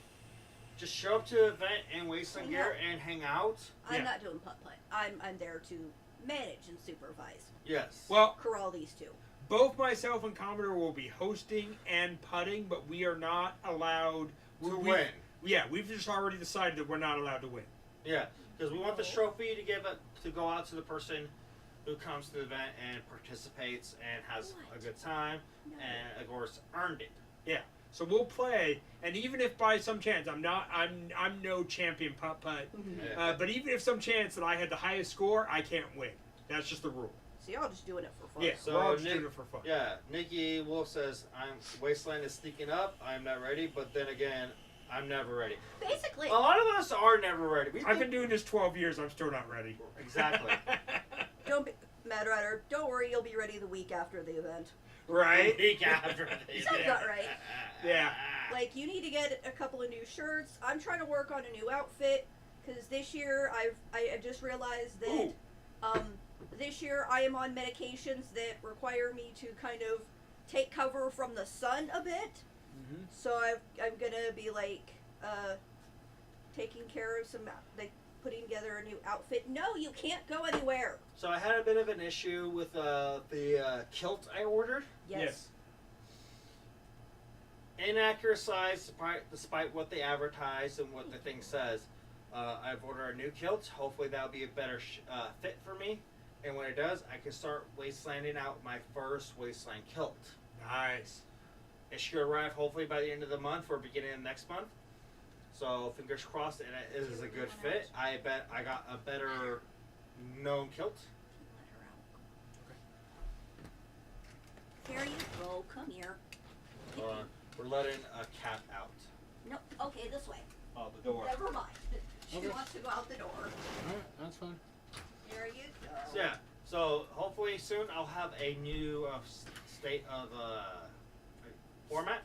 Just show up to the event in Wasteland Hang gear out. and hang out. I'm Yeah. not doing putt-putt. I'm there to manage and supervise. Yes. Well, Corral these two. both myself and Commodore will be hosting and putting, but we are not allowed to win. Yeah, we've just already decided that we're not allowed to win. Yeah, because we want the trophy to go out to the person who comes to the event and participates and has a good time and of course earned it. Yeah. So we'll play, and even if by some chance I'm no champion putt, Yeah. but even if some chance that I had the highest score, I can't win. That's just the rule. So y'all just doing it for fun. Yeah. So we're all just Nick- doing it for fun. Yeah, Nikki Wolf says, Wasteland is sneaking up. I'm not ready, but then again, I'm never ready. Basically. A lot of us are never ready. I've been doing this 12 years. I'm still not ready. Exactly. Don't be, Mad Rider, don't worry, you'll be ready the week after the event. Right? Week after Sounds about right. Yeah. Like, you need to get a couple of new shirts. I'm trying to work on a new outfit, because this year I just realized that this year I am on medications that require me to kind of take cover from the sun a bit. Mm-hmm. So I'm gonna be taking care of putting together a new outfit. No, you can't go anywhere. So I had a bit of an issue with the kilt I ordered. Yes. Inaccurate size, despite what they advertise and what the thing says. I've ordered a new kilt. Hopefully that'll be a better fit for me. And when it does, I can start wastelanding out my first wasteland kilt. Nice. It should arrive hopefully by the end of the month or beginning of next month. So fingers crossed, and it is a good fit. I bet I got a better gnome kilt. Let her out. Here you go. Come here. We're letting a cat out. No. Okay, this way. Oh, the door. Never mind. She Okay. wants to go out the door. Alright, that's fine. Here you go. So, yeah. So hopefully soon I'll have a new state of format,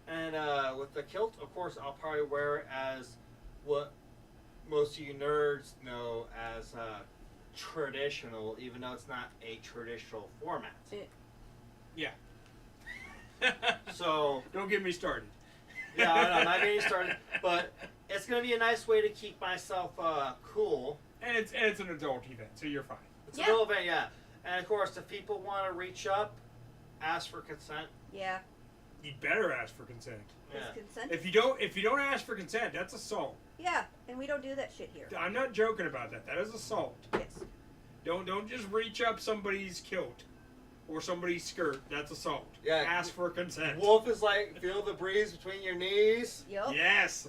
and with the kilt, of course, I'll probably wear it as what most of you nerds know as traditional, even though it's not a traditional format. Yeah. So Don't get me started. yeah, I'm not getting started, but it's gonna be a nice way to keep myself cool. And it's an adult event, so you're fine. It's a little bit, yeah. And of course, if people want to reach up, ask for consent. Yeah. You'd better ask for consent. Is Yeah. consent? If you don't ask for consent, that's assault. Yeah, and we don't do that shit here. I'm not joking about that. That is assault. Yes. Don't just reach up somebody's kilt or somebody's skirt. That's assault. Yeah. Ask for consent. Wolf is like, feel the breeze between your knees. Yup. Yes.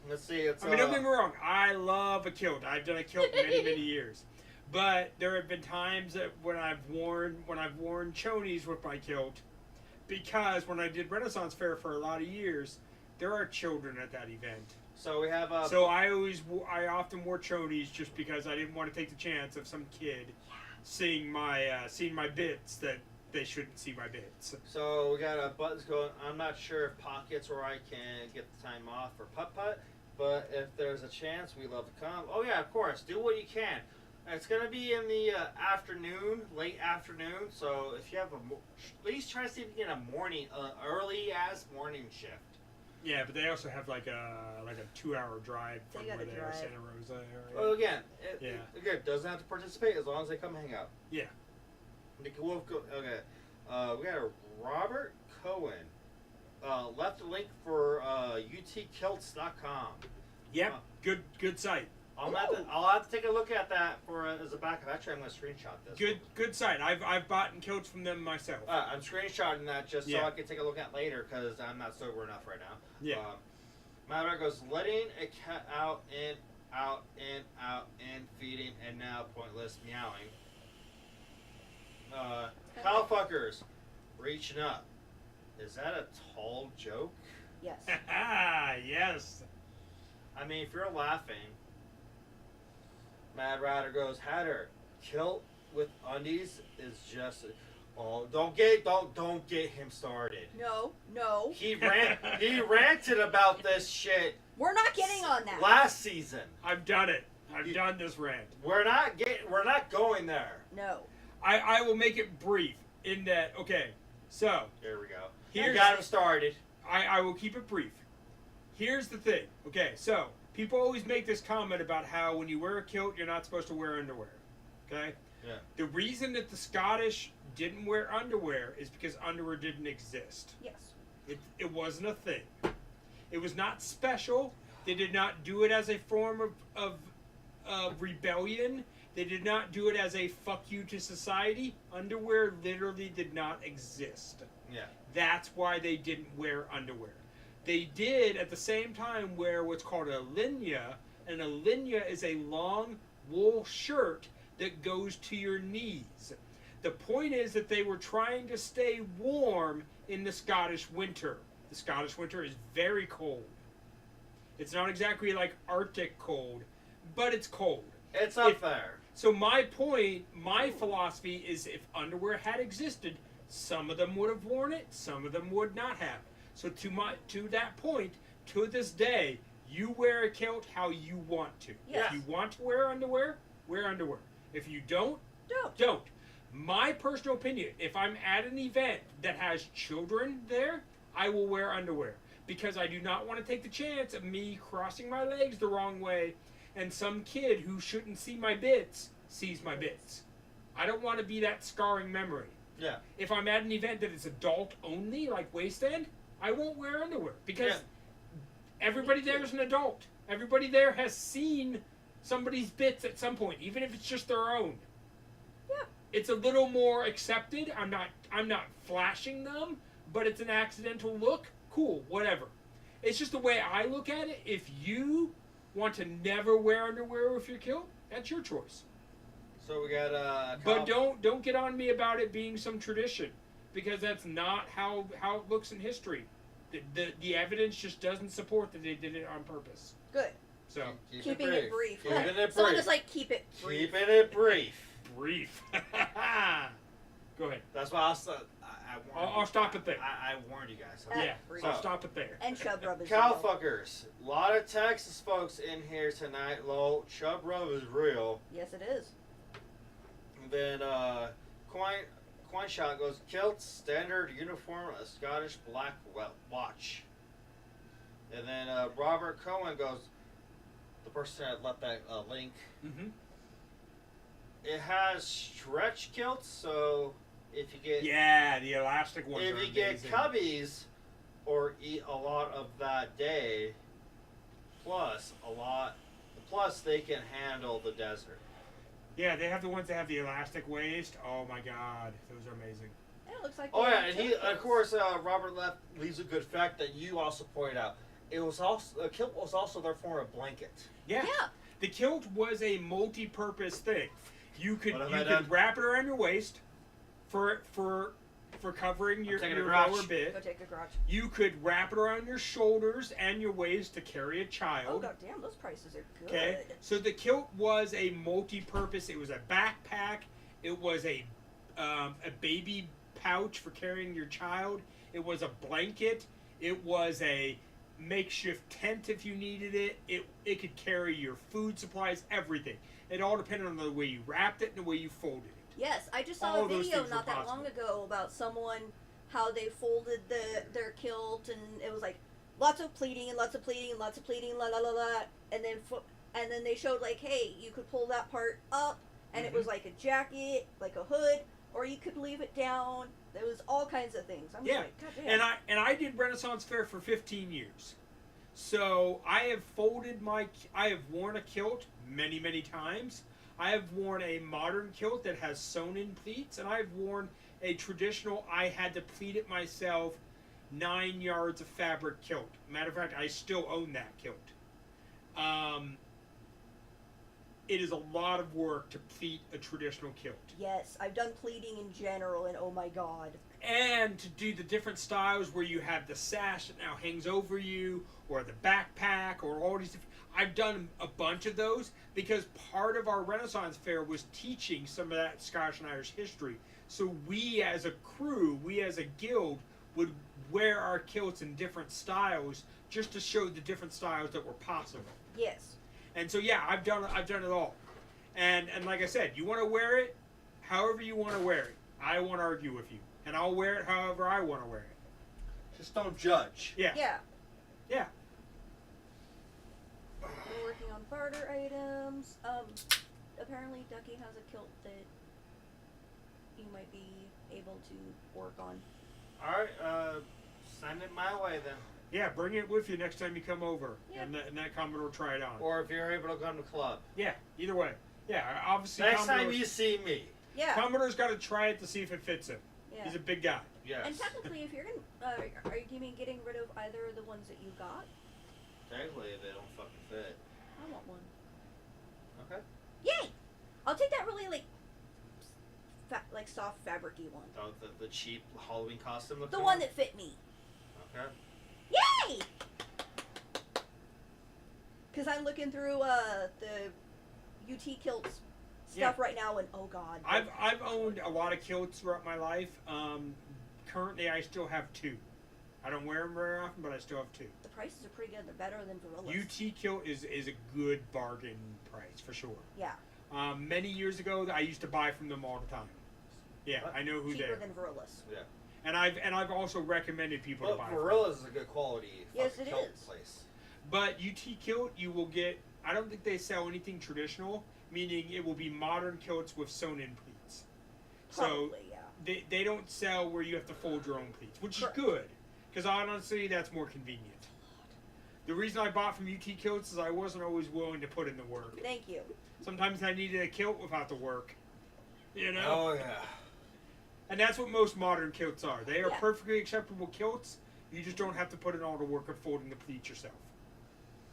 Let's see. It's. I mean, don't get me wrong. I love a kilt. I've done a kilt many years. But there have been times that when I've worn chonies with my kilt, because when I did Renaissance Fair for a lot of years, there are children at that event. So we have. So I often wore chonies just because I didn't want to take the chance of some kid seeing my bits that they shouldn't see my bits. So we got buttons going. I'm not sure if pockets where I can get the time off for putt-putt, but if there's a chance, we love to come. Oh yeah, of course. Do what you can. It's gonna be in the afternoon, late afternoon. So if you have at least try to see if you get a morning, early as morning shift. Yeah, but they also have like a 2-hour drive from They where gotta they are, drive. Santa Rosa area. Well, again, Yeah. doesn't have to participate as long as they come hang out. Yeah. Okay. We got a Robert Cohen. Left a link for utkilts.com. Yep. Good site. I'll have to take a look at that for as a backup. Actually, I'm going to screenshot this. Good site. I've bought kilts from them myself. I'm screenshotting that just so Yeah. I can take a look at later because I'm not sober enough right now. Yeah. Matter goes letting a cat out and feeding and now pointless meowing. Cow fuckers reaching up. Is that a tall joke? Yes. Yes. I mean, if you're laughing, Mad Rider goes, Hatter, kilt with undies is just. Oh, don't get him started. No. He ranted about this shit We're not getting on that. last season. I've done it. I've done this rant. We're not going there. No. I will make it brief in that. Okay, so Here we go. Here's- You got him started. I will keep it brief. Here's the thing. Okay, so people always make this comment about how when you wear a kilt, you're not supposed to wear underwear. Okay? Yeah. The reason that the Scottish didn't wear underwear is because underwear didn't exist. Yes. It wasn't a thing. It was not special. They did not do it as a form of rebellion. They did not do it as a fuck you to society. Underwear literally did not exist. Yeah. That's why they didn't wear underwear. They did at the same time wear what's called a linea, and a linea is a long wool shirt that goes to your knees. The point is that they were trying to stay warm in the Scottish winter. The Scottish winter is very cold. It's not exactly like Arctic cold, but it's cold. It's up there. So my point, my philosophy is if underwear had existed, some of them would have worn it, some of them would not have. So to that point, to this day, you wear a kilt how you want to. Yes. If you want to wear underwear, wear underwear. If you don't, Don't. don't. My personal opinion, if I'm at an event that has children there, I will wear underwear. Because I do not want to take the chance of me crossing my legs the wrong way and some kid who shouldn't see my bits sees my bits. I don't want to be that scarring memory. Yeah. If I'm at an event that is adult only, like Wasteland, I won't wear underwear. Because everybody there is an adult. Everybody there has seen somebody's bits at some point, even if it's just their own. Yeah. It's a little more accepted. I'm not flashing them, but it's an accidental look. Cool, whatever. It's just the way I look at it. If you want to never wear underwear with your kilt, that's your choice. So we got But don't get on me about it being some tradition, because that's not how it looks in history. The evidence just doesn't support that they did it on purpose. Good. So Keeping it brief. Keeping it brief. Someone just like keep it brief. Keeping it brief. brief. Go ahead. That's why I'll stop it there. I warned you guys. Yeah, brief. so I'll stop it there. And chub rub is Cow real. fuckers. A lot of Texas folks in here tonight. Lol, chub rub is real. Yes, it is. And then Coin Shot goes, kilt, standard uniform, a Scottish black watch. And then Robert Cohen goes, the person that left that link. Mm-hmm. It has stretch kilts, so if you get the elastic ones. if are you get amazing. cubbies or eat a lot of that day, plus they can handle the desert. Yeah, they have the ones that have the elastic waist. Oh my god, those are amazing. And it looks like. Oh they yeah, have and he tilts. of course Robert leaves a good fact that you also pointed out. It was also a kilt was also their form of blanket. Yeah. Yeah. The kilt was a multi-purpose thing. You could What have I done? wrap it around your waist for covering your taking a lower crotch. Go bit. take a crotch. You could wrap it around your shoulders and your waist to carry a Oh child. god damn, those prices are good. Okay, so the kilt was a multi-purpose. It was a backpack. It was a baby pouch for carrying your child. It was a blanket. It was a makeshift tent if you needed it. It could carry your food supplies, everything. It all depended on the way you wrapped it and the way you folded it. Yes, I just saw All a those video things not were that long possible. ago about someone how they folded their kilt, and it was like lots of pleating and lots of pleating and lots of pleating, la la la la, and then they showed like, hey, you could pull that part up, and it was like a jacket, like a hood, or you could leave it down. There was all kinds of things. I'm Yeah, like, god damn. and I did Renaissance Fair for 15 years. So I have I have worn a kilt many times. I have worn a modern kilt that has sewn-in pleats, and I've worn a traditional, I had to pleat it myself, 9 yards of fabric kilt. Matter of fact, I still own that kilt. It is a lot of work to pleat a traditional kilt. Yes, I've done pleating in general, and oh my god. And to do the different styles where you have the sash that now hangs over you, or the backpack, or all these different... I've done a bunch of those because part of our Renaissance Fair was teaching some of that Scottish and Irish history. So we as a crew, we as a guild, would wear our kilts in different styles just to show the different styles that were possible. Yes. And so yeah, I've done it all. And like I said, you want to wear it however you want to wear it. I won't argue with you. And I'll wear it however I want to wear it. Just don't judge. Yeah. Yeah. Yeah. We're working on barter items. Apparently Ducky has a kilt that you might be able to work on. Alright, send it my way then. Yeah, bring it with you next time you come over, Yeah. and that Commodore try it on. Or if you're able to come to club. Yeah, either way. Yeah, obviously Next time Commodore's- you see me. Yeah. Commodore's got to try it to see if it fits him. Yeah. He's a big guy. Yes. And technically, if you're gonna, are you mean getting rid of either of the ones that you got? Technically, they don't fucking fit. I want one. Okay. Yay! I'll take that really like soft fabric-y one. Oh, the cheap Halloween costume. The one that fit me. Okay. Yay! Because I'm looking through the UT kilts stuff right now, and oh god. I've owned a lot of kilts throughout my life. Currently, I still have 2. I don't wear them very often, but I still have 2. The prices are pretty good. They're better than Gorillas. UT kilt is a good bargain price for sure. Yeah. Many years ago, I used to buy from them all the time. Yeah, What? I know who they Cheaper are. than Gorillas. Yeah. And I've also recommended people to But buy from. Gorilla's is a good quality. Yes, fucking it kilt is. Place. But UT kilt, you will get. I don't think they sell anything traditional, meaning it will be modern kilts with sewn-in pleats. Probably, yeah. So they don't sell where you have to fold your own pleats, which Correct. is good, because honestly, that's more convenient. The reason I bought from UT kilts is I wasn't always willing to put in the work. Thank you. Sometimes I needed a kilt without the work, you know. Oh yeah. And that's what most modern kilts are. They are Yeah. perfectly acceptable kilts. You just don't have to put in all the work of folding the pleats yourself.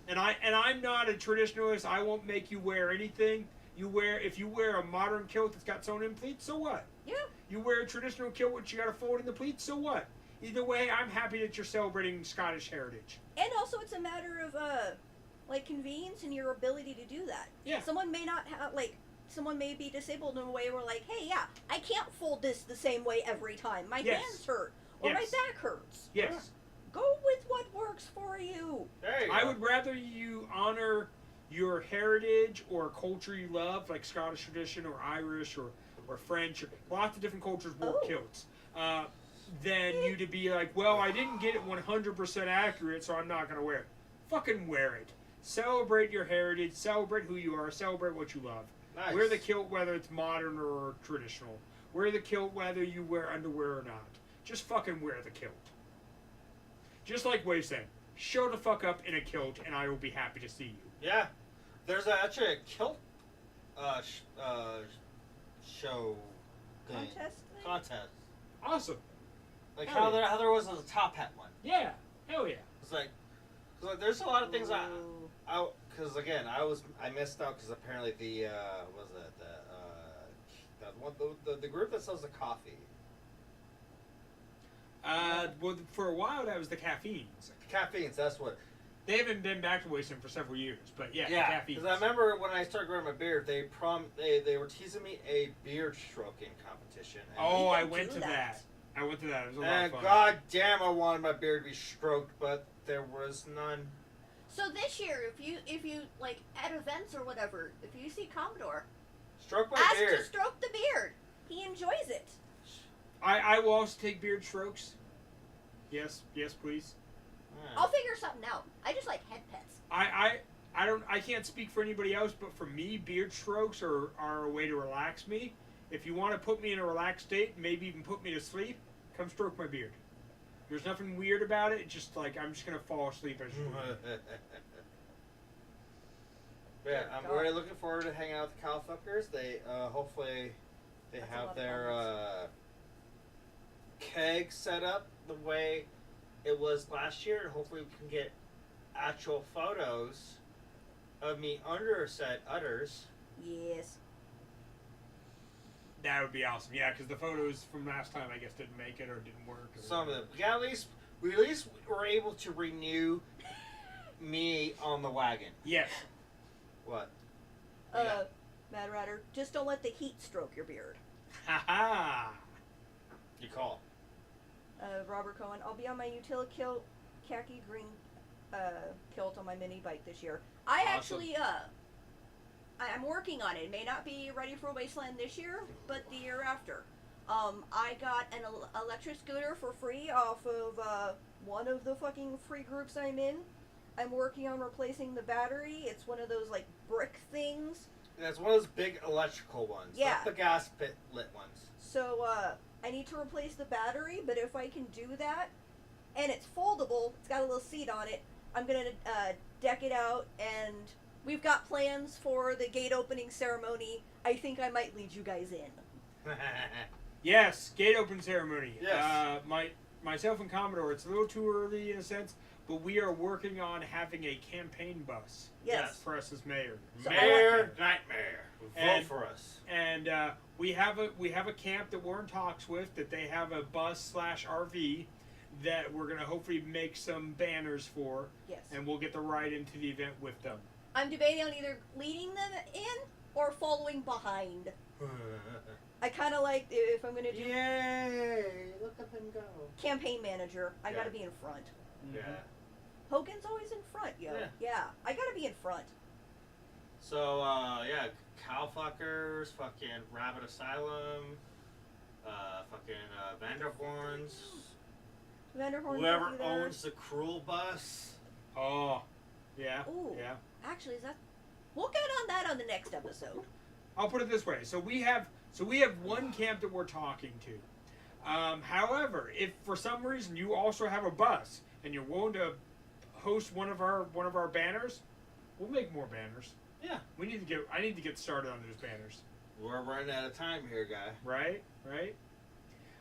And I'm not a traditionalist. I won't make you wear anything. If you wear a modern kilt that's got sewn in pleats, so what? Yeah. You wear a traditional kilt which you got to fold in the pleats, so what? Either way, I'm happy that you're celebrating Scottish heritage. And also, it's a matter of like convenience and your ability to do that. Yeah. Someone may not have someone may be disabled in a way where like, hey, yeah, I can't fold this the same way every time. My hands hurt or my back hurts. Yes. Go with what works for you. There you go. I would rather you honor your heritage or culture you love, like Scottish tradition or Irish or French, or lots of different cultures wore kilts, than you to be like, well, I didn't get it 100% accurate, so I'm not going to wear it. Fucking wear it. Celebrate your heritage, celebrate who you are, celebrate what you love. Nice. Wear the kilt whether it's modern or traditional. Wear the kilt whether you wear underwear or not. Just fucking wear the kilt. Just like Wasteland. Show the fuck up in a kilt and I will be happy to see you. Yeah. There's actually a kilt show thing. Contest. Awesome. Like Hell how yeah. there was a top hat one. Yeah. Hell yeah. It's like there's a lot of things because again I missed out because apparently the the group that sells the coffee. Well, for a while that was the caffeines. The caffeines, that's what. They haven't been back to Wasteland for several years, but yeah, the caffeines. Because I remember when I started growing my beard, they were teasing me a beard stroking competition. And Oh, I went to that. I went to that. It was a lot of and fun. god damn, I wanted my beard to be stroked, but there was none. So this year, if you like at events or whatever, if you see Commodore, Stroke my ask beard. to stroke the beard. He enjoys it. I will also take beard strokes. Yes, please. Yeah. I'll figure something out. I just like head pets. I can't speak for anybody else, but for me, beard strokes are a way to relax me. If you want to put me in a relaxed state, maybe even put me to sleep, come stroke my beard. There's nothing weird about it. It's just like I'm just gonna fall asleep as you. Yeah, I'm really looking forward to hanging out with the Cowfuckers. They hopefully they That's a have lot of their keg set up the way it was last year, and hopefully we can get actual photos of me under said udders. Yes. That would be awesome. Yeah, because the photos from last time I guess didn't make it or didn't work. Or Some of them. Yeah, we at least were able to renew me on the wagon. Yes. What? Mad Ratter, just don't let the heat stroke your beard. Ha ha. You call. Robert Cohen, I'll be on my utility kilt, khaki green kilt on my mini bike this year. I actually, I'm working on it. It may not be ready for Wasteland this year, but the year after. I got an electric scooter for free off of one of the fucking free groups I'm in. I'm working on replacing the battery. It's one of those like brick things. Yeah, it's one of those big electrical ones. Yeah. Not the gas pit lit ones. So I need to replace the battery, but if I can do that, and it's foldable, it's got a little seat on it, I'm gonna deck it out, and we've got plans for the gate opening ceremony. I think I might lead you guys in. Yes, gate open ceremony. Yes. Myself and Commodore, it's a little too early in a sense, but we are working on having a campaign bus. Yes. For us as mayor. So Mayor Nightmare. Vote And- for us. And we have a camp that we're in talks with that they have a bus/RV that we're gonna hopefully make some banners for, Yes. and we'll get the ride into the event with them. I'm debating on either leading them in or following behind. I kind of like if I'm gonna do Yay! Look at them go. campaign manager, I Yeah. gotta be in front. Yeah. Hogan's always in front, yo. Yeah. I gotta be in front. So, yeah, Cowfuckers, fucking Rabbit Asylum, fucking Vanderhorns, Vanderhorn. whoever will be there. owns the Cruel Bus. Oh, yeah, Ooh. yeah. Actually, we'll get on that on the next episode. I'll put it this way: so we have one camp that we're talking to. However, if for some reason you also have a bus and you're willing to host one of our banners, we'll make more banners. Yeah. I need to get started on those banners. We're running out of time here, guy. Right.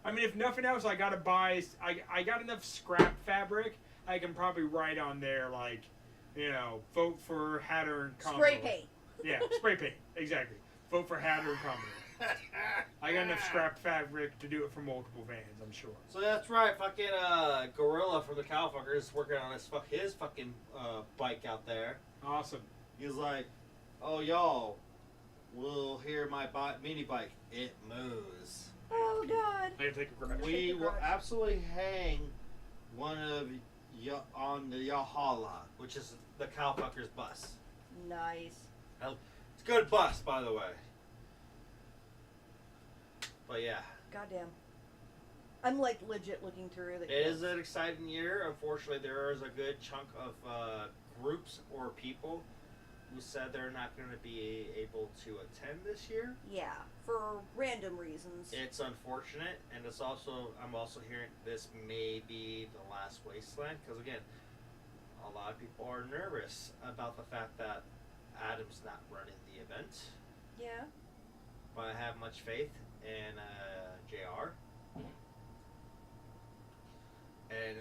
I mean, if nothing else, I gotta buy. I got enough scrap fabric. I can probably write on there like, vote for Hatter and Commodore. Spray paint. Yeah, spray paint. Exactly. Vote for Hatter and Commodore. I got enough scrap fabric to do it for multiple vans, I'm sure. So that's right, fucking Gorilla from the Cowfucker is working on his fucking bike out there. Awesome. He's like, oh y'all, will hear my mini bike. It moves. Oh God. I gotta take a grab. We will absolutely hang one of on the Yahala, which is the Cowfucker's bus. Nice. It's a good bus, by the way. But yeah. Goddamn. I'm like legit looking through the. It is an exciting year. Unfortunately, there is a good chunk of groups or people who said they're not going to be able to attend this year. Yeah, for random reasons. It's unfortunate, and it's also I'm also hearing this may be the last Wasteland because again, a lot of people are nervous about the fact that Adam's not running the event. Yeah. But I have much faith in JR. And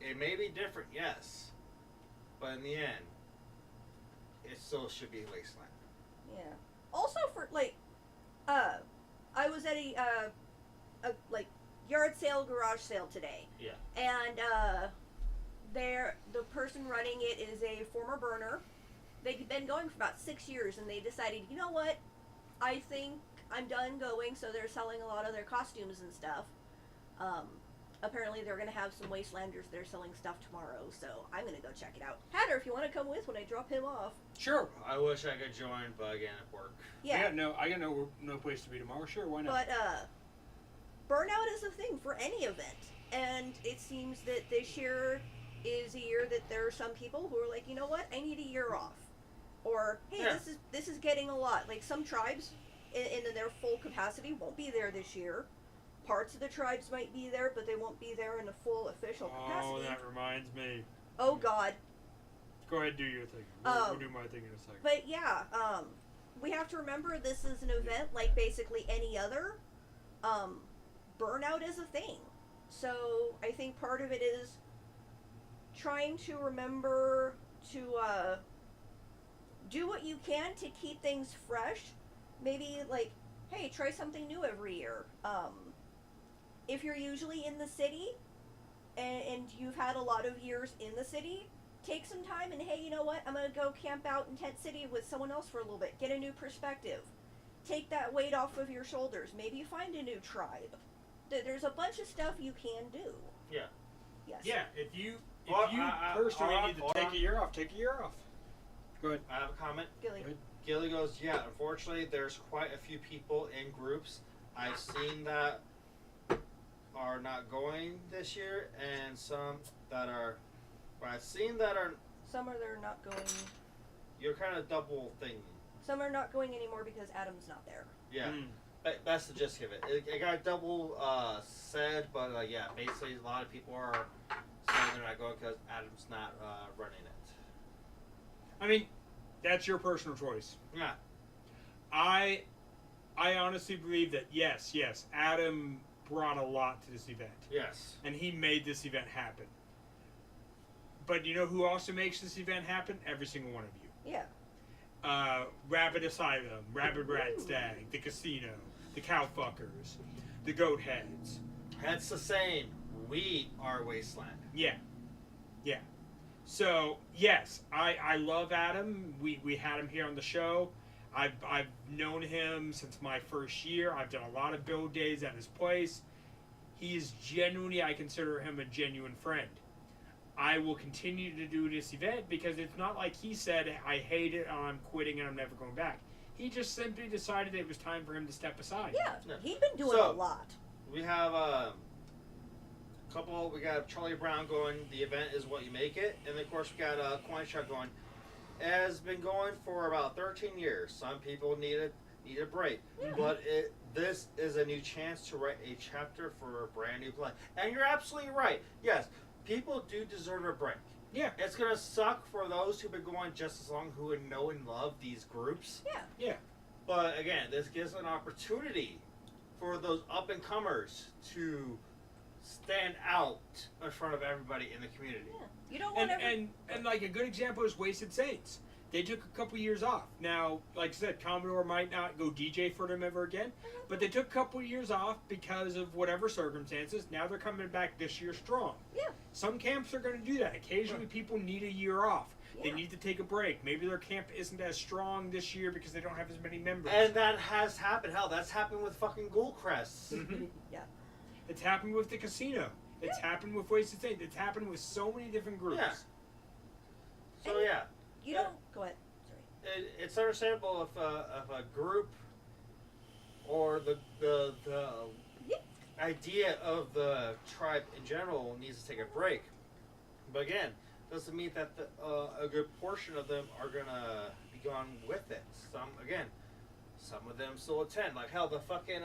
it may be different, yes, but in the end, it still should be Wasteland. Yeah. Also, for I was at a yard sale, garage sale today. Yeah. And the person running it is a former burner. They've been going for about 6 years, and they decided, you know what, I think I'm done going. So they're selling a lot of their costumes and stuff. Apparently they're going to have some Wastelanders there selling stuff tomorrow, so I'm going to go check it out. Hatter, if you want to come with when I drop him off. Sure. I wish I could join, but again, at work. Yeah. I got no place to be tomorrow. Sure, why not? But burnout is a thing for any event, and it seems that this year is a year that there are some people who are like, you know what, I need a year off, or hey, Yeah. this is getting a lot. Like some tribes, in their full capacity, won't be there this year. Parts of the tribes might be there, but they won't be there in a full official capacity. Oh, that reminds me. Oh God. Go ahead, do your thing. We'll do my thing in a second. But yeah, we have to remember this is an event like basically any other. Burnout is a thing. So I think part of it is trying to remember to do what you can to keep things fresh. Maybe like, hey, try something new every year. If you're usually in the city and you've had a lot of years in the city, take some time and hey, you know what? I'm going to go camp out in Tent City with someone else for a little bit. Get a new perspective. Take that weight off of your shoulders. Maybe you find a new tribe. There's a bunch of stuff you can do. Yeah. Yes. Yeah, if you personally need to take a year off, take a year off. Go ahead. I have a comment. Gilly. Gilly goes, yeah, unfortunately, there's quite a few people in groups I've seen that are not going this year, and some that are, but I've seen that are, Some are they're not going. you're kind of double thinking. Some are not going anymore because Adam's not there. Yeah. That's the gist of it. It got double said, but yeah, basically a lot of people are saying they're not going because Adam's not running it. I mean, that's your personal choice. Yeah. I honestly believe that yes, Adam brought a lot to this event. Yes. And he made this event happen. But you know who also makes this event happen? Every single one of you. Yeah. Rabbit Asylum, Rabbit Rat Stag, the casino, the Cowfuckers, the Goat Heads. That's the same. We are Wasteland. Yeah. So yes, I love Adam. We had him here on the show. I've known him since my first year. I've done a lot of build days at his place. He is genuinely, I consider him a genuine friend. I will continue to do this event because it's not like he said, I hate it, I'm quitting, and I'm never going back. He just simply decided it was time for him to step aside. Yeah. He'd been doing a lot. We have we got Charlie Brown going, the event is what you make it, and of course we got Coin Shot going. It has been going for about 13 years. Some people need a break, but this is a new chance to write a chapter for a brand new play. And you're absolutely right. Yes, people do deserve a break. Yeah. It's gonna suck for those who've been going just as long, who know and love these groups. Yeah. But again, this gives an opportunity for those up and comers to stand out in front of everybody in the community. Yeah. You don't want And like a good example is Wasted Saints. They took a couple years off. Now, like I said, Commodore might not go DJ for them ever again, but they took a couple years off because of whatever circumstances. Now they're coming back this year strong. Yeah. Some camps are going to do that. Occasionally, people need a year off. They Yeah. need to take a break. Maybe their camp isn't as strong this year because they don't have as many members. And that has happened. Hell, that's happened with fucking Ghoul Crests. Yeah. It's happened with the casino. It's happened with Wasted Saints. It's happened with so many different groups. Yeah. So yeah, You don't. Go ahead. Sorry. it's understandable if a group or the Yeah. idea of the tribe in general needs to take a break. But again, doesn't mean that a good portion of them are gonna be gone with it. Some of them still attend. Like hell, the fucking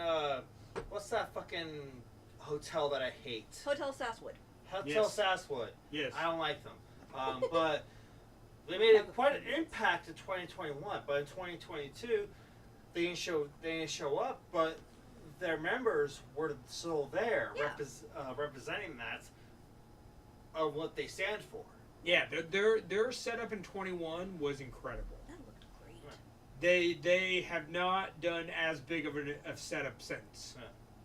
what's that fucking hotel that I hate? Hotel Sasswood. Hotel Yes. Sasswood. Yes. I don't like them. But they made it quite an impact in 2021. But in 2022, they didn't show up. But their members were still there, Yeah. representing that of what they stand for. Yeah, their setup in 21 was incredible. That looked great. They have not done as big of a setup since.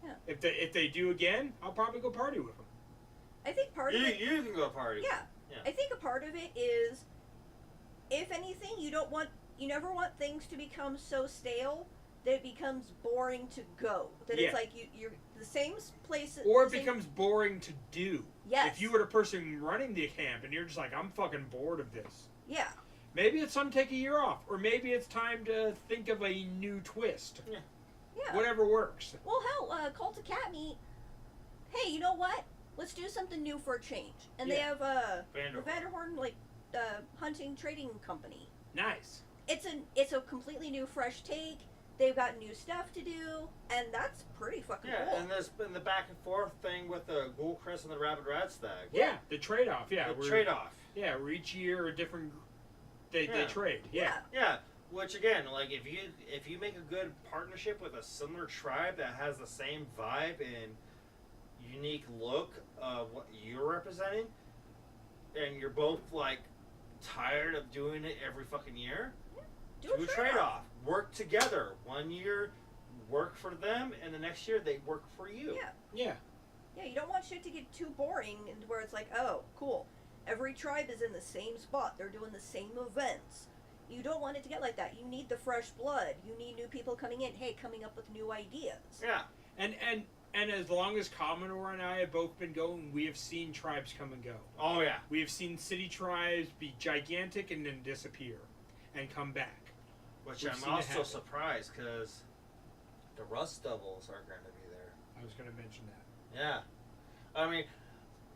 Yeah. If they do again, I'll probably go party with them. I think part of it. You can go party. Yeah. Yeah. I think a part of it is, if anything, you never want things to become so stale that it becomes boring to go. That Yeah. it's like you're the same place. Or it the same- becomes boring to do. Yes. If you were the person running the camp and you're just like, I'm fucking bored of this. Yeah. Maybe it's time to take a year off. Or maybe it's time to think of a new twist. Yeah. Whatever works. Well, hell, Cult of Cat Meat. Hey, you know what? Let's do something new for a change. And they Yeah. have Vanderhorn. Vanderhorn hunting trading company. Nice. It's a completely new, fresh take. They've got new stuff to do, and that's pretty fucking Yeah, cool. and there's been the back and forth thing with the Ghoul Crest and the Rabid Rat Stag. Yeah, the trade-off. Yeah, The trade-off. Yeah, where each year a different. They Yeah. trade. Yeah. Yeah, which again, like if you make a good partnership with a similar tribe that has the same vibe and unique look of what you're representing, and you're both like tired of doing it every fucking year, do a trade-off. Work together. 1 year, work for them, and the next year they work for you. Yeah. Yeah. Yeah, you don't want shit to get too boring and where it's like, oh, cool. Every tribe is in the same spot. They're doing the same events. You don't want it to get like that. You need the fresh blood. You need new people coming in. Hey, coming up with new ideas. Yeah. And as long as Commodore and I have both been going, we have seen tribes come and go. Oh yeah. We have seen city tribes be gigantic and then disappear and come back. Which We've I'm seen it also happen. surprised because the Rust Devils are going to be there. I was going to mention that. Yeah. I mean,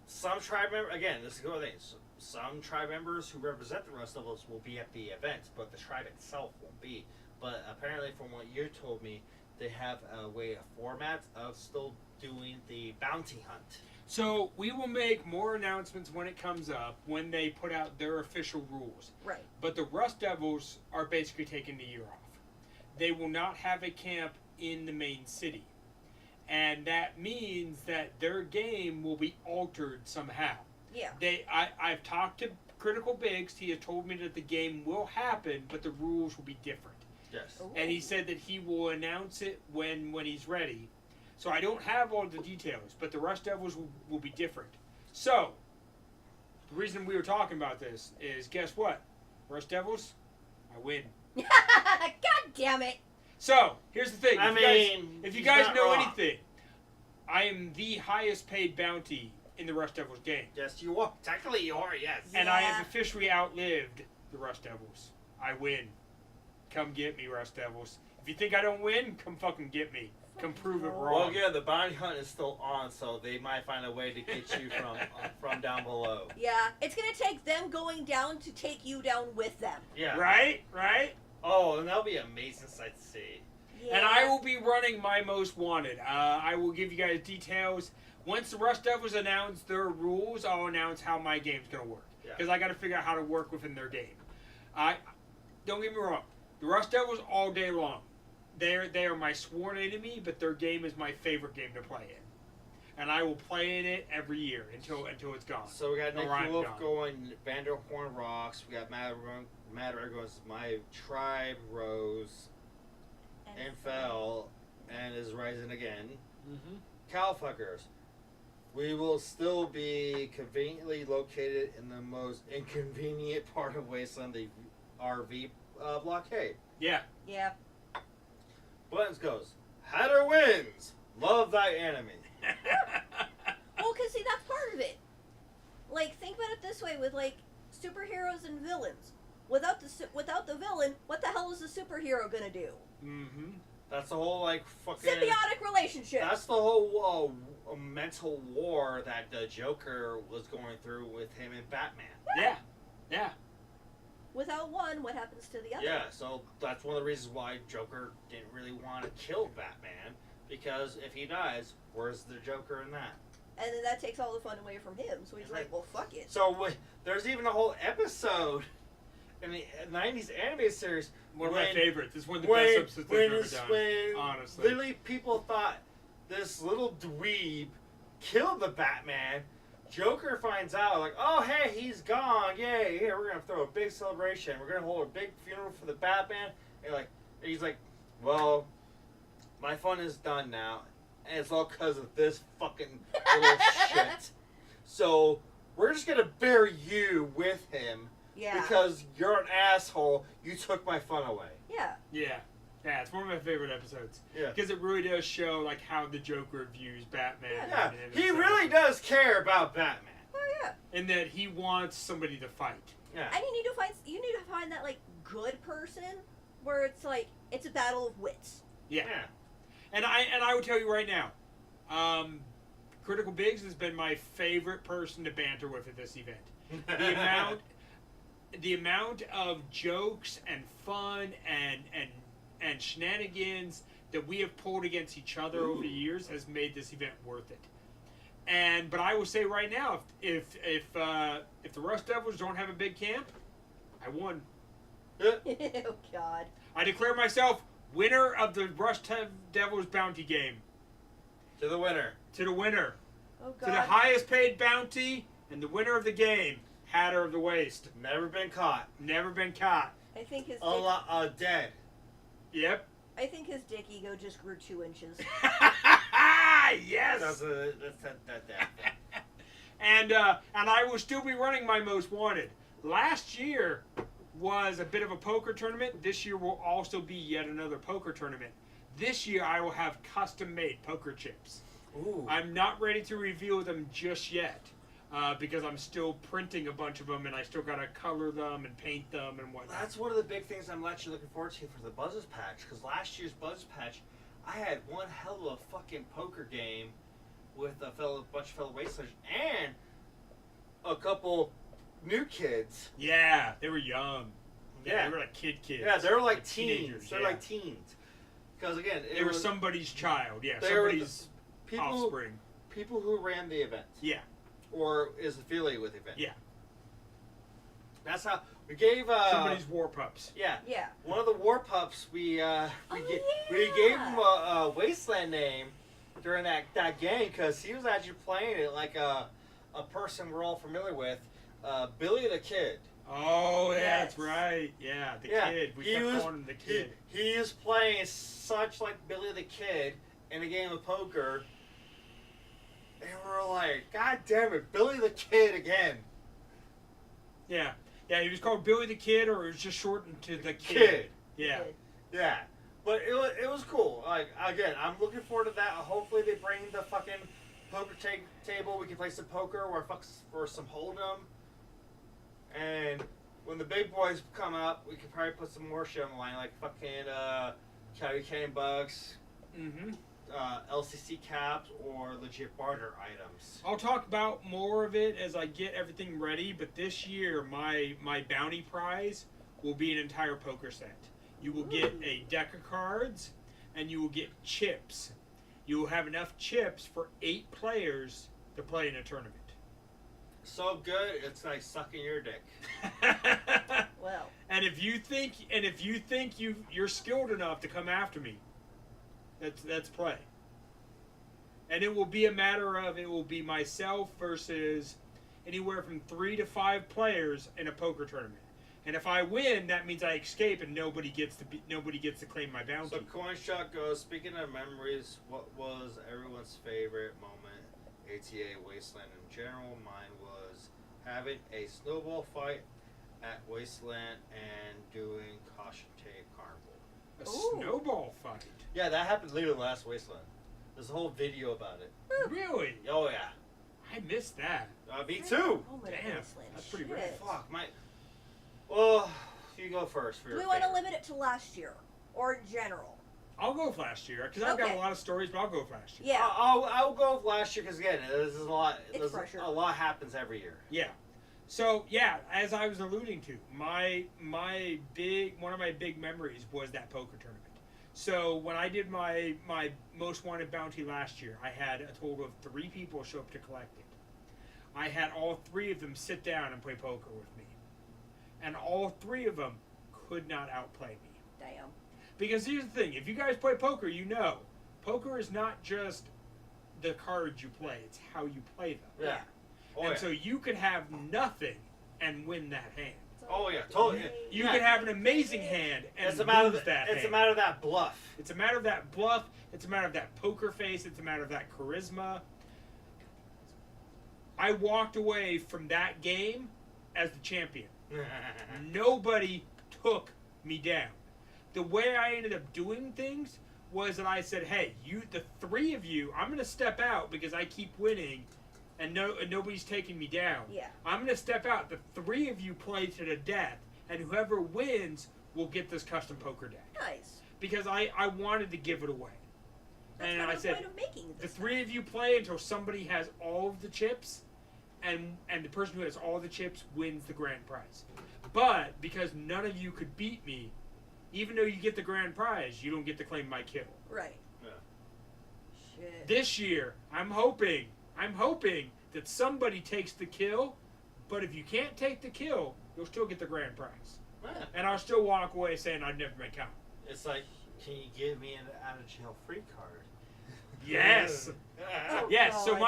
some tribe members, again, this is the other thing. Some tribe members who represent the Rust Devils will be at the event, but the tribe itself won't be. But apparently, from what you told me, they have a way, a format of still doing the bounty hunt. So we will make more announcements when it comes up, when they put out their official rules. Right. But the Rust Devils are basically taking the year off. They will not have a camp in the main city. And that means that their game will be altered somehow. Yeah. I've talked to Critical Biggs. He has told me that the game will happen, but the rules will be different. Yes. Ooh. And he said that he will announce it when he's ready. So I don't have all the details, but the Rust Devils will be different. So, the reason we were talking about this is, guess what? Rust Devils, I win. God damn it. So, here's the thing. If you guys he's know not wrong. anything, I am the highest paid bounty in the Rust Devils game. Yes, you are. Technically, you are, yes. And I Yeah. have officially outlived the Rust Devils. I win. Come get me, Rust Devils. If you think I don't win, come fucking get me. Come prove it Well, wrong. Well, yeah, the bounty hunt is still on, so they might find a way to get you from down below. Yeah. It's going to take them going down to take you down with them. Yeah. Right? Right? Oh, and that'll be an amazing sight to see. Yeah. And I will be running my most wanted. I will give you guys details. Once the Rust Devils announce their rules, I'll announce how my game's going to work. Yeah. Because I got to figure out how to work within their game. Don't get me wrong. The Rust Devils all day long. they are my sworn enemy, but their game is my favorite game to play in, and I will play in it every year until it's gone. So we got Nick Or I'm Wolf gone. going Vanderhorn Rocks. We got Matt goes My Tribe Rose and fell and is rising again. Mm-hmm. Cowfuckers. We will still be conveniently located in the most inconvenient part of Wasteland, the RV blockade. Yeah. Yeah. Buttons goes, Hatter wins! Love thy enemy. Well, because see, that's part of it. Like, think about it this way with, like, superheroes and villains. Without the villain, what the hell is the superhero gonna do? Mm-hmm. That's the whole, like, fucking... Symbiotic relationship. That's the whole mental war that the Joker was going through with him and Batman. Yeah. Yeah. Without one, what happens to the other? Yeah, so that's one of the reasons why Joker didn't really want to kill Batman, because if he dies, where's the Joker in that? And then that takes all the fun away from him, so he's like, well, fuck it. So there's even a whole episode in the 90s animated series. One of my favorites. It's one of the when, best episodes they've when, ever done. when Honestly. literally people thought this little dweeb killed the Batman. Joker finds out, like, oh, hey, he's gone. Yay, here, we're going to throw a big celebration. We're going to hold a big funeral for the Batman. And he's like, well, my fun is done now. And it's all because of this fucking little shit. So we're just going to bury you with him. Yeah. Because you're an asshole. You took my fun away. Yeah. Yeah. Yeah, it's one of my favorite episodes. Yeah. Because it really does show, like, how the Joker views Batman. Yeah, and he himself. really does care about Batman. Oh, yeah. And that he wants somebody to fight. Yeah. And you need to find that, like, good person where it's like, it's a battle of wits. Yeah. Yeah. And I would tell you right now, Critical Biggs has been my favorite person to banter with at this event. The amount of jokes and fun and shenanigans that we have pulled against each other over the years has made this event worth it. But I will say right now, if the Rust Devils don't have a big camp, I won. Oh, God. I declare myself winner of the Rust Devils bounty game. To the winner. To the winner. Oh, To the God. highest paid bounty and the winner of the game. Hatter of the Waste. Never been caught. Never been caught. I think his Dead. Yep. I think his dick ego just grew 2 inches. Yes. That's that. And I will still be running my Most Wanted. Last year was a bit of a poker tournament. This year will also be yet another poker tournament. This year I will have custom-made poker chips. Ooh. I'm not ready to reveal them just yet because I'm still printing a bunch of them and I still gotta color them and paint them and whatnot. That's one of the big things I'm actually looking forward to for the Buzzes Patch, because last year's Buzzes Patch, I had one hell of a fucking poker game with a bunch of fellow Wastelanders and a couple new kids. Yeah, they were young. Yeah. They were like kids. Yeah, they were like teenagers. teens. They're like teens. Because again, They were somebody's child. Yeah, they were somebody's people offspring. people who ran the event. Yeah. Or is affiliated with the event. Yeah. That's how we gave Somebody's war pups. Yeah. Yeah. One of the war pups we gave him a Wasteland name during that game because he was actually playing it like a person we're all familiar with, Billy the Kid. Oh, yeah, Yes. that's right. Yeah, the Yeah, kid. We he kept was- calling him the kid. He is playing such like Billy the Kid in a game of poker. And we're like, God damn it, Billy the Kid again. Yeah. Yeah, he was called Billy the Kid, or it was just shortened to the Kid. Kid. Yeah. Good. Yeah. But it was cool. Like, again, I'm looking forward to that. Hopefully they bring the fucking poker table. We can play some poker or some Hold'em. And when the big boys come up, we can probably put some more shit on the line, like fucking County Canyon Bucks, Mm-hmm. LCC caps, or legit barter items. I'll talk about more of it as I get everything ready, but this year my bounty prize will be an entire poker set. You will get a deck of cards, and you will get chips. You will have enough chips for 8 players to play in a tournament. so good, it's like sucking your dick. Well. And if you think you're skilled enough to come after me, that's play. And it will be a matter of myself versus anywhere from 3 to 5 players in a poker tournament. And if I win, that means I escape and nobody gets to claim my bounty. So Coin Shot goes, speaking of memories, what was everyone's favorite moment? ATA, Wasteland in general. Mine was having a snowball fight at Wasteland and doing caution tape carnival. A Ooh. snowball fight. Yeah, that happened literally last Wasteland. There's a whole video about it. Really? Oh yeah. I missed that. Me too. Oh, my Damn, Wasteland. that's pretty Shit. rad. Fuck my. Well, you go first. For Do your we want to favorite. limit it to last year or in general? I'll go with last year because I've got Okay. a lot of stories, but I'll go with last year. Yeah. I'll go with last year because again, there's a lot. It's fresher. A lot happens every year. Yeah. So yeah, as I was alluding to, one of my big memories was that poker tournament. So when I did my most wanted bounty last year, I had a total of 3 people show up to collect it. I had all 3 of them sit down and play poker with me, and all 3 of them could not outplay me. Damn. Because here's the thing: if you guys play poker, you know, poker is not just the cards you play; it's how you play them. Yeah. Oh, And yeah. so you could have nothing and win that hand. Oh yeah, totally. You Yeah. could have an amazing hand and It's a matter lose of that It's hand. a matter of that bluff. It's a matter of that bluff. It's a matter of that poker face. It's a matter of that charisma. I walked away from that game as the champion. Nobody took me down. The way I ended up doing things was that I said, hey, the 3 of you, I'm going to step out because I keep winning and nobody's taking me down. Yeah. I'm going to step out. The 3 of you play to the death, and whoever wins will get this custom poker deck. Nice. Because I wanted to give it away. That's And kind I of said, the point of making the this 3 of you play until somebody has all of the chips, and the person who has all the chips wins the grand prize. But because none of you could beat me, even though you get the grand prize, you don't get to claim my kill. Right. Yeah. Shit. This year, I'm hoping that somebody takes the kill, but if you can't take the kill, you'll still get the grand prize. Yeah. And I'll still walk away saying I'd never make count. It's like, can you give me an out of jail free card? Yes. Oh, Yes. So God.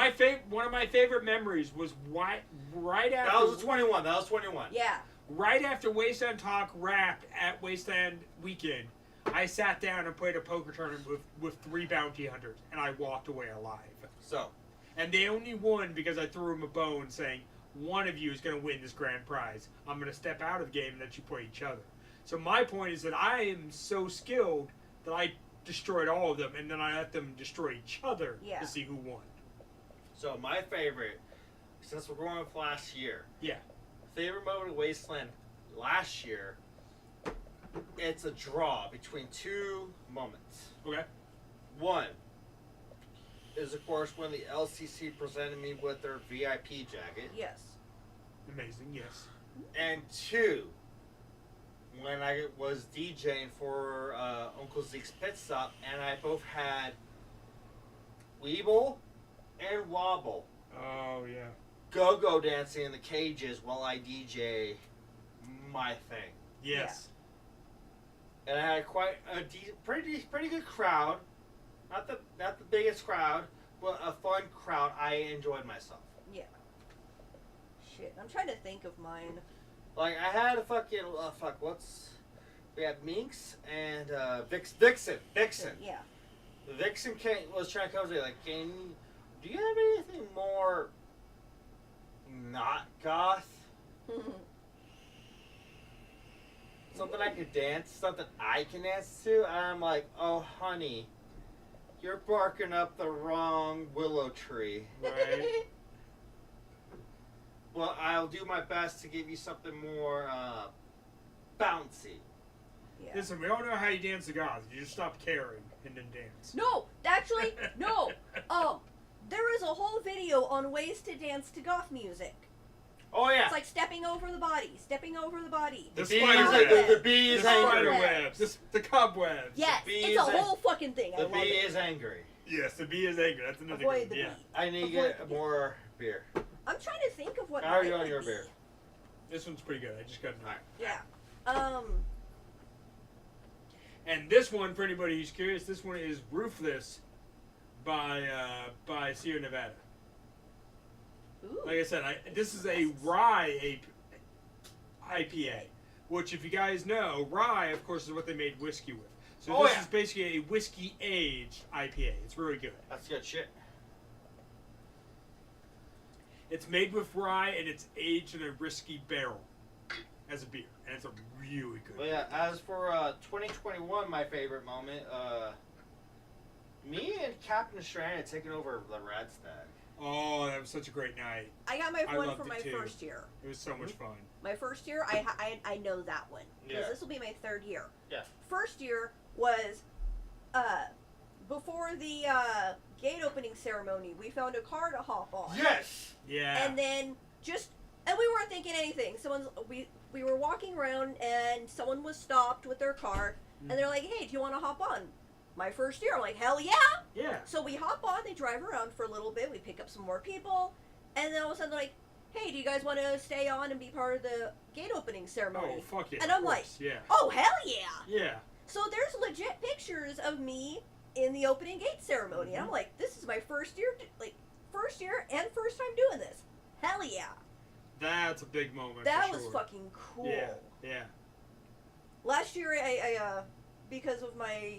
one of my favorite memories was right after That was 21. That was 21. Yeah. right after Wasteland Talk wrapped at Wasteland Weekend. I sat down and played a poker tournament with 3 bounty hunters, and I walked away alive. So, And they only won because I threw them a bone saying, one of you is going to win this grand prize. I'm going to step out of the game and let you play each other. So my point is that I am so skilled that I destroyed all of them, and then I let them destroy each other to see who won. So my favorite, since we're going with last year. Yeah. Favorite moment of Wasteland last year, it's a draw between 2 moments. Okay. One is, of course, when the LCC presented me with their VIP jacket. Yes. Amazing, yes. And 2, when I was DJing for Uncle Zeke's Pit Stop, and I both had Weeble and Wobble Oh, yeah. go-go dancing in the cages while I DJ my thing. Yes. And I had quite a pretty good crowd. Not the biggest crowd, but a fun crowd. I enjoyed myself. Yeah. Shit. I'm trying to think of mine. Like, I had a fucking we had Minx and Vixen. Yeah. Vixen was trying to come to me like, do you have anything more not goth? Something I could dance, something I can dance to? And I'm like, oh honey, you're barking up the wrong willow tree. Right. Well, I'll do my best to give you something more bouncy. Yeah. Listen, we all know how you dance the gods. You just stop caring and then dance. No, actually, no. There is a whole video on ways to dance to goth music. Oh yeah. It's like stepping over the body, stepping over the body. The bee spider is web. the bee The is spider angry. webs. The cobwebs. Yes, bee it's a is whole fucking thing. I The love bee it. is angry. Yes, the bee is angry. That's another Avoid good the one. bee. I need to Avoid get the bee. more beer. I'm trying to think of what. How are you mine on your would be. beer? This one's pretty good. I just got it. Alright. Yeah. And this one, for anybody who's curious, this one is Roofless by Sierra Nevada. Ooh. Like I said, this is a rye IPA, which, if you guys know, rye, of course, is what they made whiskey with. So Oh, this yeah. is basically a whiskey-aged IPA. It's really good. That's good shit. It's made with rye, and it's aged in a whiskey barrel as a beer. And it's a really good But yeah, as for 2021, my favorite moment, me and Captain Strand had taken over the Rad Stag. Oh, that was such a great night. I got my I one loved for it my too. first year. It was so much fun. My first year, I know that one because Yeah. this will be my third year. Yeah. First year was before the gate opening ceremony. We found a car to hop on. Yes! Yeah. And then and we weren't thinking anything. We were walking around and someone was stopped with their car and they're like, "Hey, do you want to hop on?" My first year, I'm like, "Hell yeah!" Yeah. So we hop on. They drive around for a little bit. We pick up some more people, and then all of a sudden, they're like, "Hey, do you guys want to stay on and be part of the gate opening ceremony?" Oh, fuck yeah. And of I'm like, course, yeah. "Oh, hell yeah!" Yeah. So there's legit pictures of me in the opening gate ceremony. And I'm like, "This is my first year, and first time doing this. Hell yeah!" That's a big moment. That for was sure. fucking cool. Yeah. Yeah. Last year, I because of my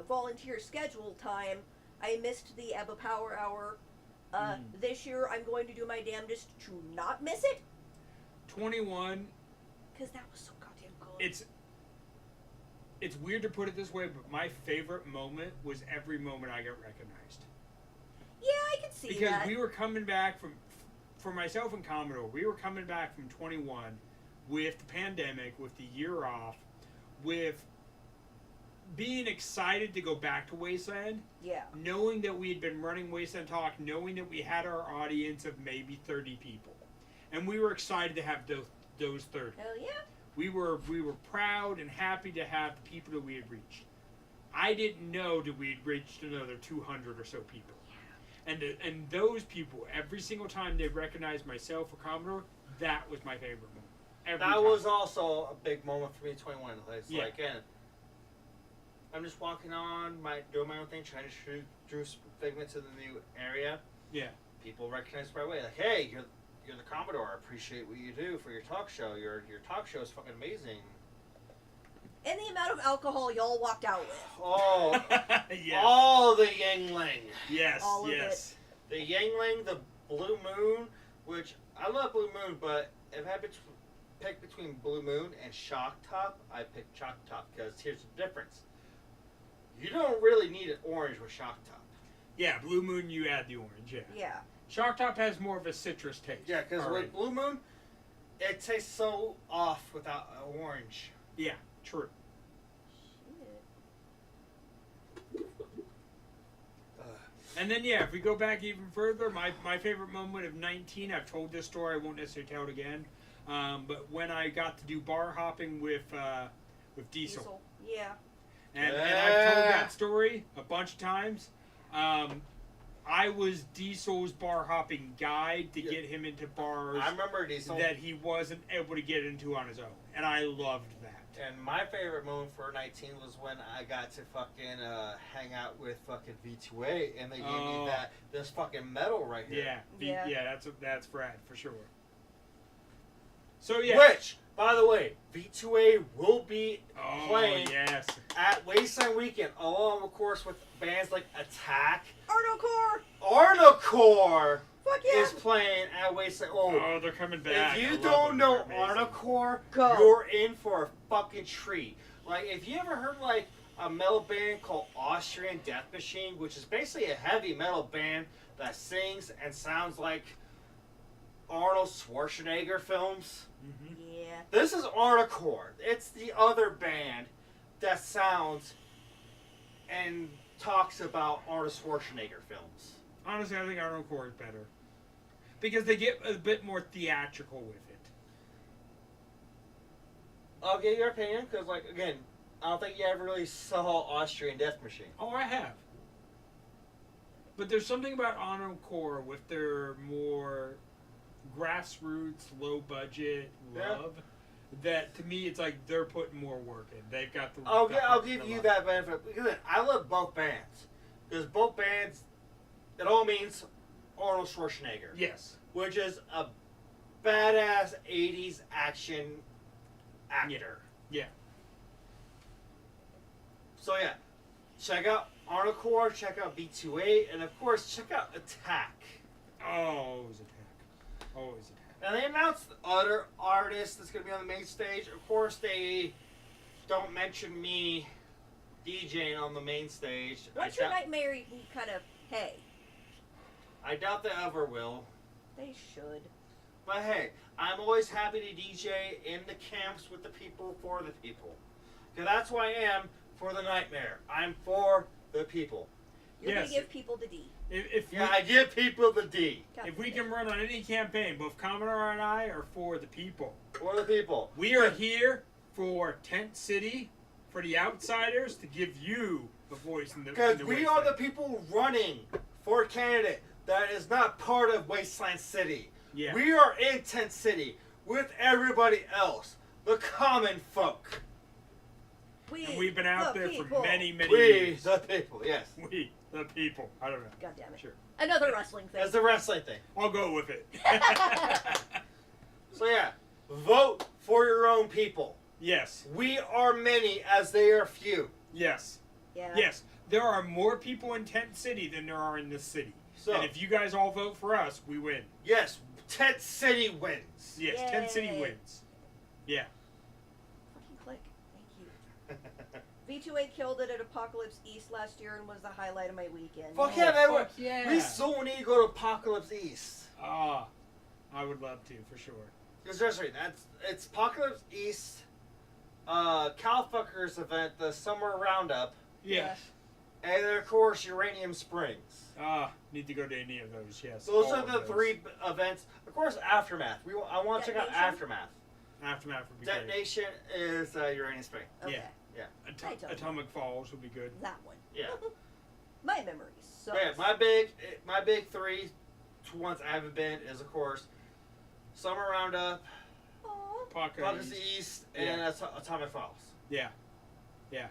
volunteer schedule time, I missed the ABBA Power Hour. This year, I'm going to do my damnedest to not miss it. 21. Because that was so goddamn good. It's weird to put it this way, but my favorite moment was every moment I got recognized. Yeah, I can see Because that. we were coming back for myself and Commodore, we were coming back from 21 with the pandemic, with the year off, with being excited to go back to Wasteland, Yeah. knowing that we had been running Wasteland Talk, knowing that we had our audience of maybe 30 people. And we were excited to have those 30. Hell yeah. We were proud and happy to have the people that we had reached. I didn't know that we had reached another 200 or so people. And those people, every single time they recognized myself or Commodore, that was my favorite moment. Every That time. was also a big moment for me, 21. It's Yeah. like, again, I'm just walking on, doing my own thing, trying to shoot through Figment to the new area. Yeah. People recognize right away, like, "Hey, you're the Commodore. I appreciate what you do for your talk show. Your talk show is fucking amazing." And the amount of alcohol y'all walked out with. Oh, Yes. all the Yangling. Yes. all of Yes. The Yangling, the Blue Moon, which I love Blue Moon, but if I had to pick between Blue Moon and Shock Top, I pick Shock Top because here's the difference. You don't really need an orange with Shock Top. Yeah. Blue Moon, you add the orange. Yeah. Yeah. Shock Top has more of a citrus taste. Yeah, because Alright. with Blue Moon, it tastes so off without an orange. Yeah. True. Shit. And then, yeah, if we go back even further, my favorite moment of 19, I've told this story, I won't necessarily tell it again, but when I got to do bar hopping with Diesel. Yeah. And I've told Yeah. that story a bunch of times. I was Diesel's bar hopping guide to Yeah. get him into bars I remember Diesel. that he wasn't able to get into on his own. And I loved that. And my favorite moment for 19 was when I got to fucking hang out with fucking V2A, and they gave Oh. me this fucking medal right here. Yeah, that's Brad for sure. So yeah. Which, by the way, V2A will be Oh playing yes. at Wasteland Weekend, along, of course, with bands like Attack. Arnocore! Arnocore Fuck yeah! is playing at Wasteland. Oh, Oh, they're coming back. if I you love don't them. know They're amazing. Arnocore, Go. you're in for a fucking treat. Like, if you ever heard, like, a metal band called Austrian Death Machine, which is basically a heavy metal band that sings and sounds like Arnold Schwarzenegger films, Mhm. Yeah. this is Arnocore. It's the other band that sounds and talks about Arnold Schwarzenegger films. Honestly, I think Arnocore is better because they get a bit more theatrical with it. I'll get your opinion, because, like, again, I don't think you ever really saw Austrian Death Machine. Oh, I have. But there's something about Arnocore with their more grassroots, low budget Yeah. love. That to me, it's like they're putting more work in. They've got the. I'll the give the you love. that benefit. Because I love both bands. Because both bands, it all means Arnold Schwarzenegger. Yes. Which is a badass 80s action actor. Yeah. So yeah, check out Arnold Core, check out B28, and of course check out Attack. Always attack. Always attack. And they announced other artists that's going to be on the main stage. Of course, they don't mention me DJing on the main stage. What's your nightmare you can kind of pay? I doubt they ever will. They should. But hey, I'm always happy to DJ in the camps with the people for the people. Because that's who I am for the nightmare. I'm for the people. You're Yes. gonna give people the D. If Yeah, I give people the D. God if we damn can run on any campaign, both Commodore and I are for the people. For the people. We are here for Tent City, for the outsiders, to give you a voice in the. Because in the we are the wasteland. people running for a candidate that is not part of Wasteland City. Yeah. We are in Tent City with everybody else, the common folk. We, And we've been out the there people. for many, many We, years. the people, yes. We, the people. I don't know. God damn it. Sure. Another wrestling thing. That's the wrestling thing. I'll go with it. So yeah, vote for your own people. Yes. We are many as they are few. Yes. Yeah. Yes. There are more people in Tent City than there are in this city. So And if you guys all vote for us, we win. yes, Tent City wins. Yes, Tent City Yay. wins. Yeah. Fucking click. Thank you. V28 killed it at Apocalypse East last year and was the highlight of my weekend. Fuck yeah, man. fuck yeah. We so need to go to Apocalypse East. Ah, I would love to, for sure. Because seriously, it's Apocalypse East, Calfuckers event, the summer roundup, Yeah. and then of course Uranium Springs. Ah, need to go to any of those, yes. Those all are of the those. three events. Of course, Aftermath. I want to check out Detonation? Aftermath. Aftermath would be great. Detonation is Uranium Spring. Okay. Yeah. I don't know. Atomic Falls would be good. That one. Yeah. My memory sucks. Yeah, my big three ones I haven't been is of course Summer Roundup, Aw. Apocalypse East, and Atomic Falls. Yeah. Yeah.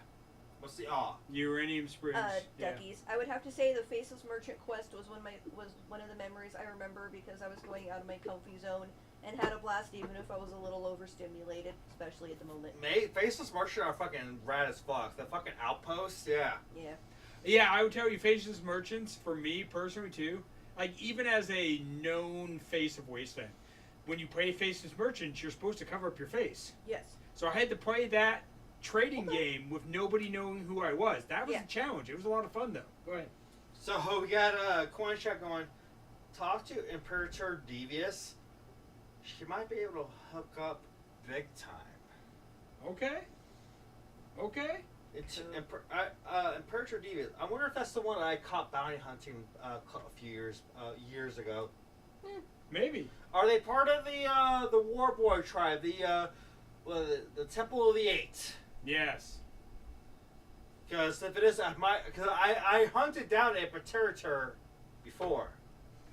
What's the Uranium Springs. yeah. Duckies. I would have to say the Faceless Merchant quest was one of the memories I remember because I was going out of my comfy zone and had a blast even if I was a little overstimulated, especially at the moment. Faceless Merchant are fucking rad as fuck. The fucking outposts, yeah. Yeah. Yeah, I would tell you, Faceless Merchants, for me personally too, like even as a known face of Wasteland, when you play Faceless Merchants, you're supposed to cover up your face. Yes. So I had to play that trading game with nobody knowing who I was. That was Yeah. a challenge. It was a lot of fun though. Go ahead. So we got a coin check going. Talk to Imperator Devious. She might be able to hook up big time. Okay. Okay. It's Imperator Devious. I wonder if that's the one I caught bounty hunting a few years ago. Maybe. Are they part of the Warboy tribe? The Temple of the Eight? Yes. Because if it is, I hunted down a Imperator before.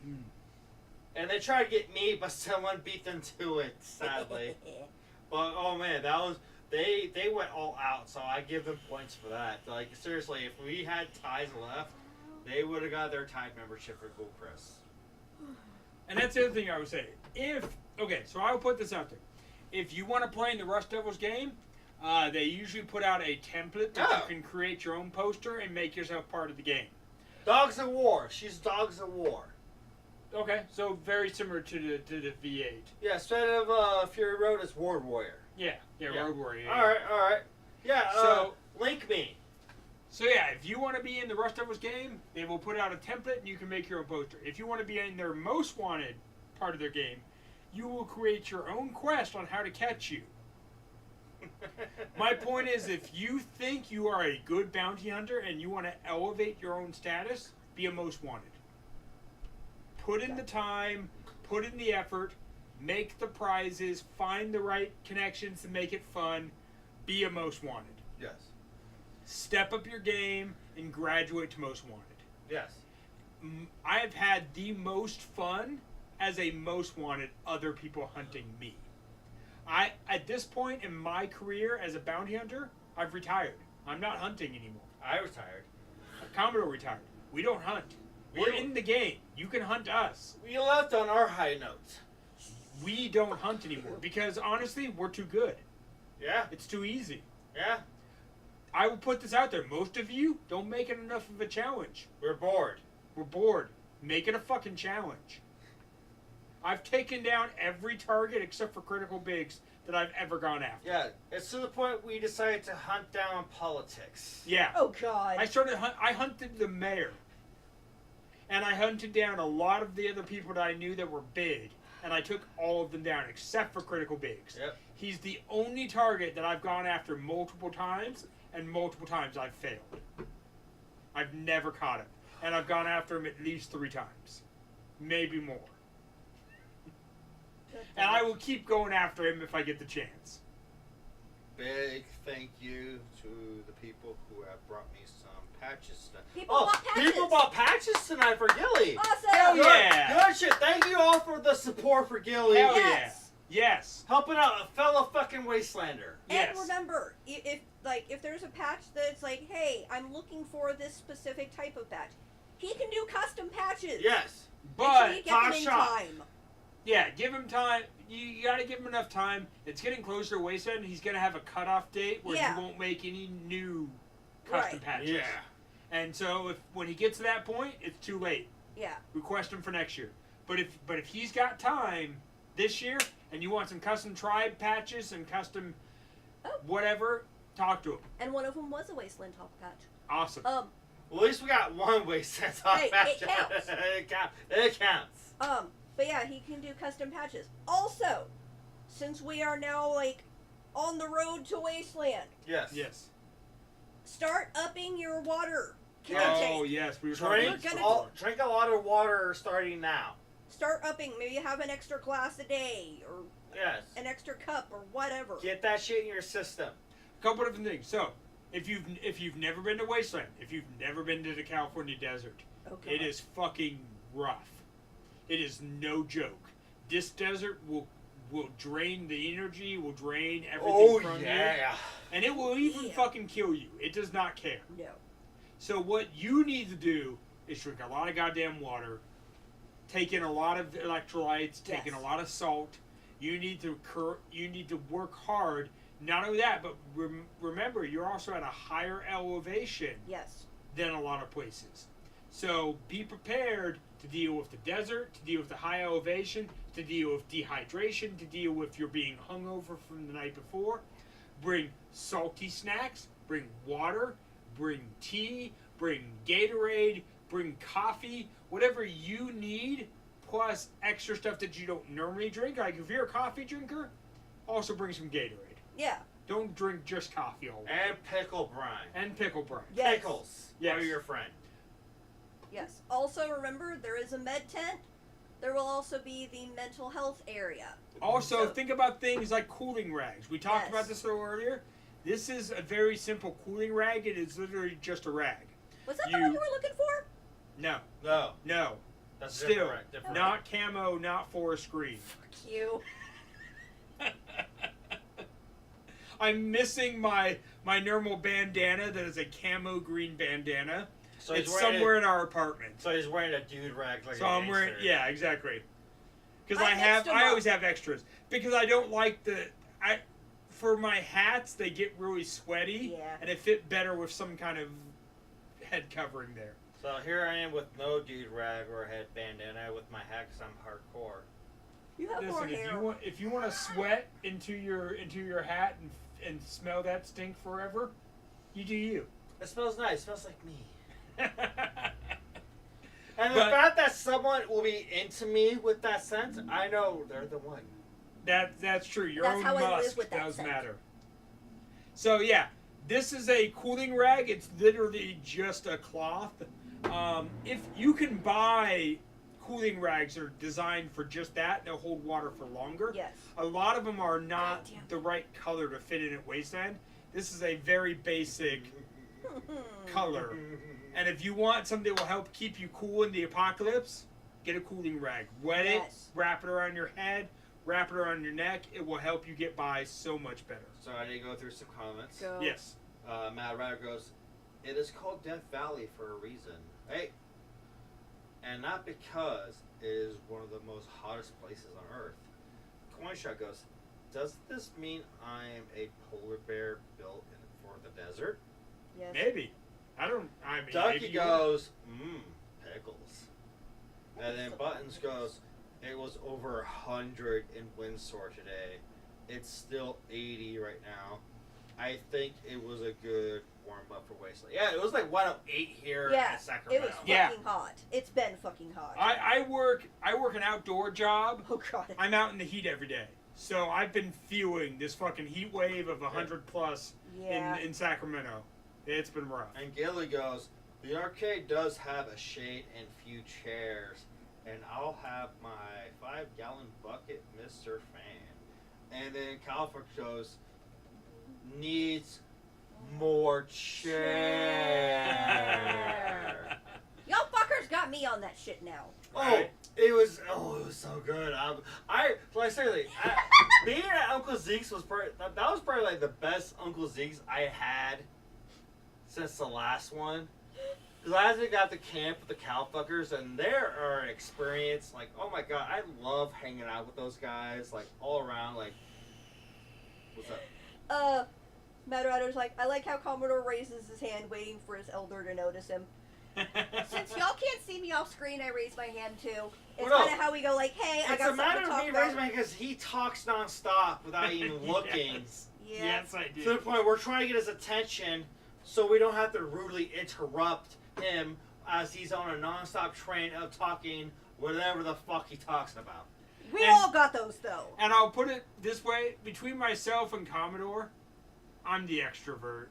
Hmm. And they tried to get me, but someone beat them to it, sadly. But oh man, that was they went all out, so I give them points for that. Like seriously, if we had ties left, they would have got their tie membership for Gold Press. And that's the other thing I would say. So I will put this out there. If you want to play in the Rust Devils game, they usually put out a template that you can create your own poster and make yourself part of the game. Dogs of War. She's Dogs of War. Okay, so very similar to the V8. Yeah, instead of Fury Road, it's Ward Warrior. Yeah, Road Warrior. Yeah. All right. Yeah. So- link me. So yeah, if you want to be in the Rust Devils game, they will put out a template and you can make your own poster. If you want to be in their most wanted part of their game, you will create your own quest on how to catch you. My point is, if you think you are a good bounty hunter and you want to elevate your own status, be a most wanted. Put in the time, put in the effort, make the prizes, find the right connections to make it fun, be a most wanted. Yes. Step up your game and graduate to most wanted. Yes. I have had the most fun as a most wanted, other people hunting me. At this point in my career as a bounty hunter, I've retired. I'm not hunting anymore. I retired. Commodore retired. We don't hunt. We're in the game. You can hunt us. We left on our high notes. We don't hunt anymore because honestly, we're too good. Yeah. It's too easy. Yeah. I will put this out there. Most of you don't make it enough of a challenge. We're bored. We're bored. Make it a fucking challenge. I've taken down every target except for critical bigs that I've ever gone after. Yeah. It's to the point we decided to hunt down politics. Yeah. Oh God. I hunted the mayor. And I hunted down a lot of the other people that I knew that were big. And I took all of them down except for critical bigs. Yep. He's the only target that I've gone after multiple times, and multiple times I've failed. I've never caught him. And I've gone after him at least 3 times. Maybe more. And I will keep going after him if I get the chance. Big thank you to the people who have brought me some patches tonight. People bought patches. People bought patches tonight for Gilly. Awesome. Hell Good, yeah. good shit. Thank you all for the support for Gilly. Hell Yes. yeah. Yes. Helping out a fellow fucking Wastelander. Yes. And remember, if there's a patch that's like, hey, I'm looking for this specific type of patch, he can do custom patches. Yes. Make sure But you get them in shot. time. yeah, give him time. You got to give him enough time. It's getting closer to Wasteland. He's going to have a cutoff date where Yeah. he won't make any new custom Right. patches. Yeah. And so when he gets to that point, it's too late. Yeah. Request him for next year. But if he's got time this year and you want some custom tribe patches and custom whatever, talk to him. And one of them was a Wasteland Talk patch. Awesome. Well, at least we got one Wasteland Talk Hey, patch. it counts. It counts. But yeah, he can do custom patches. Also, since we are now like on the road to Wasteland, Yes. Yes. start upping your water Oh intake. yes, we were talking Drink, We're about gonna- drink a lot of water starting now. Start upping. Maybe have an extra glass a day or Yes. an extra cup or whatever. Get that shit in your system. a couple different things. So, if you've never been to Wasteland, if you've never been to the California desert, Okay. it is fucking rough. It is no joke. This desert will drain the energy, will drain everything from you, and it will even Yeah. fucking kill you. It does not care. No. So what you need to do is drink a lot of goddamn water, take in a lot of electrolytes, take in a Yes. lot of salt. You need to work hard. Not only that, but remember, you're also at a higher elevation Yes. than a lot of places. So be prepared to deal with the desert, to deal with the high elevation, to deal with dehydration, to deal with your being hungover from the night before. Bring salty snacks, bring water, bring tea, bring Gatorade, bring coffee, whatever you need, plus extra stuff that you don't normally drink. Like if you're a coffee drinker, also bring some Gatorade. Yeah. Don't drink just coffee all day. And pickle brine. And pickle brine. Yes. Pickles. Yes. Are your friend. Yes. Also, remember, there is a med tent. There will also be the mental health area. Also, So- think about things like cooling rags. We talked Yes. about this a little earlier. This is a very simple cooling rag. It is literally just a rag. Was that the one you were looking for? No, No. no. That's Still, different. not camo, not forest green. Fuck you. I'm missing my normal bandana that is a camo green bandana. So he's It's wearing somewhere in our apartment. So he's wearing a dude rag like So a I'm wearing, gangster. yeah, exactly. Because I mixed them I up. always have extras. Because I don't like for my hats, they get really sweaty. Yeah. And it fit better with some kind of head covering there. So here I am with no dude rag or a head bandana with my hat 'cause I'm hardcore. You have more Listen, hair. if you want to sweat into your hat and smell that stink forever, you do you. It smells nice. It smells like me. And the But- fact that someone will be into me with that scent, I know they're the one. That's true. Your That's own how I live musk with that does scent. matter. So yeah, this is a cooling rag. It's literally just a cloth. If you can buy cooling rags that are designed for just that, they'll hold water for longer. Yes. A lot of them are not Goddamn. the right color to fit in at Wasteland. This is a very basic color. And if you want something that will help keep you cool in the apocalypse, get a cooling rag, wet it, Yes. wrap it around your head, wrap it around your neck. It will help you get by so much better. So I need to go through some comments. Go. Yes. Matt Ryder goes, "It is called Death Valley for a reason." Hey, and not because it is one of the most hottest places on Earth. Coinshot goes, "Does this mean I am a polar bear built for the desert?" Yes. Maybe. I mean, Ducky maybe you goes, pickles. And then Buttons goes, "It was over 100 in Windsor today. It's still 80 right now. I think it was a good warm up for Wasteland." Yeah, it was like 108 here Yeah, in Sacramento. It was fucking Yeah. hot. It's been fucking hot. I work an outdoor job. Oh god. I'm out in the heat every day. So I've been feeling this fucking heat wave of 100 plus Yeah. in Sacramento. It's been rough. And Gilly goes, "The arcade does have a shade and few chairs, and I'll have my 5-gallon bucket, Mr. Fan." And then Calvert goes, "Needs more chair." Y'all fuckers got me on that shit now. Right. It was so good. Being at Uncle Zeke's was that was probably like the best Uncle Zeke's I had since the last one. Because I actually got to camp with the cowfuckers, and they are an experience. Like, oh my god, I love hanging out with those guys. Like all around. Like, what's up? Mad Rider's like, I like how Commodore raises his hand, waiting for his elder to notice him. Since y'all can't see me off screen, I raise my hand too. It's Well, no. kind of how we go, like, hey, I It's got a something matter to of talk me about. raising my because he talks nonstop without even looking. Yes. Yeah. Yes, I To the do. point we're trying to get his attention so we don't have to rudely interrupt him as he's on a nonstop train of talking whatever the fuck he talks about. We And- all got those though. And I'll put it this way: between myself and Commodore, I'm the extrovert.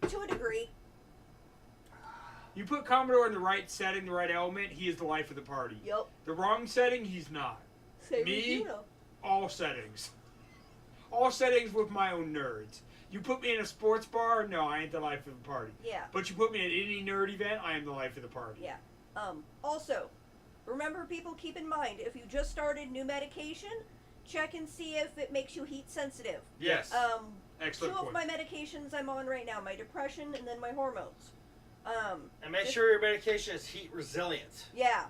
To a degree. You put Commodore in the right setting, the right element, he is the life of the party. Yup. The wrong setting, he's not. Same Me? as you know. All settings. All settings with my own nerds. You put me in a sports bar, no, I ain't the life of the party. Yeah. But you put me at any nerd event, I am the life of the party. Yeah. Also, remember people, keep in mind, if you just started new medication, check and see if it makes you heat sensitive. Yes. Two Excellent of point. my medications I'm on right now, my depression and then my hormones. And make Just- sure your medication is heat resilient. Yeah.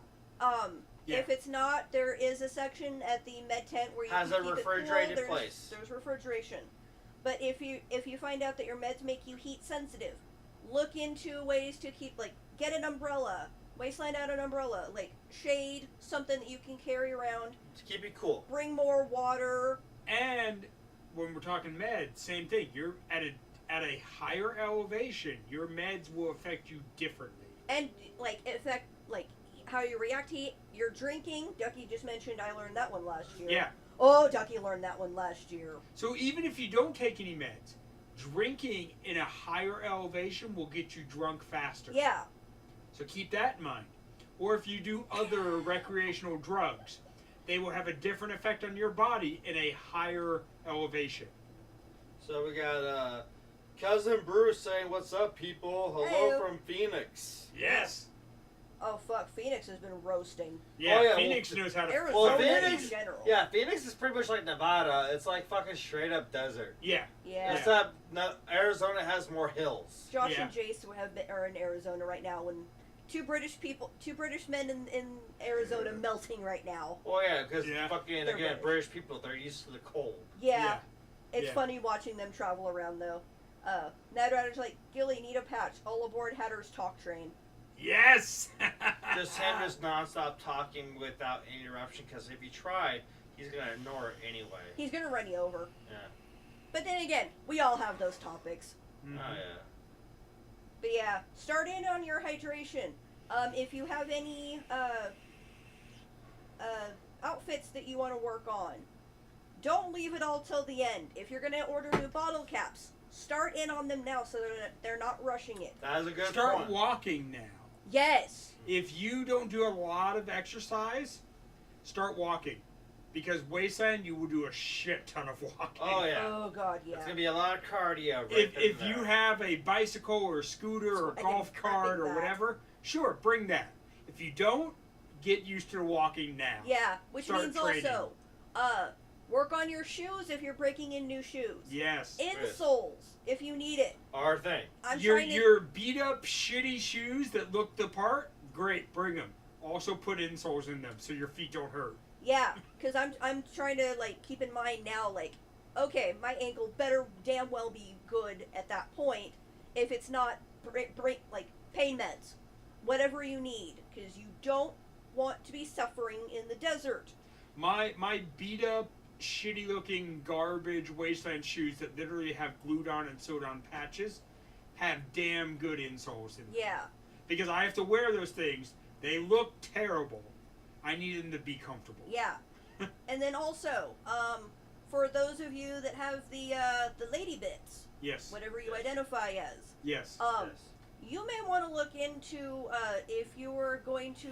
Yeah. If it's not, there is a section at the med tent where you Has can a keep it refrigerated cool. place. There's refrigeration. But if you find out that your meds make you heat sensitive, look into ways to keep, like, get an umbrella. Wasteland out an umbrella, like shade, something that you can carry around. To keep it cool. Bring more water. And when we're talking meds, same thing. You're at a higher elevation, your meds will affect you differently. And affect how you react to heat. Your drinking, Ducky just mentioned. I learned that one last year. Yeah. Oh, Ducky learned that one last year. So even if you don't take any meds, drinking in a higher elevation will get you drunk faster. Yeah. So keep that in mind. Or if you do other recreational drugs, they will have a different effect on your body in a higher elevation. So we got Cousin Bruce saying, "What's up, people? Hello Hey-o. from Phoenix." Yes. Oh fuck, Phoenix has been roasting. Yeah, Oh, yeah, Phoenix knows how to. Arizona Well, in Phoenix- general. Yeah, Phoenix is pretty much like Nevada. It's like fucking straight up desert. Yeah. Yeah. Except Arizona has more hills. Josh Yeah. and Jace are in Arizona right now, and two British men in Arizona melting right now. Well, yeah, because Yeah. fucking, They're again, British. British people, they're used to the cold. Yeah. It's Yeah. funny watching them travel around though. Mad Rider's like, Gilly, need a patch. All aboard Hatter's talk train. Yes. Just him just nonstop talking without any interruption, because if he tried, he's going to ignore it anyway. He's gonna run you over. Yeah. But then again, we all have those topics. Mhm. Oh, yeah. But yeah, start in on your hydration. If you have any outfits that you want to work on, don't leave it all till the end. If you're gonna order new bottle caps, start in on them now so they're not rushing it. That is a good Start point. walking now. Yes. If you don't do a lot of exercise, start walking. Because Wasteland, you will do a shit ton of walking. Oh, yeah. Oh god, yeah. It's going to be a lot of cardio right If there. you have a bicycle or a scooter or a I golf didn't cart think or that. whatever, sure, bring that. If you don't get used to walking now. Yeah, which Start means training. also, work on your shoes if you're breaking in new shoes. Yes. Insoles if you need it. Our thing. Your beat up shitty shoes that look the part, great, bring them. Also put insoles in them so your feet don't hurt. Yeah, because I'm trying to like keep in mind now, like, okay, my ankle better damn well be good at that point if it's not like pain meds, whatever you need, because you don't want to be suffering in the desert. My beat up, shitty looking garbage wasteland shoes that literally have glued on and sewed on patches have damn good insoles in them. Yeah. Because I have to wear those things. They look terrible. I need them to be comfortable. Yeah. And then also, for those of you that have the lady bits, Yes. whatever you identify as, Yes. Yes. you may want to look into if you were going to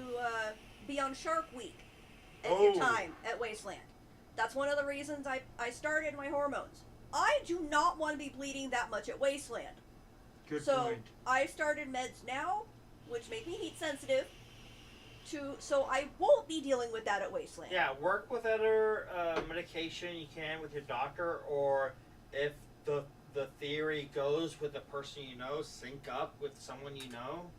be on Shark Week at your time at Wasteland. That's one of the reasons I started my hormones. I do not want to be bleeding that much at Wasteland. Good So point. I started meds now, which make me heat sensitive, so I won't be dealing with that at Wasteland. Yeah, work with other medication you can with your doctor, or if the theory goes with the person you know, sync up with someone you know.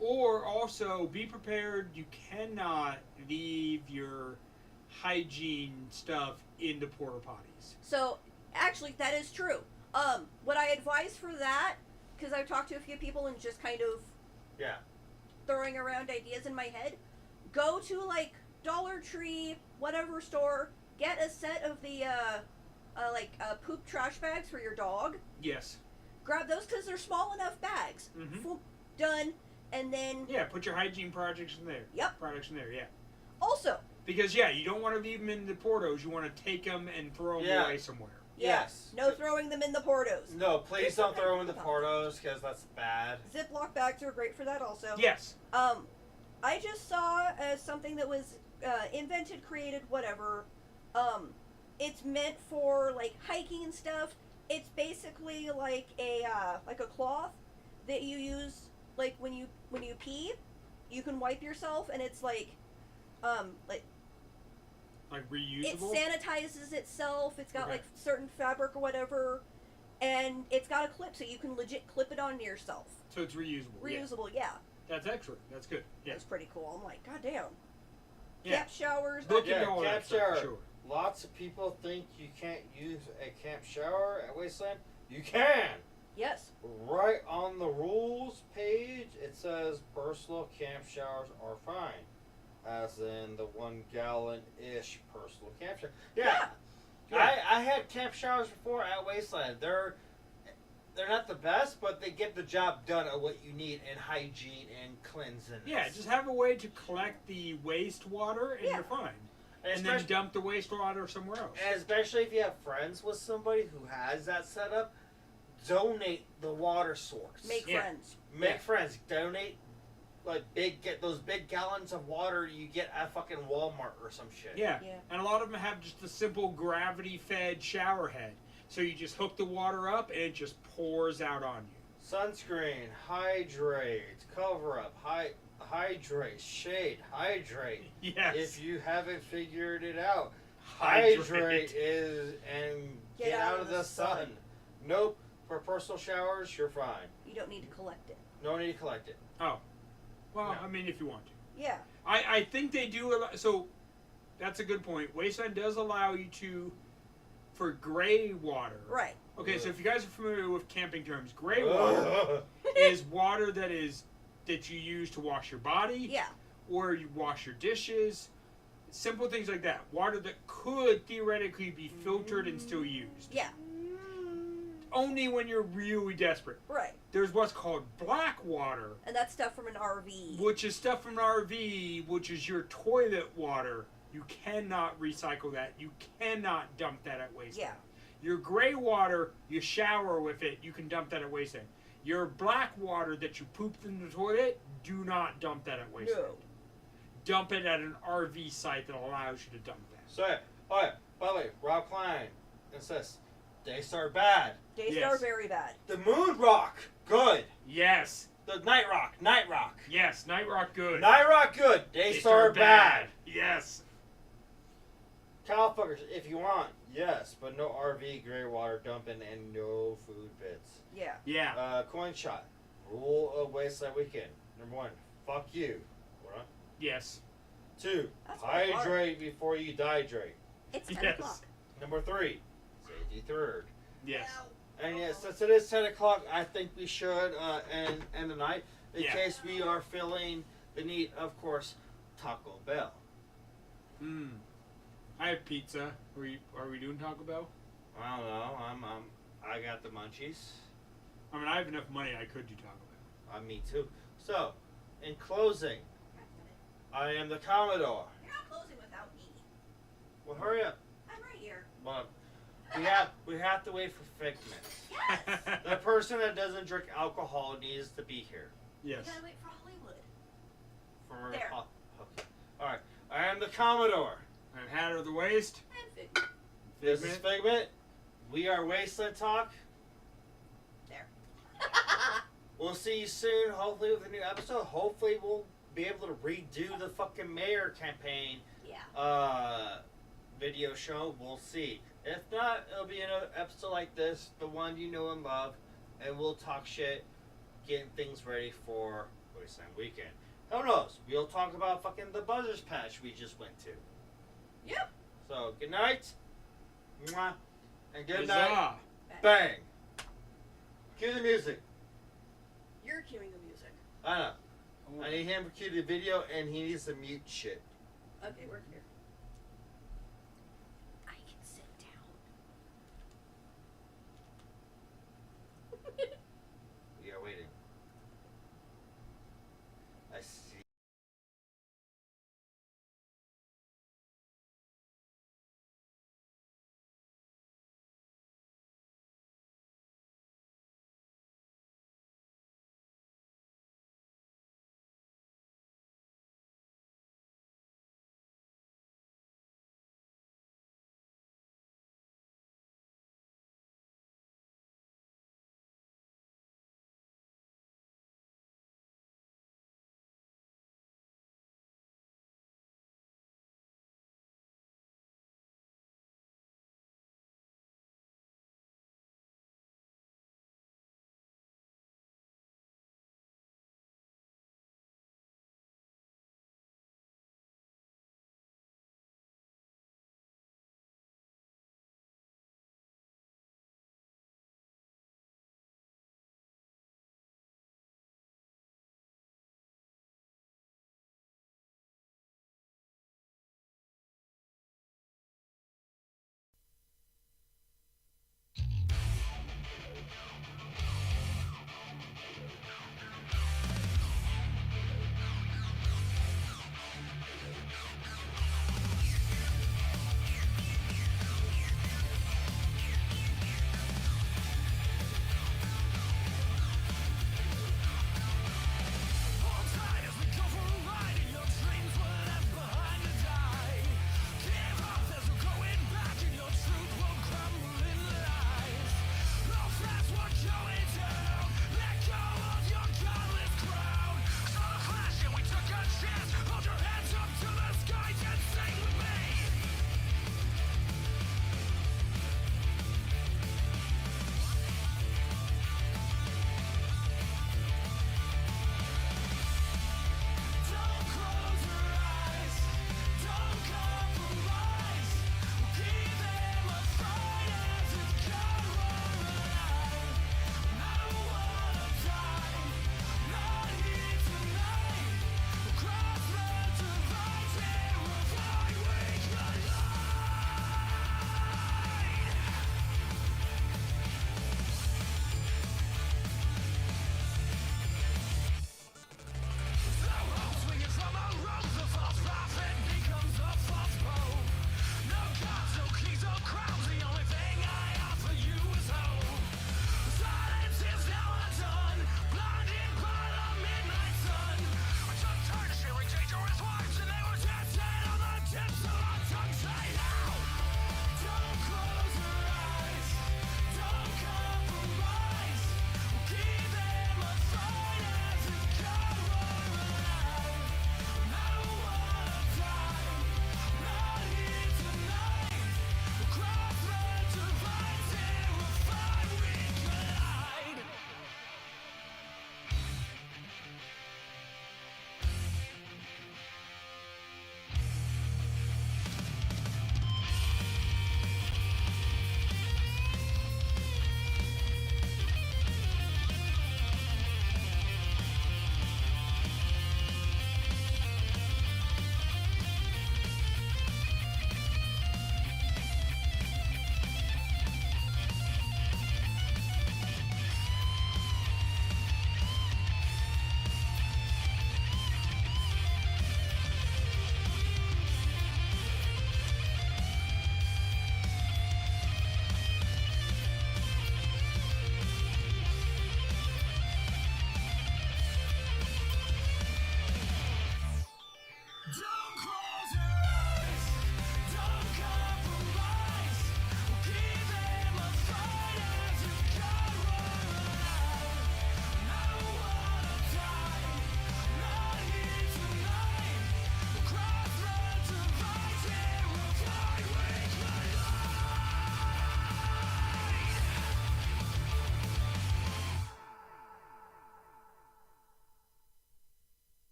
Or also be prepared. You cannot leave your hygiene stuff in the porta potties. So actually, that is true. What I advise for that, because I've talked to a few people and just kind of throwing around ideas in my head, go to like Dollar Tree, whatever store, get a set of the poop trash bags for your dog. Yes. Grab those because they're small enough bags. Mm-hmm. Done, and then Yeah, put your hygiene projects in there. Yep. Products in there, yeah. Also, Because, yeah, you don't want to leave them in the portos. You want to take them and throw them away somewhere. Yes. no throwing them in the portos. No, please don't throw them in the portos because that's bad. Ziploc bags are great for that also. Yes. I just saw something that was invented, created, whatever. It's meant for like hiking and stuff. It's basically like a cloth that you use like when you pee. You can wipe yourself, and it's like reusable? it sanitizes itself. It's got Okay. like certain fabric or whatever, and it's got a clip, so you can legit clip it onto yourself. So it's reusable. Reusable, yeah. That's excellent. That's good. Yeah. That's pretty cool. I'm like, god damn. Yeah. Camp showers. Look Yeah, into all camp that stuff, shower. for sure. Lots of people think you can't use a camp shower at Wasteland. You can! Yes. Right on the rules page, it says personal camp showers are fine. As in the 1 gallon-ish personal camp shower. Yeah. I had camp showers before at Wasteland. They're not the best, but they get the job done of what you need in hygiene and cleanliness. Yeah, just have a way to collect the wastewater and Yeah. you're fine. And then dump the wastewater somewhere else. And especially if you have friends with somebody who has that set up, donate the water source. Make friends. Make friends. Donate get those big gallons of water you get at fucking Walmart or some shit. Yeah. Yeah. And a lot of them have just a simple gravity-fed shower head. So you just hook the water up and it just pours out on you. Sunscreen, hydrate, cover up, hydrate, shade, hydrate. Yes. If you haven't figured it out, Hydrate. hydrate is and get out of the sun. Nope. For personal showers, you're fine. You don't need to collect it. No need to collect it. Oh. Well, No. I mean, if you want to. Yeah. I think they do allow, so that's a good point. Wasteland does allow you to, for gray water. Right. Okay, so if you guys are familiar with camping terms, gray water is water that you use to wash your body. Yeah. Or you wash your dishes. Simple things like that. Water that could theoretically be filtered and still used. Yeah. Only when you're really desperate. Right. There's what's called black water, And that's stuff from an RV. which is stuff from an RV, which is your toilet water. You cannot recycle that. You cannot dump that at Wasteland. Yeah. Your gray water, you shower with it, you can dump that at Wasteland. Your black water that you pooped in the toilet, do not dump that at Wasteland. No. Dump it at an RV site that allows you to dump that. So, by the way, Rob Klein insists, Daystar bad. Daystar Yes. very bad. The Moon Rock, good. Yes. The Night Rock. Night Rock. Yes, Night Rock good. Night Rock good. Daystar bad. Yes. Cowfuckers, if you want, yes, but no RV, gray water dumping, and no food pits. Yeah. Yeah. Coin shot. Rule of Wasteland Weekend. Number 1, fuck you. What? Yes. 2, That's what hydrate before you dehydrate. It's 10 Yes. o'clock. Number 3, safety third. Yes. And yes, since it is 10 o'clock, I think we should end the night in Yeah. case we are feeling the need, of course, Taco Bell. I have pizza. Are we doing Taco Bell? I don't know. I got the munchies. I mean, I have enough money. I could do Taco Bell. Me too. So, in closing, I am the Commodore. You're not closing without me. Well, hurry up. I'm right here. But we have to wait for Figment. Yes. The person that doesn't drink alcohol needs to be here. Yes. You gotta wait for Hollywood. For There. Okay. All right. I am the Commodore. I'm Hatter of the Waste. And Figment. This is Figment. We are Wasteland Talk. There. We'll see you soon, hopefully with a new episode. Hopefully we'll be able to redo the fucking mayor campaign Yeah. video show. We'll see. If not, it'll be another episode like this, the one you know and love, and we'll talk shit, getting things ready for Wasteland Weekend. Who knows? We'll talk about fucking the Buzzers patch we just went to. Yep. So, good night. Mwah. And good night. Huzzah. Bang. Cue the music. You're cueing the music. I know. I need him to cue the video, and he needs to mute shit. Okay, we're here.